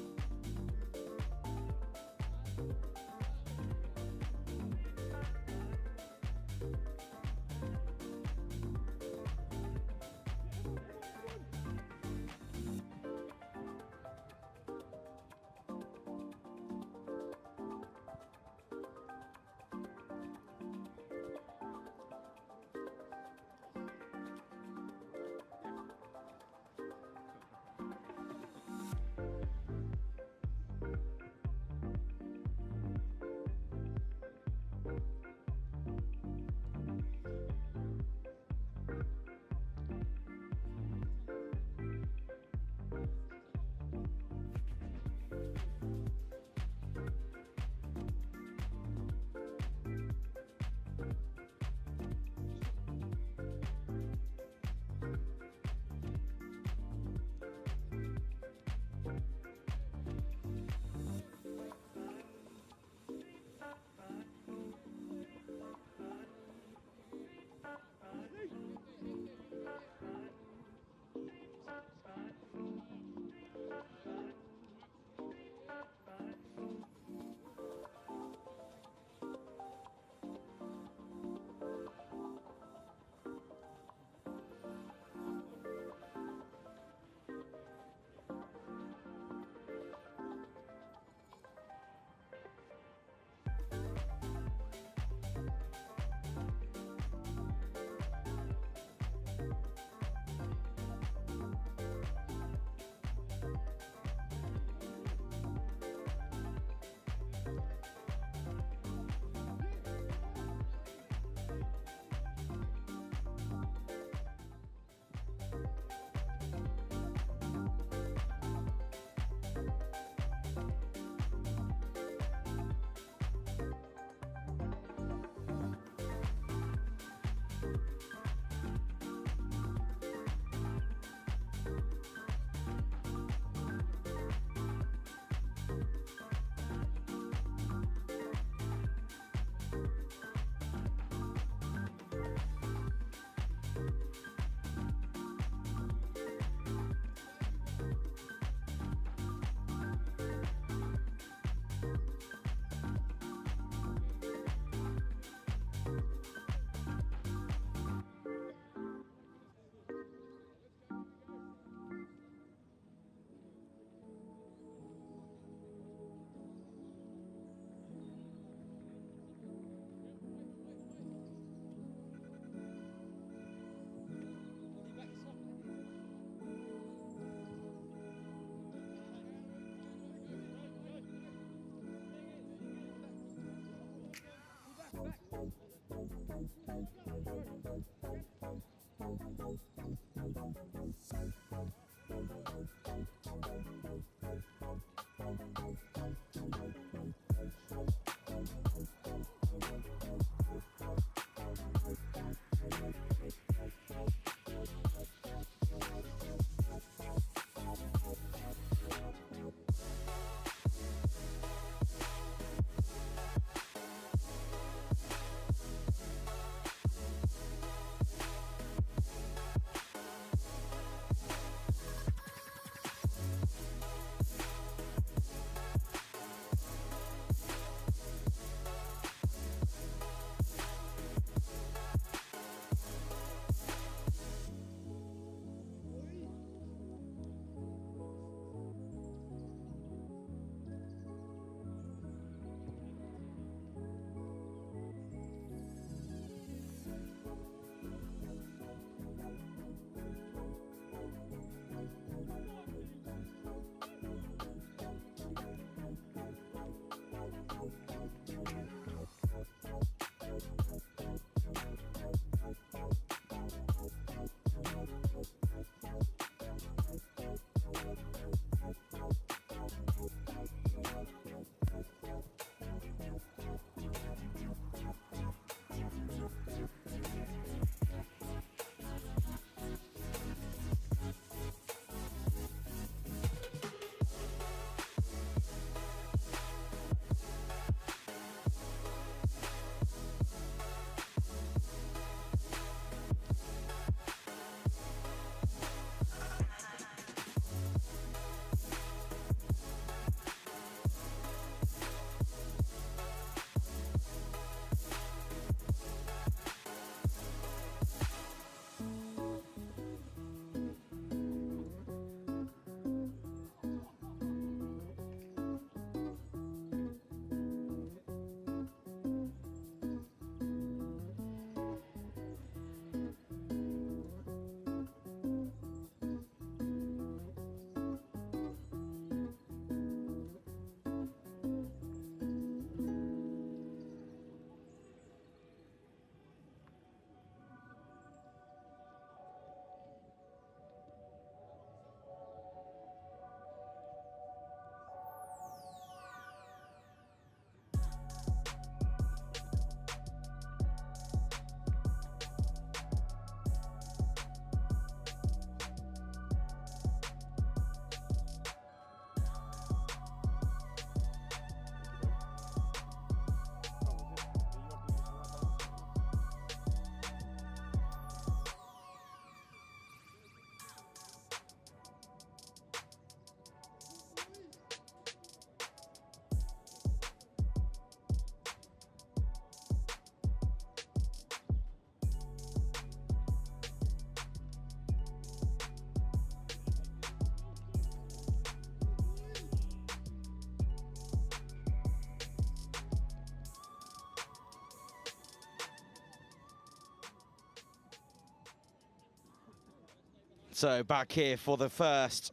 So back here for the first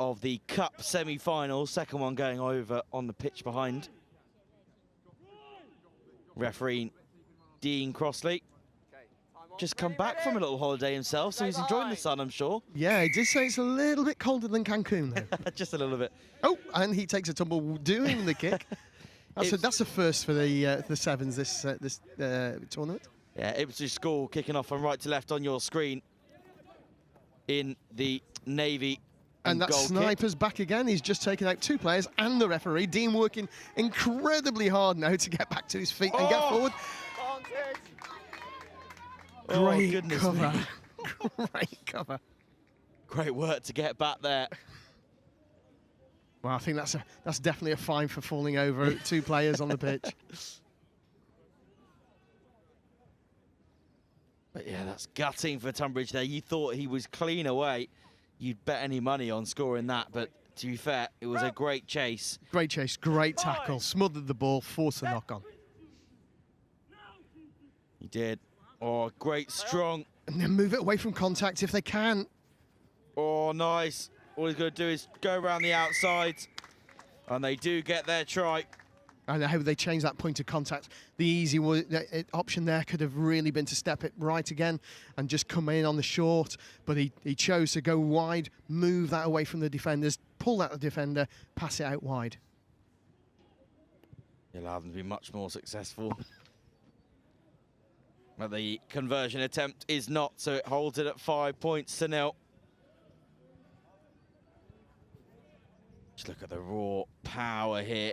of the Cup semi-finals, second one going over on the pitch behind. Referee Dean Crossley. Just come back from a little holiday himself, so he's enjoying the sun, I'm sure. Yeah, he did say it's a little bit colder than Cancun, though. Just a little bit. Oh, and he takes a tumble doing the kick. That's a first for the sevens this tournament. Yeah, Ipswich School kicking off from right to left on your screen in the navy And that goal kick. sniper's back again. He's just taken out 2 players and the referee. Dean working incredibly hard now to get back to his feet and get forward. Great goodness cover. me. Great cover. Great work to get back there. Well, I think that's definitely a fine for falling over 2 players on the pitch. But yeah, that's gutting for Tunbridge there. You thought he was clean away. You'd bet any money on scoring that, but to be fair, it was a great chase. Great chase, great tackle, smothered the ball, forced the knock on. He did. Oh, great, strong. And then move it away from contact if they can. Oh, nice. All he's going to do is go around the outside, and they do get their try. And how they change that point of contact. The easy option there could have really been to step it right again and just come in on the short, but he chose to go wide, move that away from the defenders, pull that defender, pass it out wide. He allowed them to be much more successful. But the conversion attempt is not, so it holds it at 5 points to 0. Just look at the raw power here.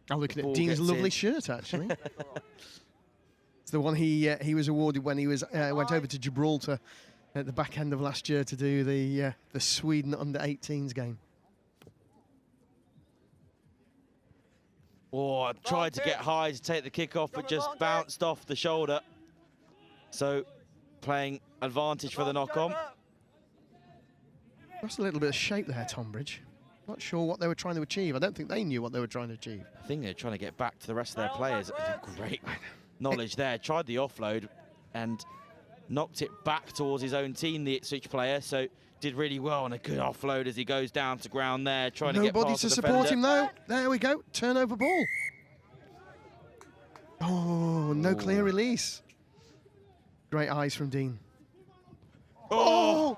I'm looking at Dean's lovely shirt, actually. It's the one he was awarded when he was went over to Gibraltar at the back end of last year to do the Sweden under-18s game. Oh, tried to get high to take the kick off, but just bounced off the shoulder. So, playing advantage for the knock-on. Lost a little bit of shape there, Tonbridge. Not sure what they were trying to achieve. I don't think they knew what they were trying to achieve. I think they're trying to get back to the rest of their players. Great knowledge there. Tried the offload and knocked it back towards his own team, the Ipswich player. So did really well on a good offload as he goes down to ground there, trying to get past the Nobody to defender. support him though. There we go. Turnover ball. Oh, no clear release. Great eyes from Dean. Oh!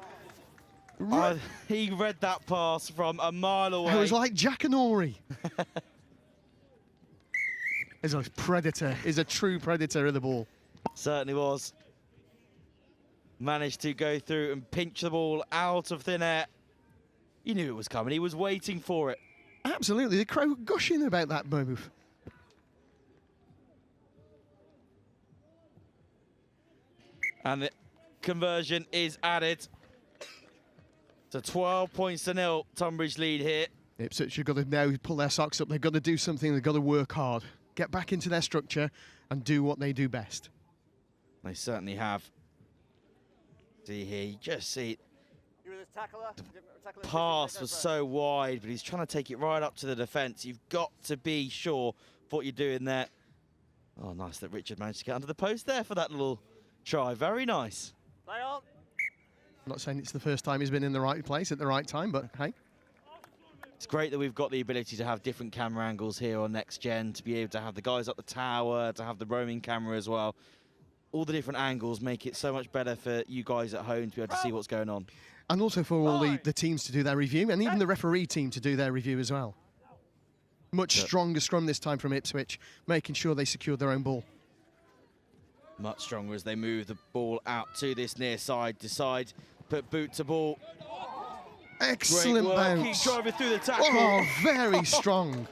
He read that pass from a mile away. It was like Jackanory. He's a predator. He's a true predator of the ball. Certainly was. Managed to go through and pinch the ball out of thin air. He knew it was coming. He was waiting for it. Absolutely. The crowd gushing about that move. And the conversion is added. So 12 points to 0, Tonbridge lead here. Ipswich have got to now pull their socks up. They've got to do something. They've got to work hard. Get back into their structure and do what they do best. They certainly have. See here, you just see the pass was so wide, but he's trying to take it right up to the defence. You've got to be sure of what you're doing there. Oh, nice that Richard managed to get under the post there for that little try. Very nice. Play on. I'm not saying it's the first time he's been in the right place at the right time, but hey. It's great that we've got the ability to have different camera angles here on Next Gen, to be able to have the guys up the tower, to have the roaming camera as well. All the different angles make it so much better for you guys at home to be able to see what's going on. And also for all the teams to do their review, and even the referee team to do their review as well. Much stronger scrum this time from Ipswich, making sure they secured their own ball. Much stronger as they move the ball out to this near side, decide, put boot to ball. Excellent bounce. Keep driving through the tackle. Oh, very strong.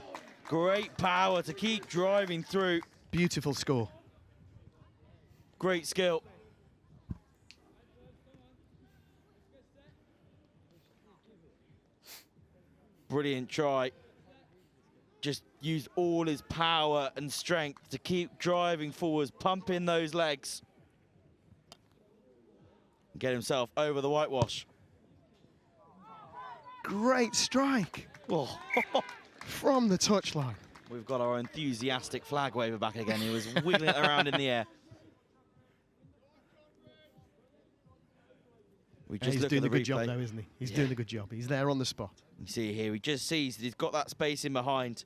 Great power to keep driving through. Beautiful score. Great skill. Brilliant try. Just used all his power and strength to keep driving forwards, pumping those legs. Get himself over the whitewash. Great strike. Oh. From the touchline. We've got our enthusiastic flag waver back again. He was wiggling it around in the air. He's doing a good job though, isn't he? He's doing a good job. He's there on the spot. You see here, he just sees that he's got that space in behind.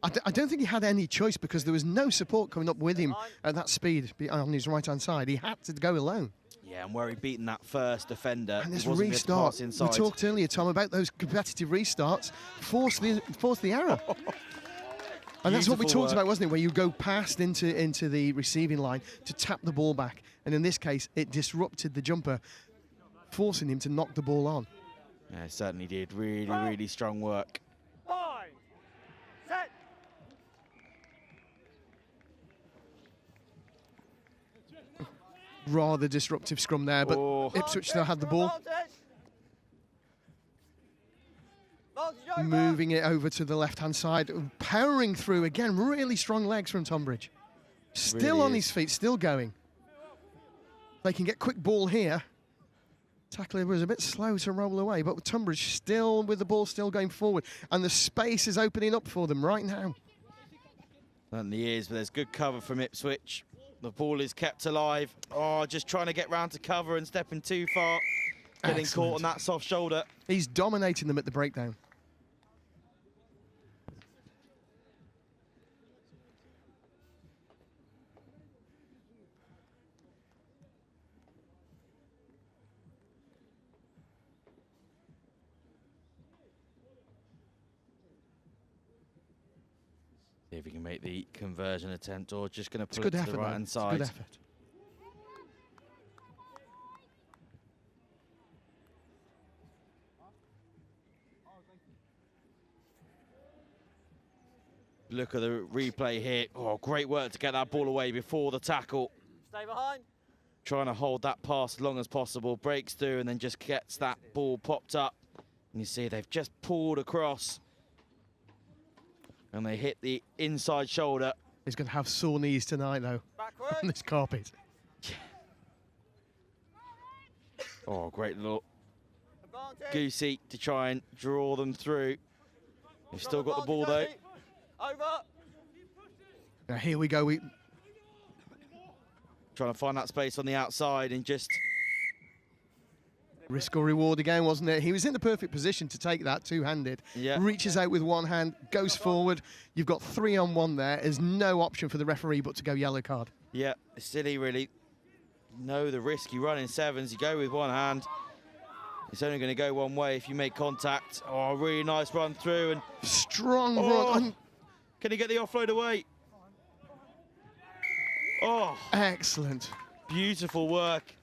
I don't think he had any choice because there was no support coming up with him at that speed on his right-hand side. He had to go alone. Yeah, and where he'd beaten that first defender. And this restart, we talked earlier, Tom, about those competitive restarts, force the error. And that's what we talked about, wasn't it? Where you go past into the receiving line to tap the ball back. And in this case, it disrupted the jumper, forcing him to knock the ball on. Yeah, certainly did. Really, really strong work. Line. Set. Rather disruptive scrum there, but Ipswich still had the ball. Moving it over to the left-hand side, powering through again. Really strong legs from Tonbridge. Still Really on is. his feet, still going. They can get quick ball here. Tackler was a bit slow to roll away, but Tunbridge still with the ball, still going forward, and the space is opening up for them right now. Certainly is, but there's good cover from Ipswich. The ball is kept alive. Oh, just trying to get round to cover and stepping too far. Getting caught on that soft shoulder. He's dominating them at the breakdown. See if we can make the conversion attempt, or just going to It's put good it to effort, the though. right-hand It's side. good effort. Look at the replay here. Oh, great work to get that ball away before the tackle. Stay behind. Trying to hold that pass as long as possible. Breaks through and then just gets that ball popped up. And you see they've just pulled across. And they hit the inside shoulder. He's going to have sore knees tonight, though, on this carpet. Oh, great little goosey to try and draw them through. They've still got the ball, though. Over. Now here we go. Trying to find that space on the outside and just... Risk or reward again, wasn't it? He was in the perfect position to take that two-handed. Yeah. Reaches out with one hand, goes forward. You've got 3-on-1 there. There's no option for the referee but to go yellow card. Yeah, it's silly, really. Know the risk you run in sevens. You go with one hand. It's only going to go one way if you make contact. Oh, really nice run through. And strong run. Can he get the offload away? Oh. Excellent. Beautiful work.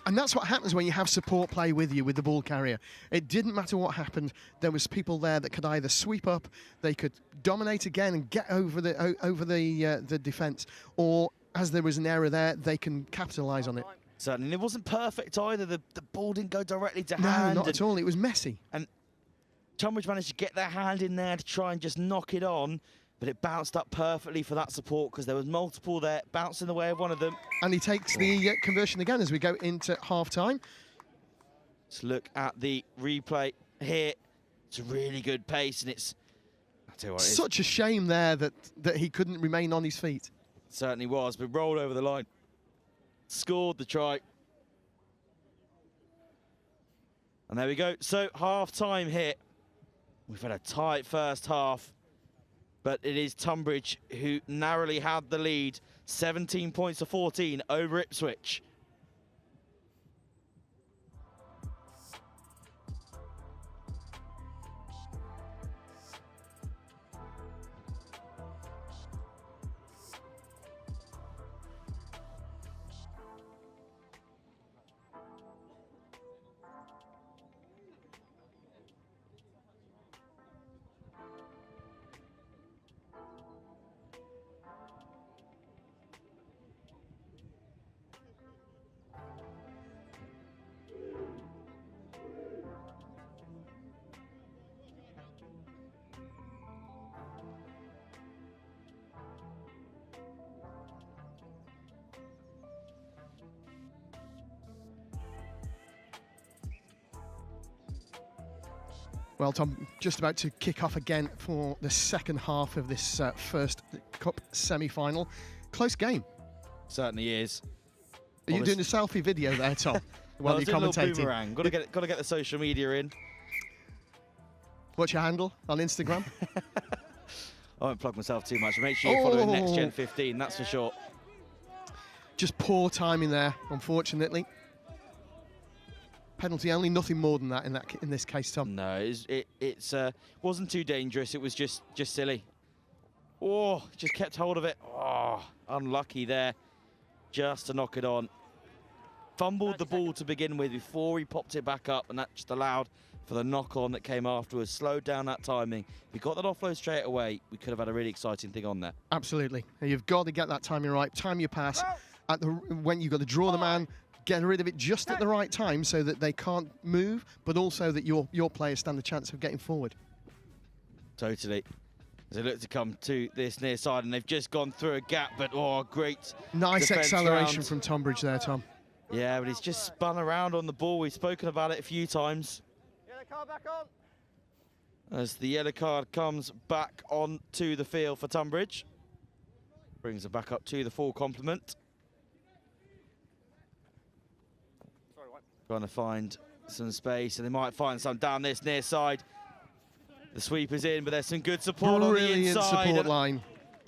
And that's what happens when you have support play with you, with the ball carrier. It didn't matter what happened. There was people there that could either sweep up, they could dominate again and get over the defence, or as there was an error there, they can capitalise on it. Certainly. And it wasn't perfect either. The ball didn't go directly to No, hand. not at all. It was messy. And Tunbridge managed to get their hand in there to try and just knock it on, but it bounced up perfectly for that support because there was multiple there, bouncing the way of one of them. And he takes the conversion again as we go into half-time. Let's look at the replay here. It's a really good pace, and it's... I'll tell you what, such a shame there that he couldn't remain on his feet. Certainly was, but rolled over the line. Scored the try. And there we go. So, half-time here. We've had a tight first half, but it is Tunbridge who narrowly had the lead, 17 points to 14 over Ipswich. Well, Tom, just about to kick off again for the second half of this first Cup semi-final. Close game. Certainly is. Are you doing a selfie video there, Tom, while you're commentating? Boomerang. Got to get the social media in. What's your handle on Instagram? I won't plug myself too much. Make sure you're following NextGen15, that's for sure. Just poor timing there, unfortunately. Penalty only, nothing more than that in this case, Tom. No, it wasn't too dangerous. It was just silly. Oh, just kept hold of it. Oh, unlucky there, just to knock it on. Fumbled the ball to begin with before he popped it back up, and that just allowed for the knock-on that came afterwards. Slowed down that timing. If we got that offload straight away, we could have had a really exciting thing on there. Absolutely. You've got to get that timing right. Time your pass when you've got to draw the man, get rid of it just at the right time so that they can't move, but also that your players stand a chance of getting forward. Totally. As they look to come to this near side, and they've just gone through a gap, but great. Nice acceleration from Tonbridge there, Tom. Yeah, but he's just spun around on the ball. We've spoken about it a few times. Yellow card back on. As the yellow card comes back onto the field for Tunbridge. Brings it back up to the full complement. Sorry, what? Trying to find some space, and they might find some down this near side. The sweep is in, but there's some good support on the inside. Brilliant support line.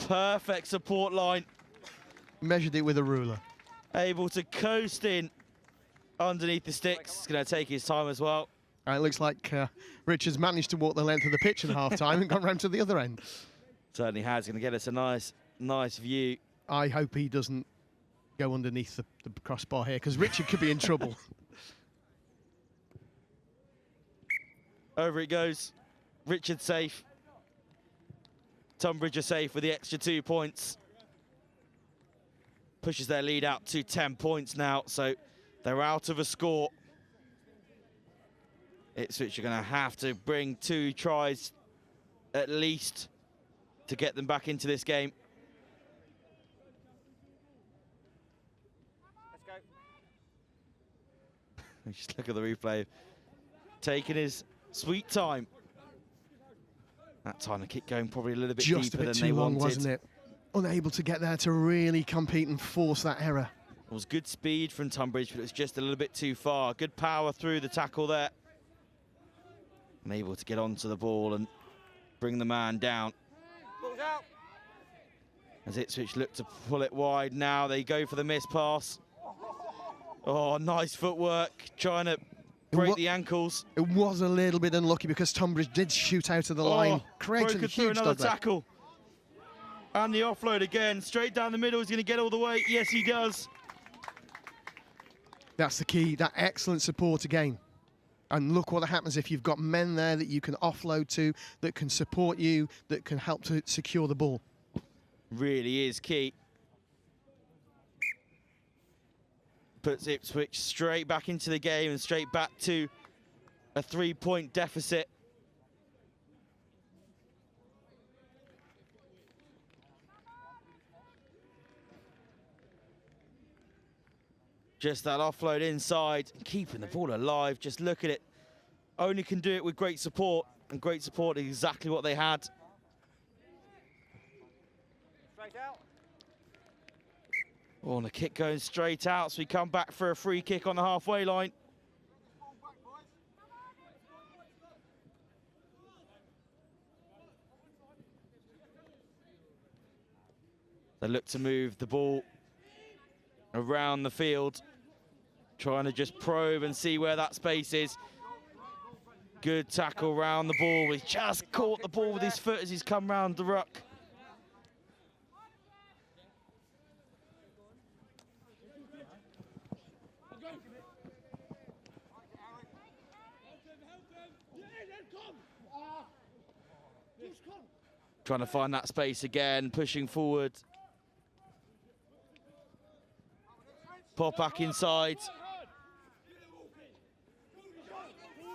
Perfect support line. Measured it with a ruler. Able to coast in underneath the sticks. It's going to take his time as well. It looks like Richard's managed to walk the length of the pitch in half-time and got round to the other end. Certainly has. Going to get us a nice view. I hope he doesn't go underneath the crossbar here, because Richard could be in trouble. Over it goes. Richard safe. Tonbridge are safe with the extra 2 points. Pushes their lead out to 10 points now, so they're out of a score. Ipswich are going to have to bring 2 tries at least to get them back into this game. Let's go. Just look at the replay. Taking his sweet time. That time the kick going probably a little bit Just deeper a bit than too they long, wanted. wasn't it? Unable to get there to really compete and force that error. It was good speed from Tunbridge, but it was just a little bit too far. Good power through the tackle there. And able to get onto the ball and bring the man down. Ball's out. As Ipswich look to pull it wide now, they go for the missed pass. Oh, nice footwork, trying to break the ankles. It was a little bit unlucky because Tonbridge did shoot out of the line, creating a broken through huge another dogleg. tackle. And the offload again, straight down the middle. He's going to get all the way. Yes, he does. That's the key, that excellent support again. And look what happens if you've got men there that you can offload to, that can support you, that can help to secure the ball. Really is key. Puts Ipswich straight back into the game and straight back to a 3-point deficit. Just that offload inside, keeping the ball alive. Just look at it. Only can do it with great support, and great support is exactly what they had. Straight out. Oh, and the kick going straight out, so we come back for a free kick on the halfway line. They look to move the ball around the field, trying to just probe and see where that space is. Good tackle round the ball. He just caught the ball with his foot as he's come round the ruck. Trying to find that space again, pushing forward. Pop back inside.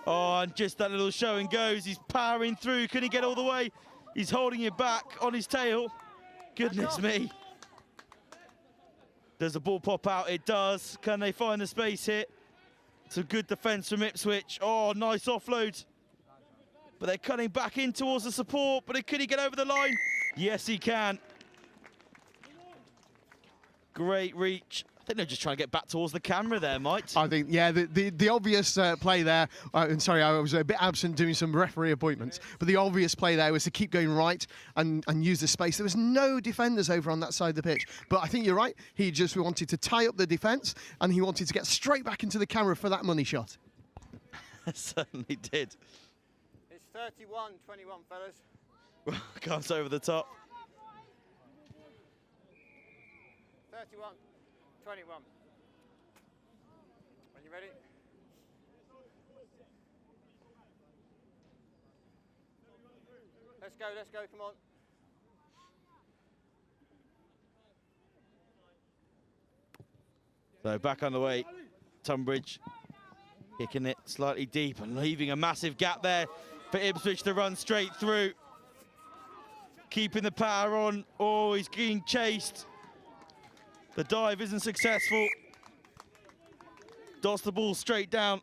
Oh, and just that little show and goes. He's powering through. Can he get all the way? He's holding it back on his tail. Goodness me. Does the ball pop out? It does. Can they find the space here? Some good defence from Ipswich. Oh, nice offload. But they're cutting back in towards the support. But can he get over the line? Yes, he can. Great reach. I think they're just trying to get back towards the camera there, Mike. I think, yeah, the obvious play there, and sorry, I was a bit absent doing some referee appointments, but the obvious play there was to keep going right and use the space. There was no defenders over on that side of the pitch, but I think you're right. He just wanted to tie up the defence, and he wanted to get straight back into the camera for that money shot. Certainly did. It's 31-21, fellas. Comes over the top. 31-21. When you ready? Let's go, come on. So back on the way, Tonbridge kicking it slightly deep and leaving a massive gap there for Ipswich to run straight through. Keeping the power on. Oh, he's being chased. The dive isn't successful. Dots the ball straight down.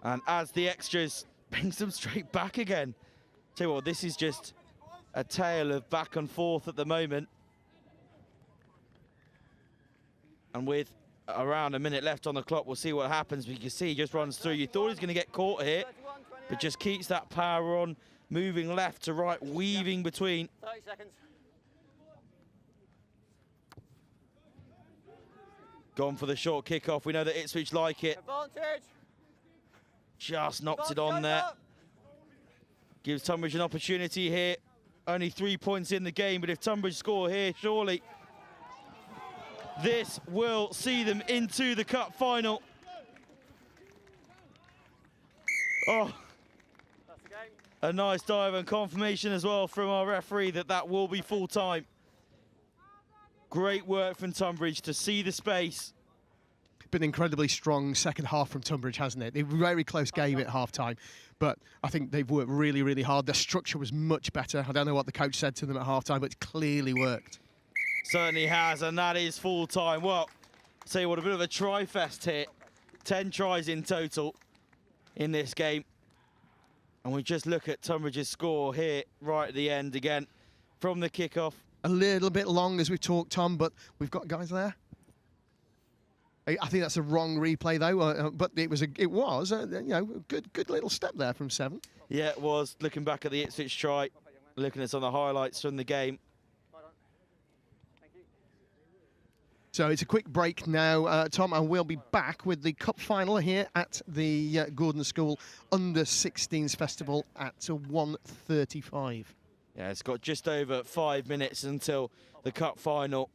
And as the extras, brings them straight back again. Tell you what, this is just a tale of back and forth at the moment. And with around a minute left on the clock, we'll see what happens. But you can see he just runs through. You thought he was going to get caught here, but just keeps that power on, moving left to right, weaving between. 30 seconds. Gone for the short kickoff. We know that Ipswich like it. Advantage. Just knocks it on there. Gives Tunbridge an opportunity here. Only 3 points in the game, but if Tunbridge score here, surely this will see them into the cup final. Oh, That's the game. a nice dive and confirmation as well from our referee that that will be full time. Great work from Tunbridge to see the space. Been incredibly strong second half from Tunbridge, hasn't it? They were very close game at half time, but I think they've worked really, really hard. Their structure was much better. I don't know what the coach said to them at half time, but it clearly worked. Certainly has, and that is full time. Well, tell you what, a bit of a try fest here. 10 tries in total in this game. And we just look at Tunbridge's score here right at the end again from the kickoff. A little bit long as we've talked, Tom, but we've got guys there. I think that's a wrong replay though, but it was you know, good little step there from 7. Yeah, it was. Looking back at the Ipswich try, looking at some of the highlights from the game. So it's a quick break now, Tom, and we'll be back with the cup final here at the Gordon School Under-16s Festival at 1:35. Yeah, it's got just over 5 minutes until the cup final.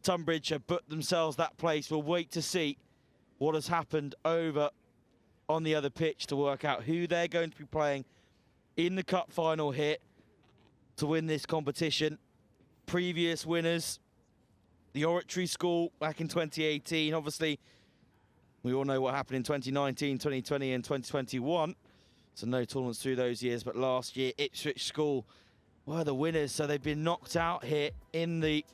Tunbridge have booked themselves that place. We'll wait to see what has happened over on the other pitch to work out who they're going to be playing in the cup final here to win this competition. Previous winners, the Oratory School back in 2018. Obviously, we all know what happened in 2019, 2020 and 2021. So no tournaments through those years, but last year Ipswich School were the winners. So they've been knocked out here in the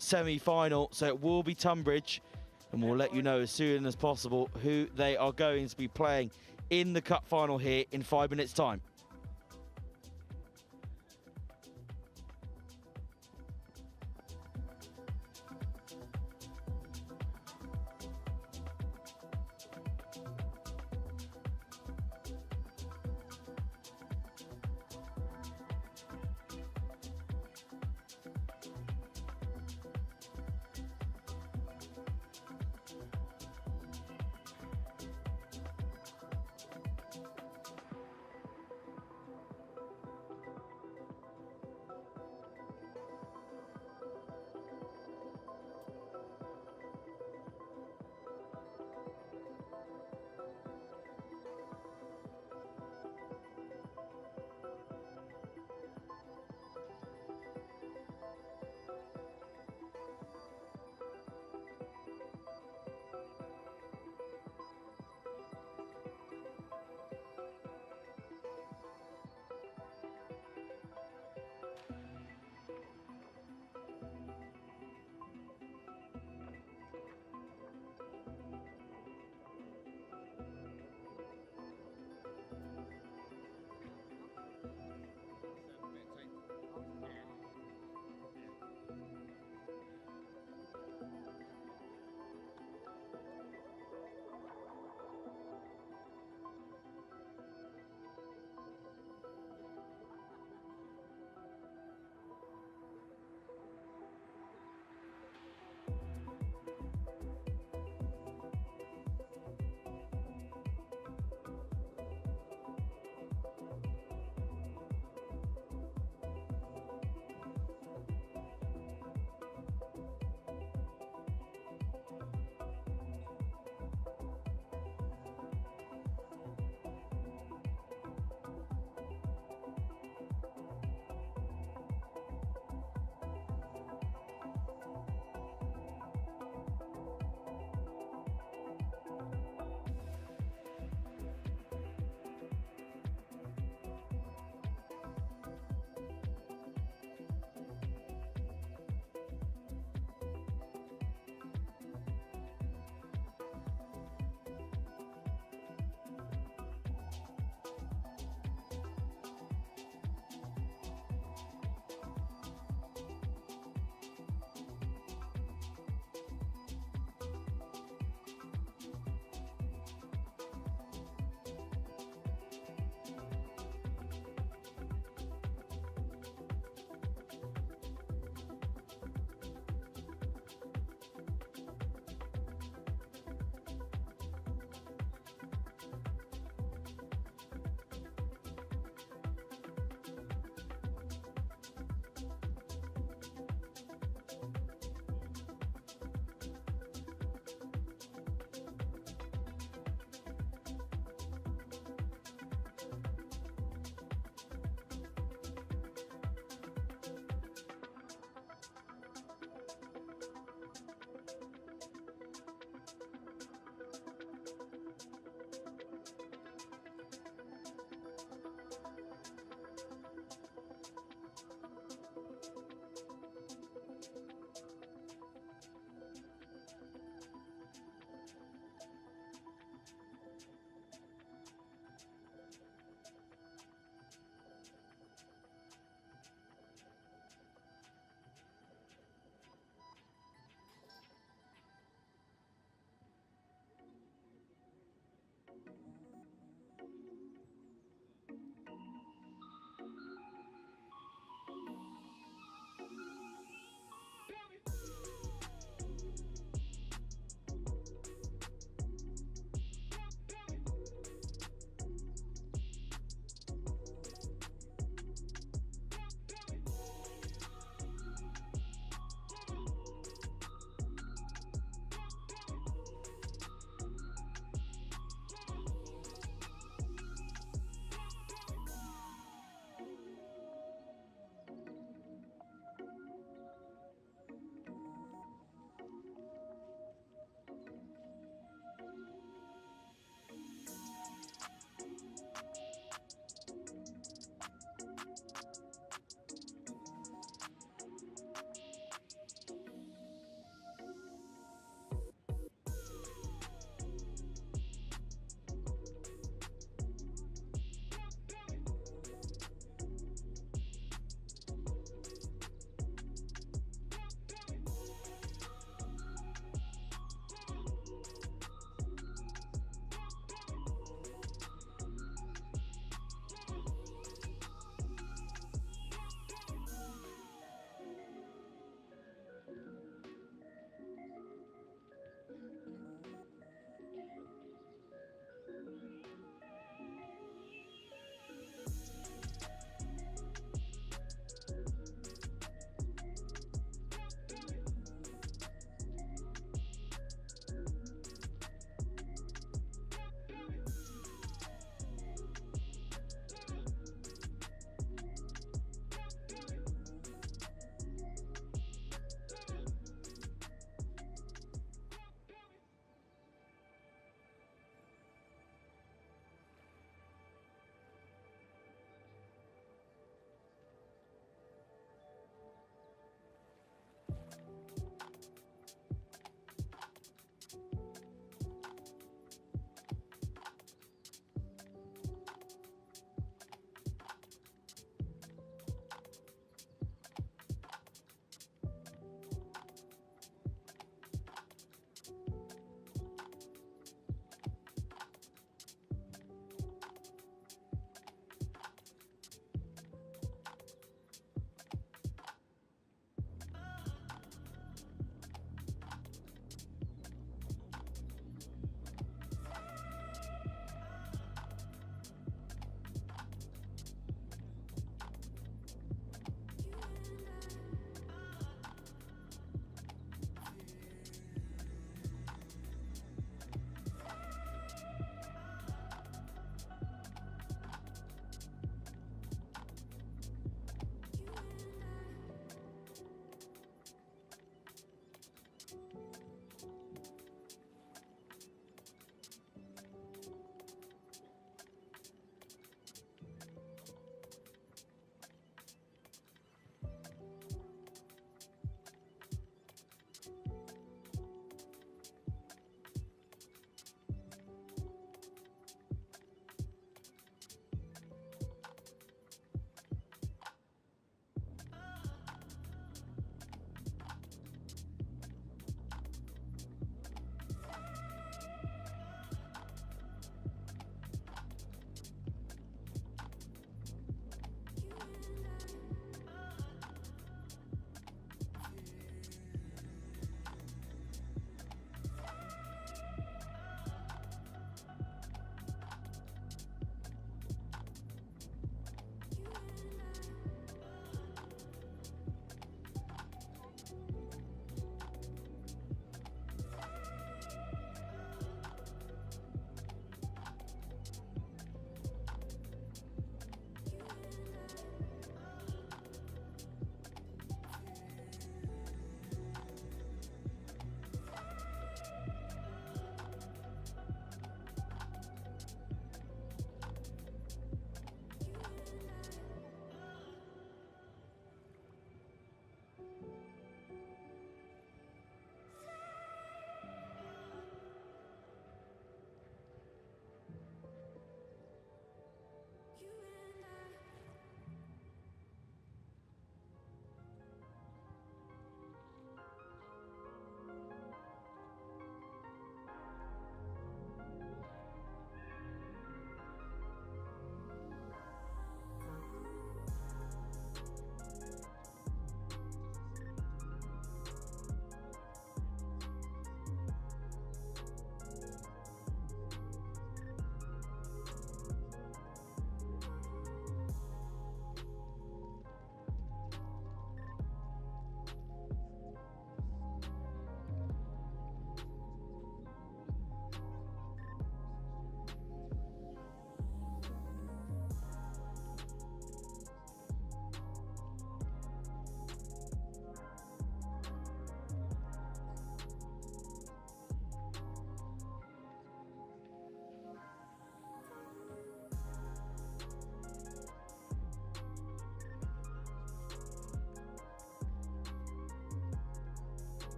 semi-final. So it will be Tunbridge, and we'll let you know as soon as possible who they are going to be playing in the cup final here in 5 minutes' time.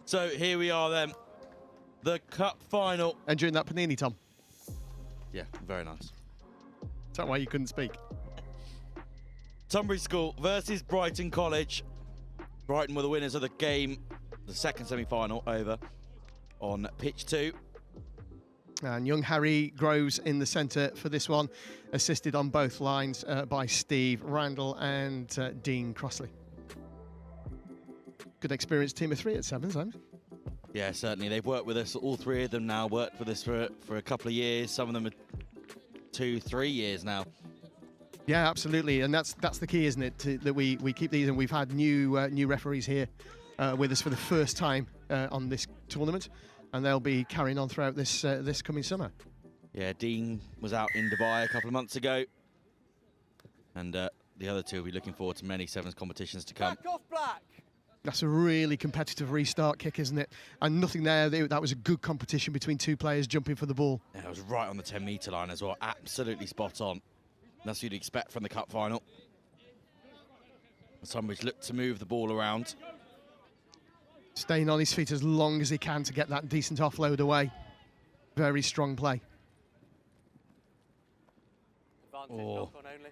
So here we are then, the cup final. Enjoying that panini, Tom? Yeah, very nice. Is that why you couldn't speak? Tonbridge School versus Brighton College. Brighton were the winners of the game, the second semi-final over on pitch 2. And young Harry Groves in the centre for this one, assisted on both lines by Steve Randall and Dean Crossley. Good experienced team of 3 at Sevens, James. Yeah, certainly. They've worked with us, all 3 of them now, worked with us for a couple of years. Some of them are 2-3 years now. Yeah, absolutely, and that's the key, isn't it? That we keep these, and we've had new referees here with us for the first time on this tournament, and they'll be carrying on throughout this this coming summer. Yeah, Dean was out in Dubai a couple of months ago, and the other 2 will be looking forward to many Sevens competitions to come. Back off, Black. That's a really competitive restart kick, isn't it? And nothing there. That was a good competition between 2 players jumping for the ball. Yeah, it was right on the 10-metre line as well. Absolutely spot on. That's what you'd expect from the cup final. Tonbridge looked to move the ball around. Staying on his feet as long as he can to get that decent offload away. Very strong play. Advantage, knock on only.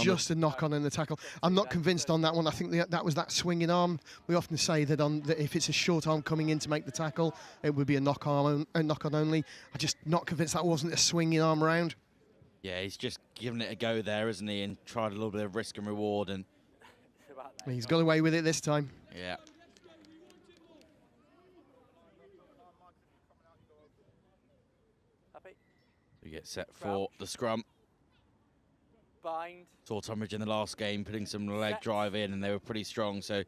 Just a knock on in the tackle. I'm not convinced on that one. I think that was that swinging arm. We often say that if it's a short arm coming in to make the tackle, it would be a knock on only. I'm just not convinced that wasn't a swinging arm round. Yeah, he's just given it a go there, isn't he? And tried a little bit of risk and reward, and he's got away with it this time. Yeah. Happy? We get set for the scrum. Bind. Saw Tonbridge in the last game putting some leg drive in, and they were pretty strong. So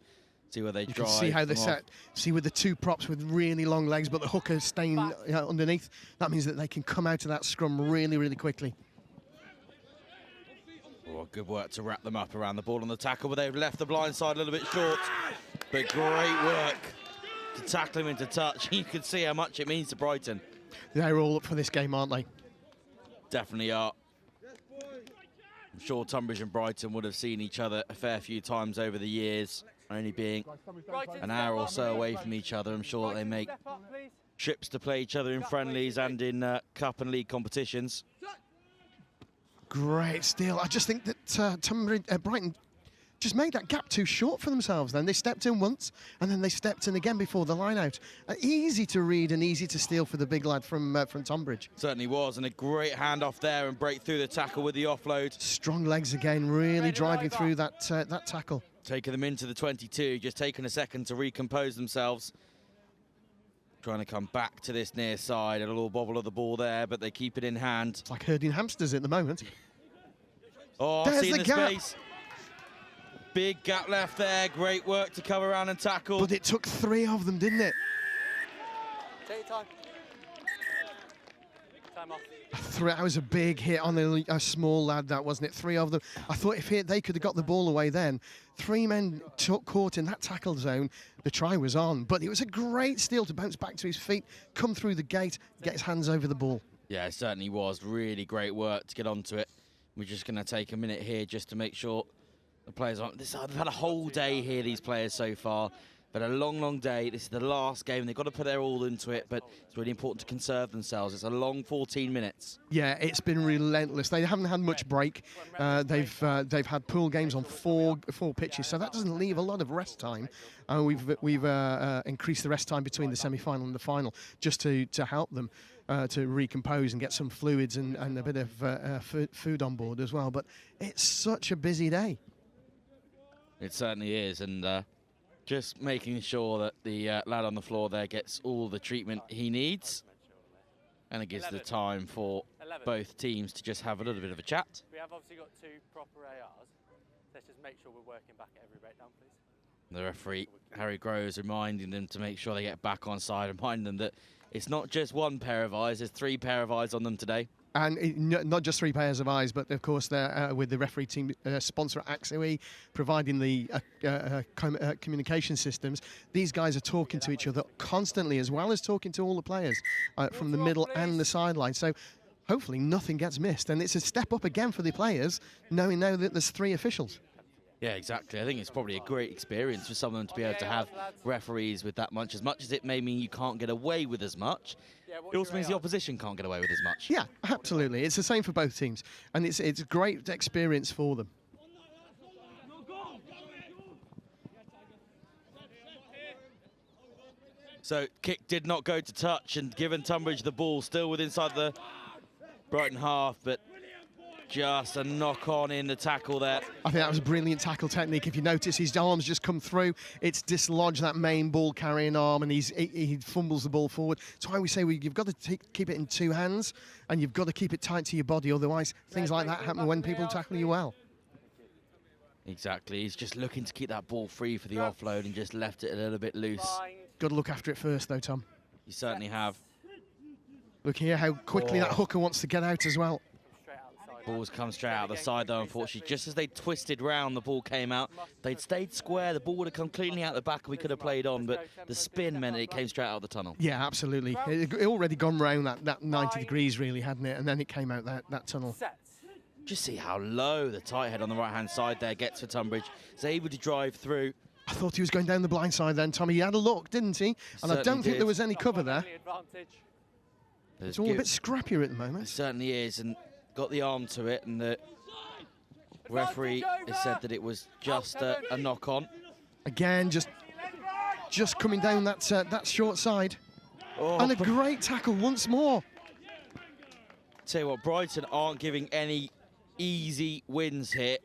see where they drive. You can see how they set. See with the 2 props with really long legs, but the hooker staying underneath. That means that they can come out of that scrum really, really quickly. Oh, good work to wrap them up around the ball on the tackle, but they've left the blind side a little bit short. But great work to tackle him into touch. You can see how much it means to Brighton. They're all up for this game, aren't they? Definitely are. I'm sure Tunbridge and Brighton would have seen each other a fair few times over the years, only being an hour or so away from each other. I'm sure they make trips to play each other in friendlies and in cup and league competitions. Great steal. I just think that Brighton just made that gap too short for themselves then. They stepped in once, and then they stepped in again before the line out. Easy to read and easy to steal for the big lad from Tonbridge. Certainly was, and a great handoff there and break through the tackle with the offload. Strong legs again, really driving through that tackle. Taking them into the 22, just taking a second to recompose themselves. Trying to come back to this near side. A little bobble of the ball there, but they keep it in hand. It's like herding hamsters at the moment. Oh, there's seeing the gap. Space. Big gap left there. Great work to cover around and tackle. But it took 3 of them, didn't it? Take your time. Time off. That was a big hit on a small lad, that wasn't it? 3 of them. I thought if they could have got the ball away then. 3 men caught in that tackle zone. The try was on, but it was a great steal to bounce back to his feet, come through the gate, get his hands over the ball. Yeah, it certainly was. Really great work to get onto it. We're just going to take a minute here just to make sure the players aren't. They've had a whole day here, these players so far. But a long, long day. This is the last game. They've got to put their all into it, but it's really important to conserve themselves. It's a long 14 minutes. Yeah, it's been relentless. They haven't had much break. They've had pool games on four pitches, so that doesn't leave a lot of rest time. We've increased the rest time between the semi-final and the final just to help them to recompose and get some fluids and a bit of food on board as well. But it's such a busy day. It certainly is, and just making sure that the lad on the floor there gets all the treatment he needs, and it gives the time for both teams to just have a little bit of a chat. We have obviously got 2 proper ARs. Let's just make sure we're working back at every breakdown, please. The referee, Harry Groves, reminding them to make sure they get back on side, reminding them that it's not just 1 pair of eyes, there's 3 pair of eyes on them today. And not just 3 pairs of eyes, but of course they're with the referee team sponsor AXOE, providing the communication systems. These guys are talking to each other constantly, as well as talking to all the players from the middle and the sideline. So hopefully nothing gets missed. And it's a step up again for the players, knowing now that there's 3 officials. Yeah, exactly. I think it's probably a great experience for someone to be able to have referees with that much. As much as it may mean you can't get away with as much, it also means the opposition can't get away with as much. Yeah, absolutely. It's the same for both teams, and it's a great experience for them. So kick did not go to touch, and given Tunbridge the ball still within inside the Brighton half, but just a knock on in the tackle there. I think that was a brilliant tackle technique. If you notice, his arms just come through. It's dislodged that main ball carrying arm, and he fumbles the ball forward. That's why we say you've got to keep it in two hands, and you've got to keep it tight to your body. Otherwise, things like that happen when people tackle you well. Exactly. He's just looking to keep that ball free for the offload and just left it a little bit loose. Got to look after it first, though, Tom. You certainly have. Look here how quickly that hooker wants to get out as well. Ball's come straight out the side, though, unfortunately. Just as they twisted round, the ball came out. They'd stayed square. The ball would have come cleanly out the back and we could have played on, but the spin meant it came straight out of the tunnel. Yeah, absolutely. It already gone round that 90 degrees, really, hadn't it? And then it came out that tunnel. Just see how low the tight head on the right-hand side there gets for Tunbridge. He's able to drive through. I thought he was going down the blind side then, Tommy. He had a look, didn't he? And I don't think there was any cover there. It's all a bit scrappier at the moment. It certainly is, and got the arm to it, and the referee has said that it was just a knock-on. Again, just coming down that short side. And a great tackle once more. Tell you what, Brighton aren't giving any easy wins here.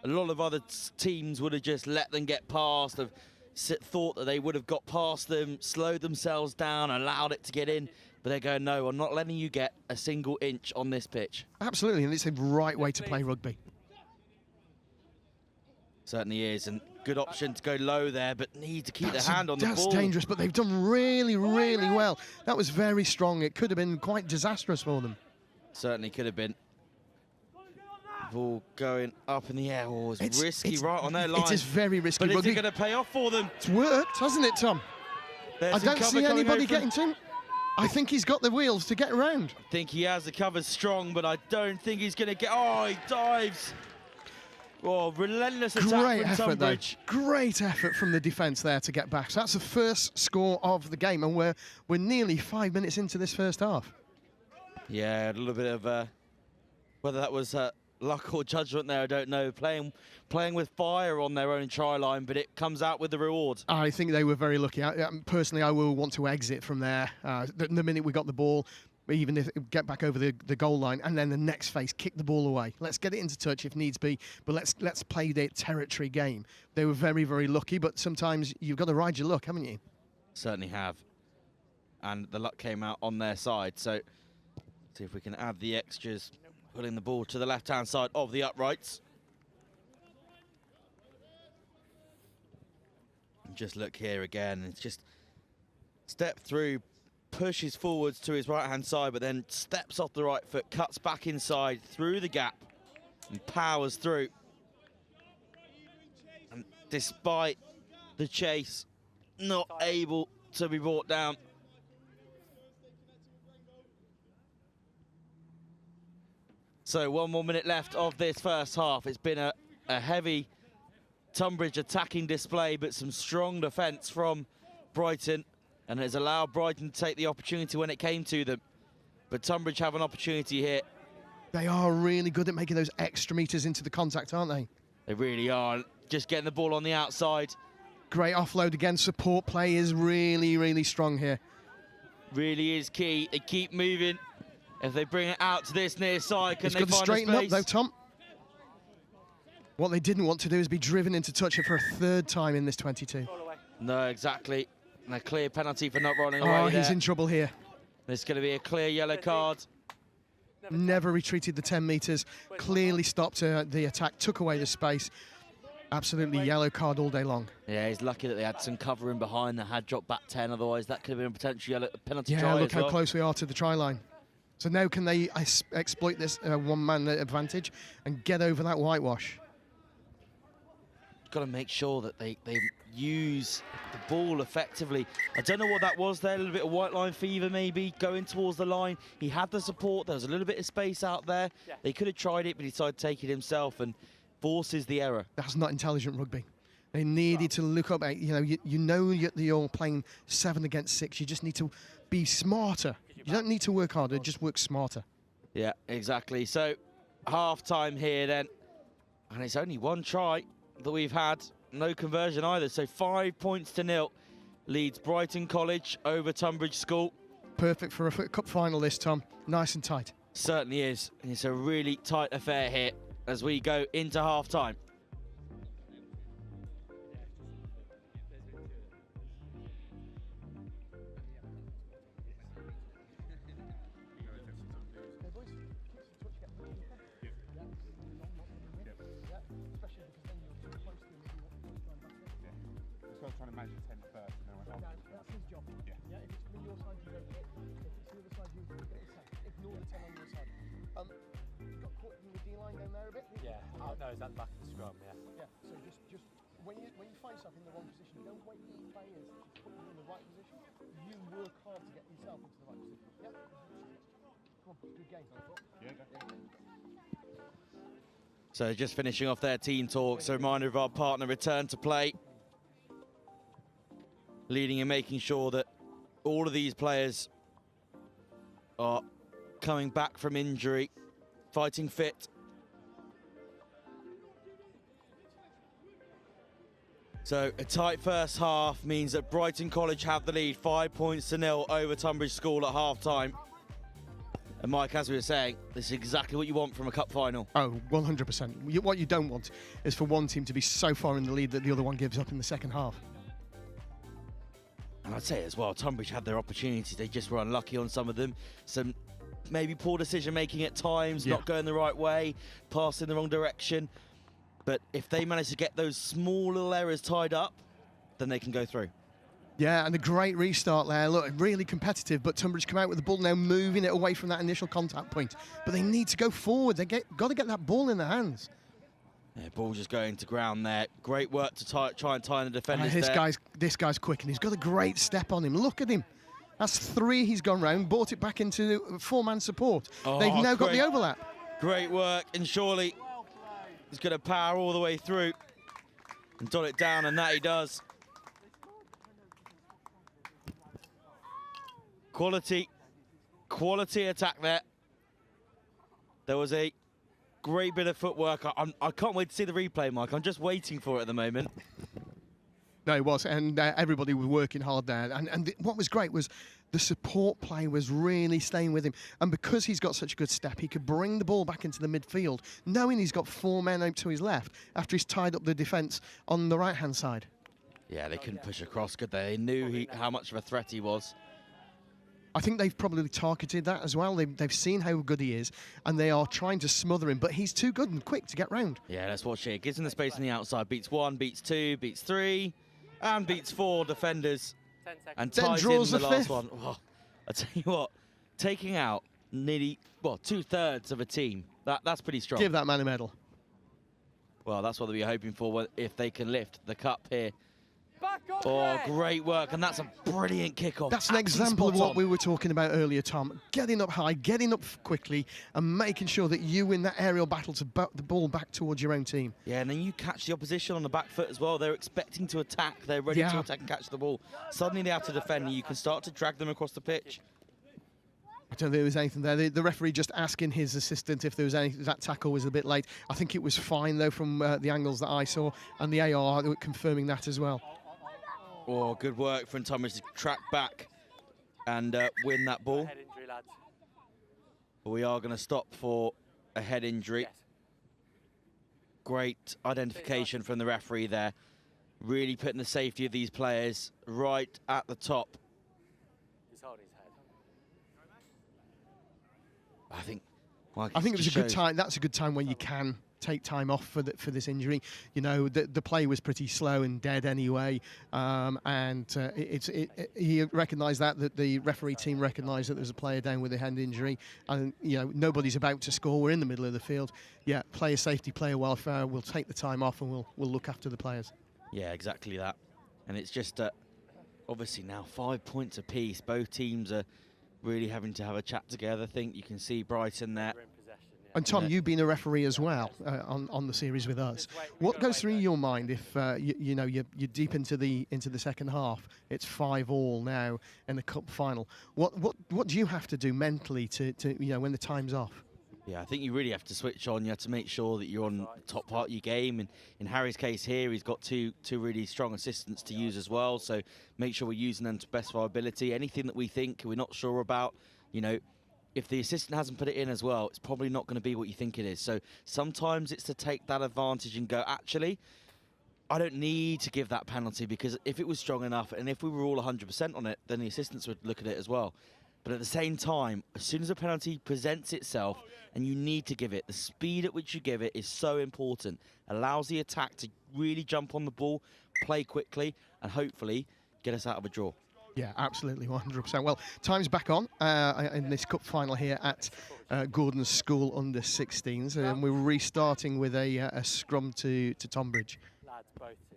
A lot of other teams would have just let them get past, have thought that they would have got past them, slowed themselves down, allowed it to get in. But they're going, no, I'm not letting you get a single inch on this pitch. Absolutely, and it's the right way to play rugby. Certainly is, and good option to go low there, but need to keep their hand on the ball. That's dangerous, but they've done really, really well. That was very strong. It could have been quite disastrous for them. Certainly could have been. Ball going up in the air. Oh, it's risky right on their line. It is very risky. But is it going to pay off for them? It's worked, hasn't it, Tom? I don't see anybody getting to him. I think he's got the wheels to get around. I think he has the cover strong, but I don't think he's going to get... Oh, he dives. Oh, relentless attack from Tunbridge. Great effort from the defence there to get back. So that's the first score of the game, and we're nearly 5 minutes into this first half. Yeah, a little bit of... whether that was luck or judgment there, I don't know. Playing with fire on their own try line, but it comes out with the reward. I think they were very lucky. Personally, I will want to exit from there. The minute we got the ball, even if get back over the goal line, and then the next phase, kick the ball away. Let's get it into touch if needs be, but let's play the territory game. They were very, very lucky, but sometimes you've got to ride your luck, haven't you? Certainly have. And the luck came out on their side, so see if we can add the extras. Putting the ball to the left-hand side of the uprights. And just look here again. It's just step through, pushes forwards to his right-hand side, but then steps off the right foot, cuts back inside through the gap and powers through. And despite the chase, not able to be brought down. So 1 more minute left of this first half. It's been a heavy Tunbridge attacking display, but some strong defence from Brighton, and has allowed Brighton to take the opportunity when it came to them. But Tunbridge have an opportunity here. They are really good at making those extra metres into the contact, aren't they? They really are. Just getting the ball on the outside. Great offload again. Support play is really, really strong here. Really is key. They keep moving. If they bring it out to this near side, can they find a space? It's got to straighten up though, Tom. What they didn't want to do is be driven into touch for a third time in this 22. No, exactly. And a clear penalty for not rolling away. Oh, he's in trouble here. There's going to be a clear yellow card. Never retreated the 10 metres. Clearly stopped the attack, took away the space. Absolutely yellow card all day long. Yeah, he's lucky that they had some cover in behind that had dropped back 10. Otherwise, that could have been a potential yellow penalty try. Yeah, look how close we are to the try line. So now can they exploit this one-man advantage and get over that whitewash? Got to make sure that they use the ball effectively. I don't know what that was there, a little bit of white line fever maybe, going towards the line. He had the support, there was a little bit of space out there. Yeah. They could have tried it, but he decided to take it himself, and forces the error. That's not intelligent rugby. They needed to look up. You know you're playing 7 against 6. You just need to be smarter. You don't need to work harder. Just work smarter. Yeah, exactly. So half time here then, and it's only one try that we've had. No conversion either. So 5 points to 0 leads Brighton College over Tunbridge School. Perfect for a cup final this, Tom. Nice and tight. Certainly is. It's a really tight affair here as we go into half time. Trying to manage the 10 first and then I went on. That's his job. Yeah. If it's coming your side, you go for it. If it's the other side, you get it set. Ignore the 10 on your side. Got caught in the D-line down there a bit? Yeah, no, it's at the back of the scrum, yeah. Yeah, so just when you find yourself in the wrong position, don't wait for the players to put you in the right position. You work hard to get yourself into the right position. Yeah? Come on, good game. Yeah, So just finishing off their team talks, a reminder of our partner return to play. Leading and making sure that all of these players are coming back from injury, fighting fit. So a tight first half means that Brighton College have the lead, 5 points to 0 over Tunbridge School at half time. And Mike, as we were saying, this is exactly what you want from a cup final. Oh, 100%. What you don't want is for one team to be so far in the lead that the other one gives up in the second half. And I'd say as well, Tunbridge had their opportunities. They just were unlucky on some of them. Some maybe poor decision making at times, not going the right way, passing the wrong direction. But if they manage to get those small little errors tied up, then they can go through. Yeah, and a great restart there. Look, really competitive, but Tunbridge come out with the ball now, moving it away from that initial contact point. But they need to go forward. They got to get that ball in their hands. Yeah, ball just going to ground there. Great work to try and tie the defenders This guy's quick, and he's got a great step on him. Look at him. That's 3 he's gone round, brought it back into 4-man support. They've now got the overlap. Great work, and surely he's going to power all the way through and dot it down, and that he does. Quality attack there. There was a great bit of footwork. I can't wait to see the replay, Mike. I'm just waiting for it at the moment. No, it was, and everybody was working hard there. And what was great was the support play was really staying with him. And because he's got such a good step, he could bring the ball back into the midfield, knowing he's got 4 men out to his left after he's tied up the defence on the right-hand side. Yeah, they couldn't push across, could they? They knew how much of a threat he was. I think they've probably targeted that as well. They've seen how good he is, and they are trying to smother him, but he's too good and quick to get round. Yeah, let's watch it. Gives him the space on the outside. Beats 1, beats 2, beats 3, and beats 4 defenders. 10 seconds. And Then ties draws in the the last 5th. one. Oh, I tell you what, taking out nearly, 2/3 of a team, that's pretty strong. Give that man a medal. Well, that's what they'll be hoping for if they can lift the cup here. Back on, Oh, great work, and that's a brilliant kickoff. That's an Absolutely example of spot what on. we were talking about earlier, Tom. Getting up high, getting up quickly, and making sure that you win that aerial battle to butt the ball back towards your own team. Yeah, and then you catch the opposition on the back foot as well. They're expecting to attack. They're ready to attack and catch the ball. Suddenly they have to defend, and you can start to drag them across the pitch. I don't think there was anything there. The referee just asking his assistant if there was any. That tackle was a bit late. I think it was fine, though, from the angles that I saw, and the AR confirming that as well. Oh, good work from Thomas to track back and win that ball. Head injury, lads. But we are going to stop for a head injury. Yes. Great identification from the referee there. Really putting the safety of these players right at the top. He's holding his head. I think it was a good time. That's a good time when you can take time off for this injury. You know, the play was pretty slow and dead anyway, he recognised that the referee team recognised that there was a player down with a hand injury, and nobody's about to score. We're in the middle of the field. Yeah, player safety, player welfare. We'll take the time off and we'll look after the players. Yeah, exactly that. And it's just obviously now 5 points apiece. Both teams are really having to have a chat together. I think you can see Brighton there. We're in possession, And Tom, you've been a referee as well on the series with us. What goes through your mind if you know you're deep into the second half? It's 5-all now in the cup final. What do you have to do mentally to you know when the time's off? Yeah, I think you really have to switch on. You have to make sure that you're on the top part of your game. And in Harry's case here, he's got two really strong assistants to use as well. So make sure we're using them to best of our ability. Anything that we think we're not sure about, you know, if the assistant hasn't put it in as well, it's probably not going to be what you think it is. So sometimes it's to take that advantage and go, actually, I don't need to give that penalty, because if it was strong enough and if we were all 100% on it, then the assistants would look at it as well. But at the same time, as soon as a penalty presents itself and you need to give it, the speed at which you give it is so important. Allows the attack to really jump on the ball, play quickly, and hopefully get us out of a draw. Yeah, absolutely, 100%. Well, time's back on in this cup final here at Gordon's School under-16s, and we're restarting with a scrum to Tonbridge.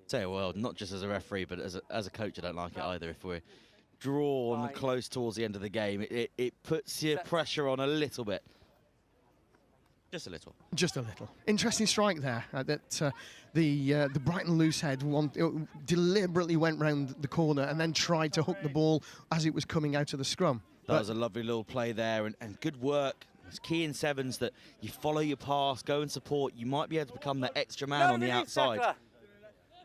Say, well, not just as a referee, but as a coach, I don't like it either. If we're drawn close towards the end of the game, it puts your pressure on a little bit. Just a little. Just a little. Interesting strike there. That the Brighton loosehead deliberately went round the corner and then tried to hook the ball as it was coming out of the scrum. That was a lovely little play there, and good work. It's key in sevens that you follow your pass, go and support. You might be able to become that extra man on the outside.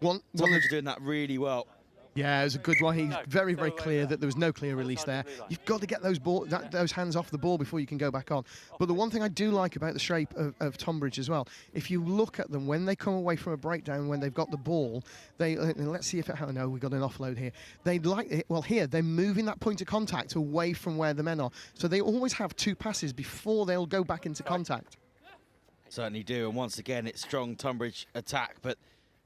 Tonbridge doing that really well. Yeah, it was a good one. He's very, very clear that there was no clear release there. You've got to get those hands off the ball before you can go back on. But the one thing I do like about the shape of Tonbridge as well, if you look at them when they come away from a breakdown, when they've got the ball, let's see if it. Oh no, we've got an offload here. They like it. Well, here they're moving that point of contact away from where the men are, so they always have two passes before they'll go back into contact. Certainly do, and once again, it's strong Tonbridge attack, but.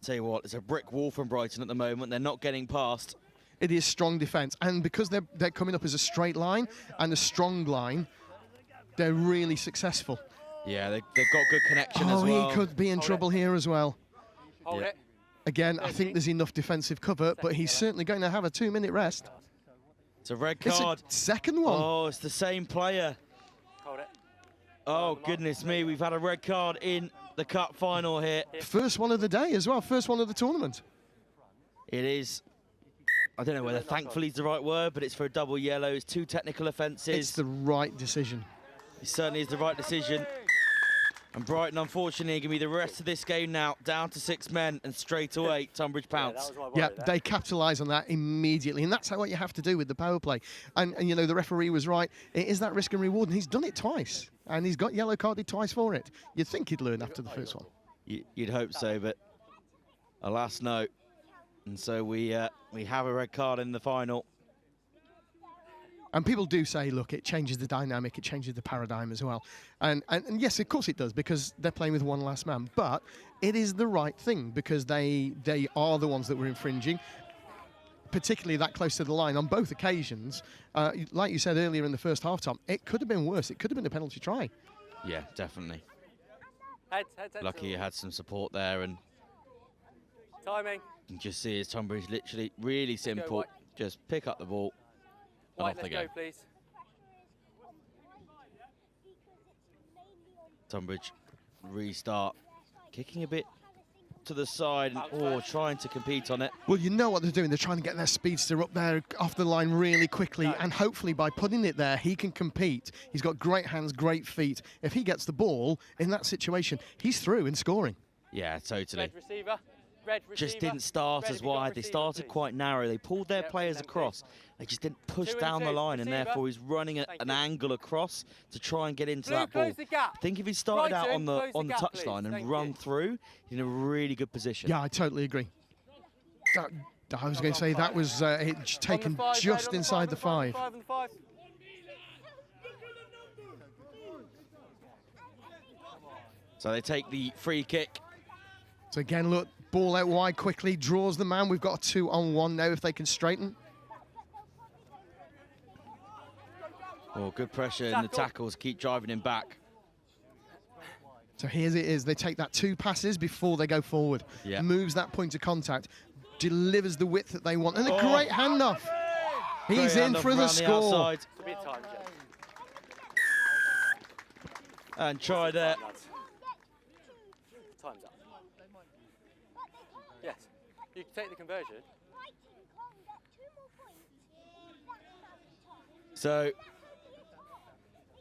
Tell you what, it's a brick wall from Brighton at the moment. They're not getting past. It is strong defence, and because they're coming up as a straight line and a strong line, they're really successful. Yeah, they've got good connection as well. Oh, he could be in trouble here as well. Hold it. Again, I think there's enough defensive cover, but he's certainly going to have a 2-minute rest. It's a red card. It's a second one. Oh, it's the same player. Hold it. Oh, goodness me, we've had a red card in the cup final here. First one of the day as well, first one of the tournament. It is, I don't know whether thankfully is the right word, but it's for a double yellow. It's 2 technical offences. It's the right decision. It certainly is the right decision. And Brighton, unfortunately, are going to be the rest of this game now, down to 6 men, and straight away, Tunbridge pounce. Yeah, they capitalise on that immediately, and that's what you have to do with the power play. And you know, the referee was right. It is that risk and reward, and he's done it twice, and he's got yellow carded twice for it. You'd think he'd learn after the first one. You'd hope so, but alas, no. And so we have a red card in the final. And people do say, look, it changes the dynamic, it changes the paradigm as well. And yes, of course it does, because they're playing with one last man. But it is the right thing, because they are the ones that were infringing, particularly that close to the line on both occasions. Like you said earlier in the first half, Tom, it could have been worse. It could have been a penalty try. Yeah, definitely. Head, Lucky you had some support there, and timing. You can just see his Tonbridge literally really simple. Just pick up the ball. White, let's go, please. Tonbridge restart, kicking a bit to the side and trying to compete on it. Well, you know what they're doing. They're trying to get their speedster up there off the line really quickly, and hopefully by putting it there, he can compete. He's got great hands, great feet. If he gets the ball in that situation, he's through in scoring. Yeah, totally. Red receiver. Red receiver. Just didn't start as wide. They started quite narrow. They pulled their players across. They just didn't push down the line, and therefore he's running an angle across to try and get into that ball. I think if he started out on the touchline and run through, he's in a really good position. Yeah, I totally agree. I was going to say that was taken just inside the 5. So they take the free kick. So again, look, ball out wide quickly, draws the man. We've got a 2-on-1 now if they can straighten. Oh, good pressure, and the tackles keep driving him back. So here it is. They take that 2 passes before they go forward. Yeah. Moves that point of contact, delivers the width that they want, and a great handoff. He's in for the score. And try there. Time's up. Yes, you can take the conversion. So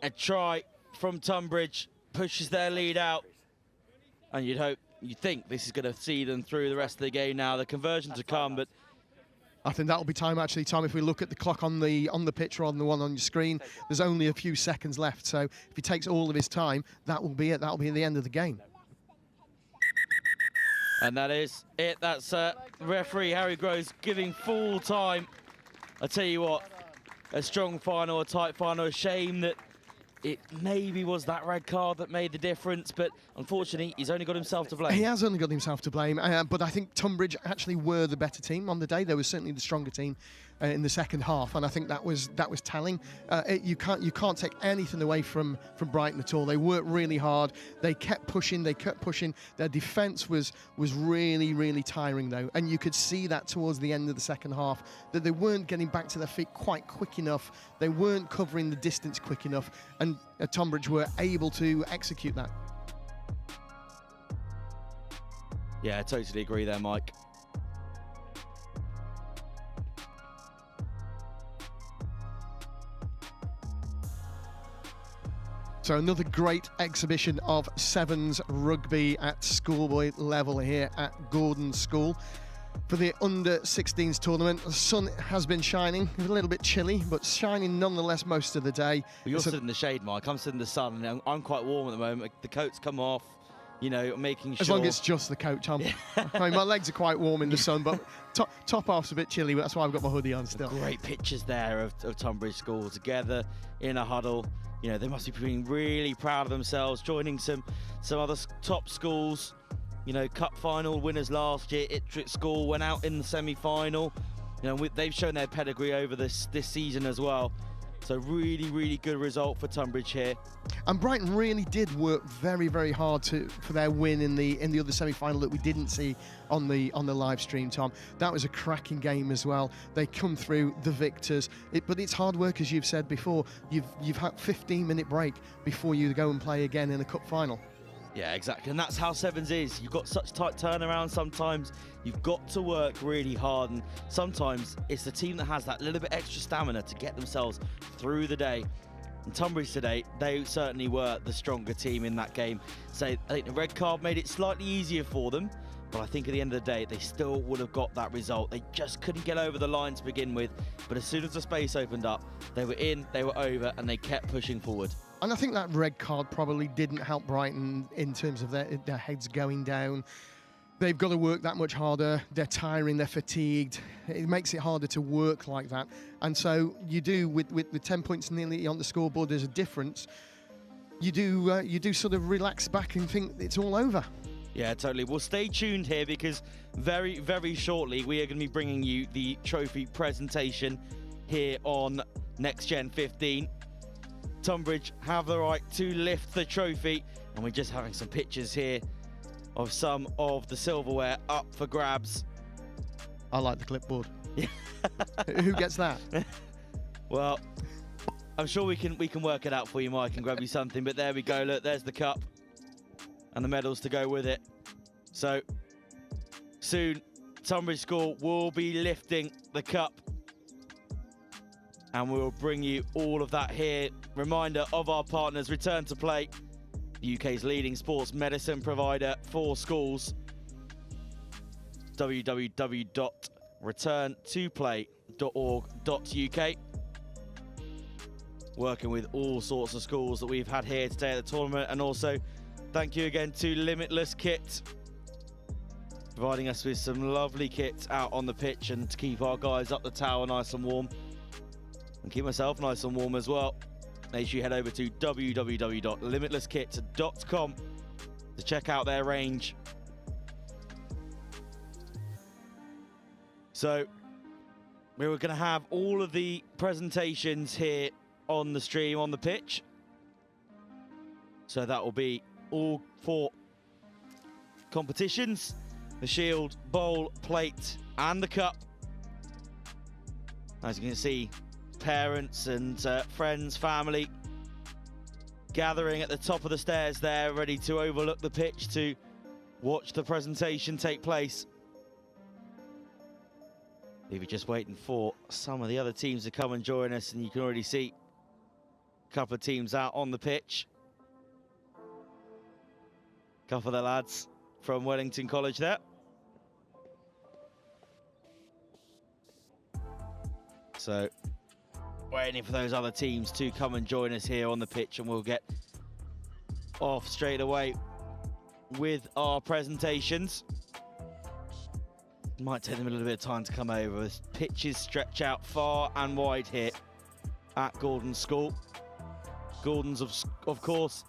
a try from Tonbridge pushes their lead out, and you'd think this is going to see them through the rest of the game now. The conversion to come, but I think that'll be time, actually, Tom. If we look at the clock on the pitch rather than the one on your screen, there's only a few seconds left. So if he takes all of his time, that will be it. That'll be the end of the game. And that is it. That's referee Harry Groves giving full time. I tell you what, a strong final, a tight final. A shame that it maybe was that red card that made the difference, but unfortunately, he's only got himself to blame. He has only got himself to blame, but I think Tunbridge actually were the better team on the day. They were certainly the stronger team in the second half, and I think that was telling. You can't take anything away from Brighton at all. They worked really hard. They kept pushing. Their defence was really, really tiring though, and you could see that towards the end of the second half that they weren't getting back to their feet quite quick enough. They weren't covering the distance quick enough, and Tonbridge were able to execute that. Yeah, I totally agree there, Mike. So another great exhibition of sevens rugby at schoolboy level here at Gordon School. For the under-16s tournament, the sun has been shining, a little bit chilly, but shining nonetheless most of the day. Well, you're sitting in the shade, Mike. I'm sitting in the sun, and I'm quite warm at the moment. The coat's come off, you know, making sure. As long as it's just the coat, Tom. I mean, my legs are quite warm in the sun, but top half's a bit chilly, but that's why I've got my hoodie on still. Great pictures there of Tonbridge School together in a huddle. You know, they must be feeling really proud of themselves, joining some other top schools. You know, cup final winners last year. Ipswich School went out in the semi-final. You know, they've shown their pedigree over this season as well. So really, really good result for Tunbridge here. And Brighton really did work very, very hard for their win in the other semi-final that we didn't see on the live stream, Tom. That was a cracking game as well. They come through the victors, but it's hard work, as you've said before. You've had a 15-minute break before you go and play again in a cup final. Yeah, exactly, and that's how sevens is. You've got such tight turnaround sometimes. You've got to work really hard, and sometimes it's the team that has that little bit extra stamina to get themselves through the day. And Tunbridge today, they certainly were the stronger team in that game. So I think the red card made it slightly easier for them, but I think at the end of the day, they still would have got that result. They just couldn't get over the line to begin with, but as soon as the space opened up, they were in, they were over, and they kept pushing forward. And I think that red card probably didn't help Brighton in terms of their heads going down. They've got to work that much harder. They're tiring, they're fatigued. It makes it harder to work like that. And so you do, with 10 points nearly on the scoreboard, there's a difference. You do sort of relax back and think it's all over. Yeah, totally. Well, stay tuned here because very, very shortly we are going to be bringing you the trophy presentation here on Next Gen 15. Tonbridge have the right to lift the trophy, and we're just having some pictures here of some of the silverware up for grabs. I like the clipboard. Who gets that? Well, I'm sure we can work it out for you, Mike, and grab you something. But there we go. Look, there's the cup and the medals to go with it. So soon, Tonbridge School will be lifting the cup, and we'll bring you all of that here. Reminder of our partners, Return to Play, the UK's leading sports medicine provider for schools. www.returntoplay.org.uk. Working with all sorts of schools that we've had here today at the tournament, and also thank you again to Limitless Kit, providing us with some lovely kits out on the pitch and to keep our guys up the tower nice and warm, and keep myself nice and warm as well. Make sure you head over to www.limitlesskit.com to check out their range. So we were going to have all of the presentations here on the stream, on the pitch. So that will be all 4 competitions: the shield, bowl, plate, and the cup. As you can see, parents and friends, family gathering at the top of the stairs there, ready to overlook the pitch to watch the presentation take place. We're just waiting for some of the other teams to come and join us, and you can already see a couple of teams out on the pitch. A couple of the lads from Wellington College there. So, waiting for those other teams to come and join us here on the pitch, and we'll get off straight away with our presentations. Might take them a little bit of time to come over. The pitches stretch out far and wide here at Gordon's School. Gordon's, of course,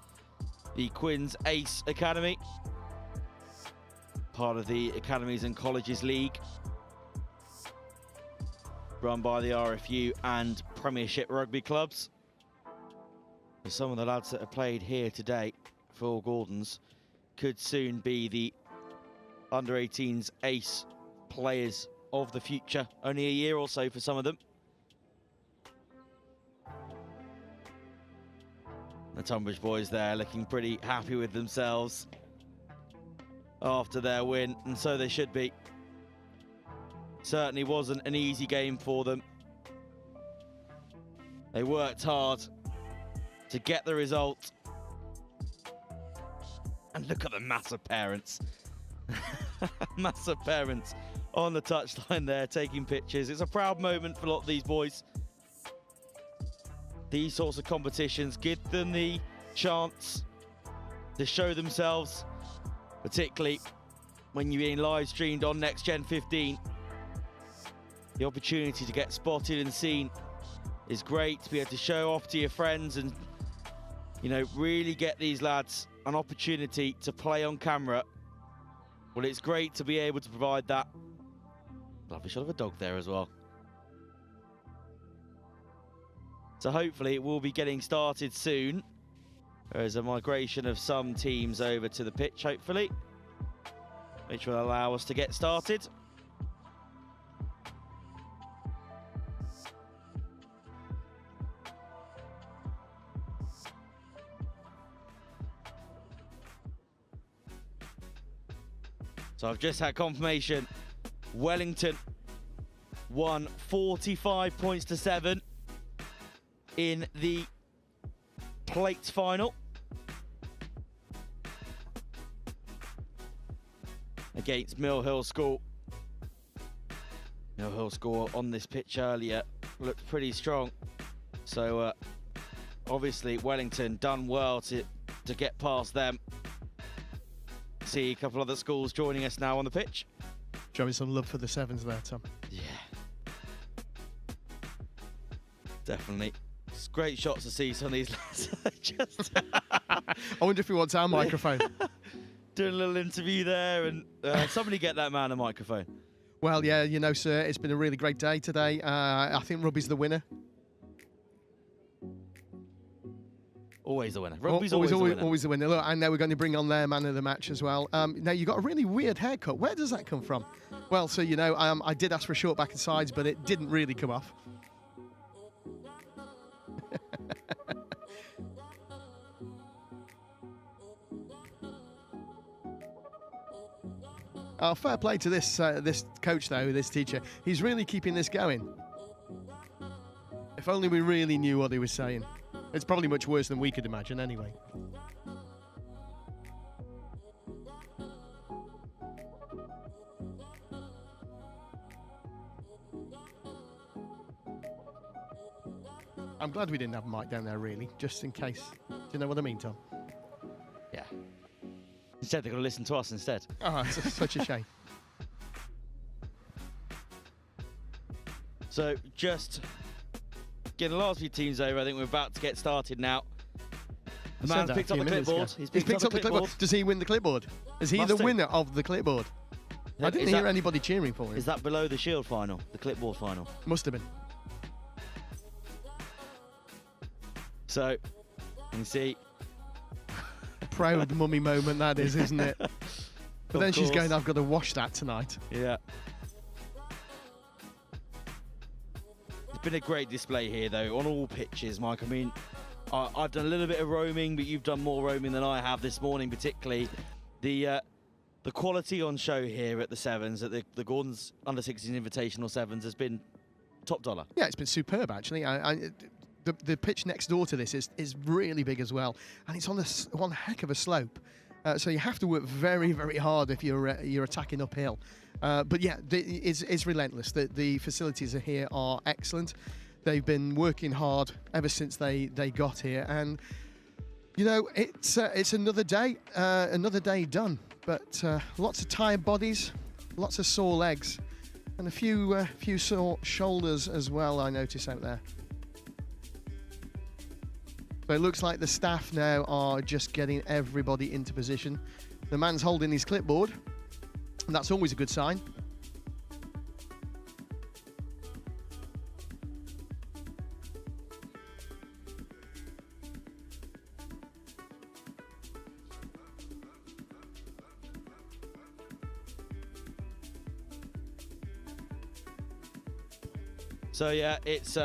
the Quins Ace Academy, part of the Academies and Colleges League, run by the RFU and Premiership rugby clubs. Some of the lads that have played here today for Gordon's could soon be the under-18s ace players of the future. Only a year or so for some of them. The Tonbridge boys there looking pretty happy with themselves after their win, and so they should be. Certainly wasn't an easy game for them. They worked hard to get the result. And look at the massive parents. Massive parents on the touchline there taking pictures. It's a proud moment for a lot of these boys. These sorts of competitions give them the chance to show themselves, particularly when you're being live streamed on NextGen15. The opportunity to get spotted and seen is great, to be able to show off to your friends and, you know, really get these lads an opportunity to play on camera. Well, it's great to be able to provide that. Lovely shot of a dog there as well. So hopefully it will be getting started soon. There is a migration of some teams over to the pitch, hopefully, which will allow us to get started. So I've just had confirmation. Wellington won 45 points to 7 in the Plates final against Mill Hill School. Mill Hill School on this pitch earlier looked pretty strong. So obviously Wellington done well to get past them. See a couple other schools joining us now on the pitch. Showing some love for the sevens there, Tom. Yeah. Definitely. It's great shots to see some of these lads. Just I wonder if he wants our microphone. Doing a little interview there, and somebody get that man a microphone. Well, yeah, you know, sir, it's been a really great day today. I think Rugby's the winner. Always the winner. Rugby's always the winner. Always the winner. Look, I know we're going to bring on their man of the match as well. Now, you've got a really weird haircut. Where does that come from? Well, so, you know, I did ask for a short back and sides, but it didn't really come off. Fair play to this coach, though, this teacher. He's really keeping this going. If only we really knew what he was saying. It's probably much worse than we could imagine anyway. I'm glad we didn't have a mic down there, really, just in case. Do you know what I mean, Tom? Yeah. Instead, they're going to listen to us instead. Oh, it's such a shame. So, just getting the last few teams over. I think we're about to get started now. The man's picked up the clipboard. He's picked up the clipboard. Does he win the clipboard? Is he the winner of the clipboard? I didn't hear anybody cheering for him. Is that below the Shield final, the clipboard final? Must have been. So, you can see. Proud mummy moment that is, isn't it? But then she's going, I've got to wash that tonight. Yeah. It's been a great display here, though, on all pitches, Mike. I mean, I've done a little bit of roaming, but you've done more roaming than I have this morning, particularly. The quality on show here at the Sevens, at the Gordon's Under-16 Invitational Sevens, has been top dollar. Yeah, it's been superb, actually. The pitch next door to this is really big as well, and it's on one heck of a slope. So you have to work very, very hard if you're attacking uphill. But yeah, it's relentless. The facilities here are excellent. They've been working hard ever since they got here, and you know it's another day done. But lots of tired bodies, lots of sore legs, and a few sore shoulders as well, I notice out there. So it looks like the staff now are just getting everybody into position. The man's holding his clipboard, and that's always a good sign. So yeah, it's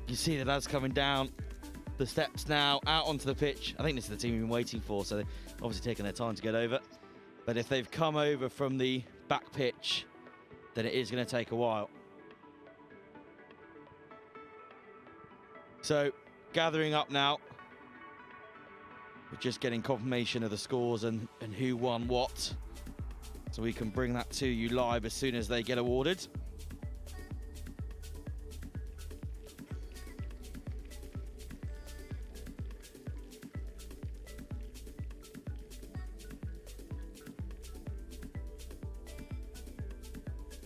you see the lads coming down the steps now, out onto the pitch. I think this is the team we've been waiting for, so they're obviously taking their time to get over. But if they've come over from the back pitch, then it is going to take a while. So, gathering up now. We're just getting confirmation of the scores and who won what. So we can bring that to you live as soon as they get awarded.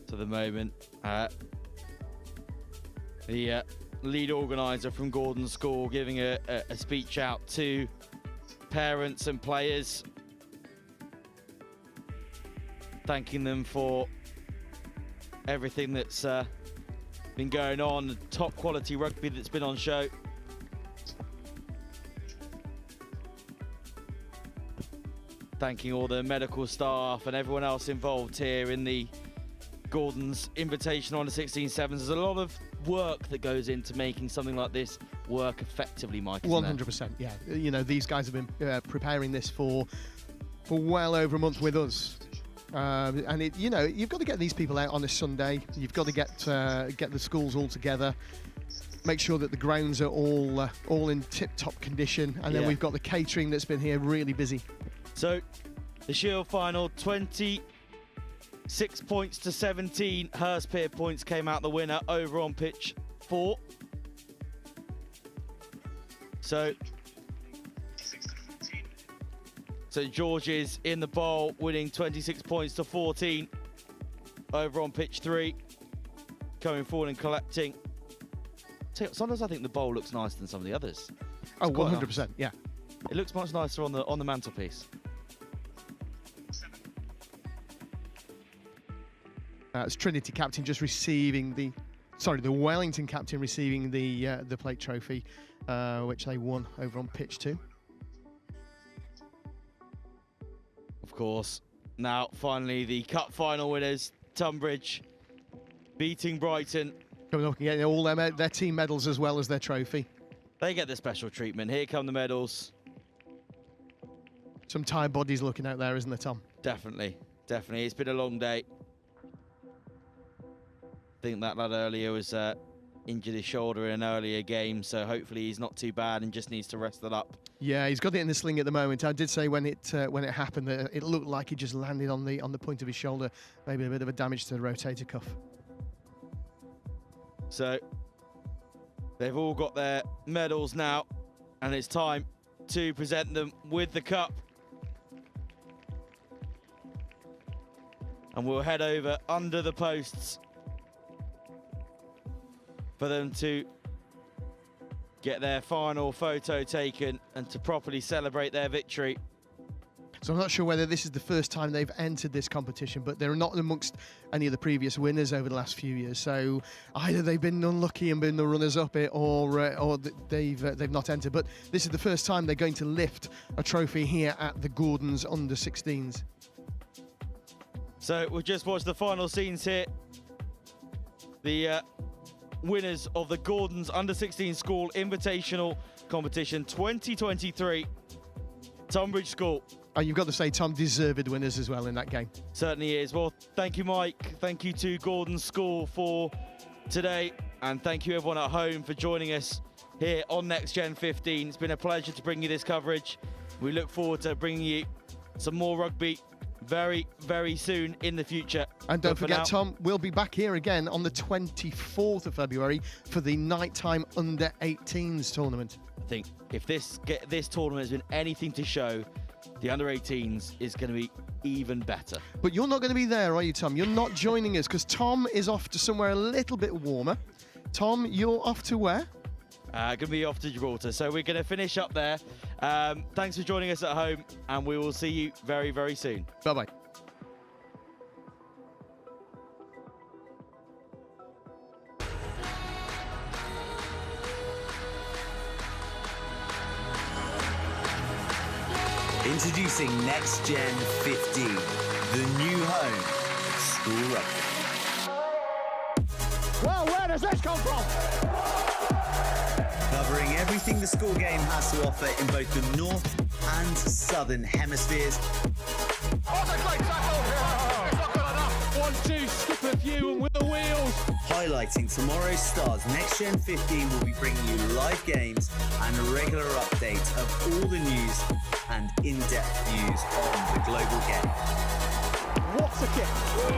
To the moment, the lead organiser from Gordon School giving a speech out to parents and players, thanking them for everything that's been going on, the top quality rugby that's been on show. Thanking all the medical staff and everyone else involved here in the Gordon's Invitational Under-16 Sevens. There's a lot of work that goes into making something like this work effectively, Mike. 100%, yeah. You know, these guys have been preparing this for well over a month with us. And you know, you've got to get these people out on a Sunday. You've got to get the schools all together, make sure that the grounds are all in tip-top condition, and then we've got the catering that's been here really busy. So, the Shield final, 26 points to 17. Hurstpierpoint came out the winner over on pitch 4. So St George's in the bowl, winning 26 points to 14 over on pitch 3. Coming forward and collecting. Sometimes I think the bowl looks nicer than some of the others. Oh, 100%, nice. Yeah. It looks much nicer on the mantelpiece. It's Trinity captain just receiving the Wellington captain receiving the plate trophy, which they won over on pitch 2. Of course, now finally the cup final winners, Tunbridge beating Brighton. Coming up and getting all their team medals as well as their trophy. They get the special treatment. Here come the medals. Some tired bodies looking out there, isn't there, Tom? Definitely, definitely. It's been a long day. I think that lad earlier was injured his shoulder in an earlier game, so hopefully he's not too bad and just needs to rest it up. Yeah, he's got it in the sling at the moment. I did say when it happened that it looked like he just landed on the point of his shoulder, maybe a bit of a damage to the rotator cuff. So they've all got their medals now, and it's time to present them with the cup. And we'll head over under the posts for them to get their final photo taken and to properly celebrate their victory. So I'm not sure whether this is the first time they've entered this competition, but they're not amongst any of the previous winners over the last few years. So either they've been unlucky and been the runners-up, or they've not entered. But this is the first time they're going to lift a trophy here at the Gordon's Under-16s. So we'll just watch the final scenes here. The winners of the Gordon's Under-16 School Invitational Competition 2023. Tonbridge School. And you've got to say, Tom, deserved winners as well in that game. Certainly is. Well, thank you, Mike. Thank you to Gordon School for today. And thank you, everyone at home, for joining us here on Next Gen 15. It's been a pleasure to bring you this coverage. We look forward to bringing you some more rugby very, very soon in the future. And don't forget, Tom, we'll be back here again on the 24th of February for the nighttime under-18s tournament. I think if this tournament has been anything to show, the under-18s is going to be even better. But you're not going to be there, are you, Tom? You're not joining us because Tom is off to somewhere a little bit warmer. Tom, you're off to where? Going to be off to Gibraltar. So we're going to finish up there. Thanks for joining us at home, and we will see you very, very soon. Bye-bye. Introducing Next Gen 15, the new home of school rugby. Well, where does this come from? Covering everything the school game has to offer in both the north and southern hemispheres. Oh, that's a great tackle! It's not good enough. 1-2, skip a few and with the wheels. Highlighting tomorrow's stars, Next Gen 15 will be bringing you live games and a regular update of all the news and in-depth views on the global game. What's a kick?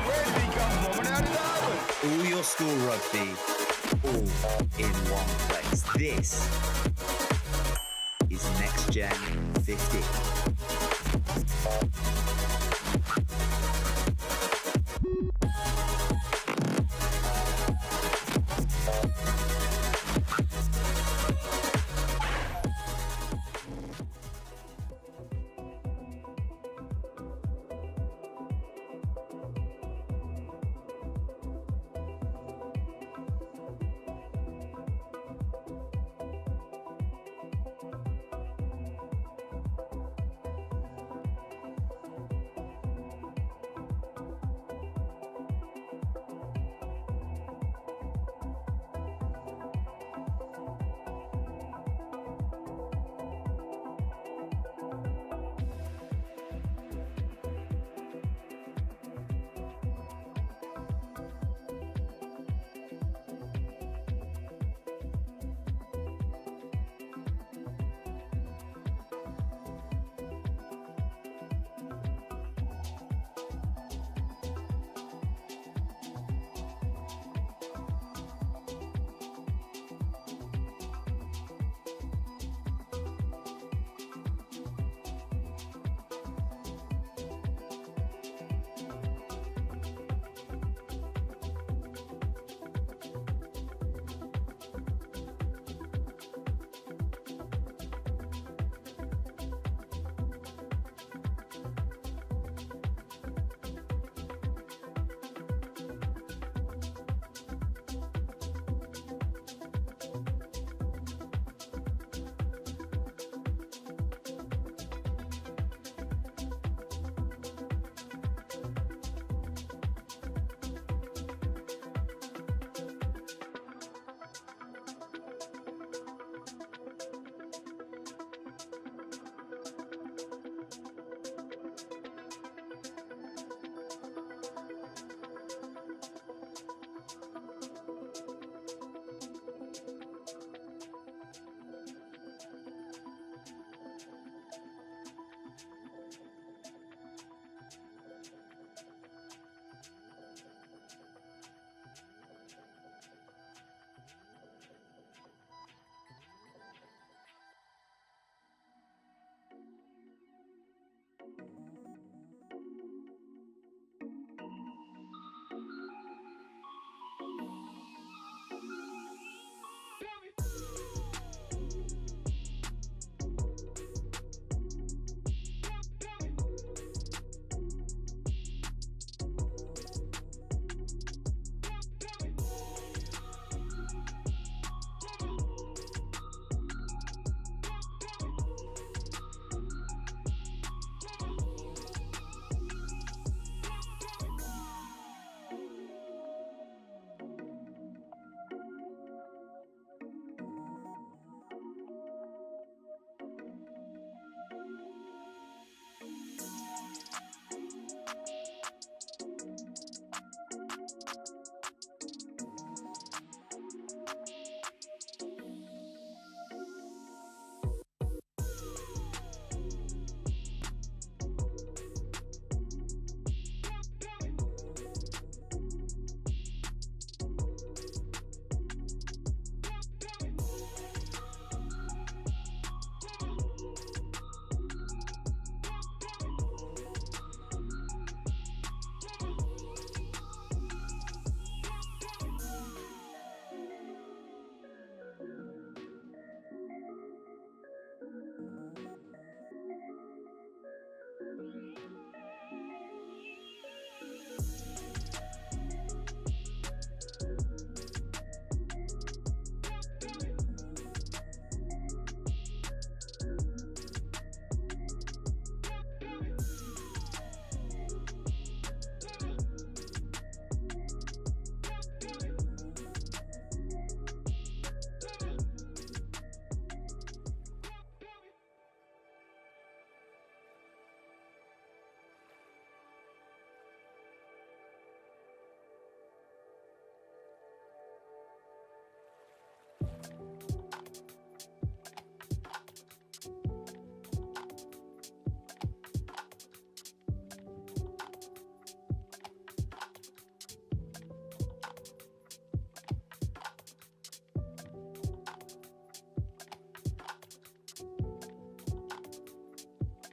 Where did he come from and how did that happen? All your school rugby, all in one place. This is Next Gen 15.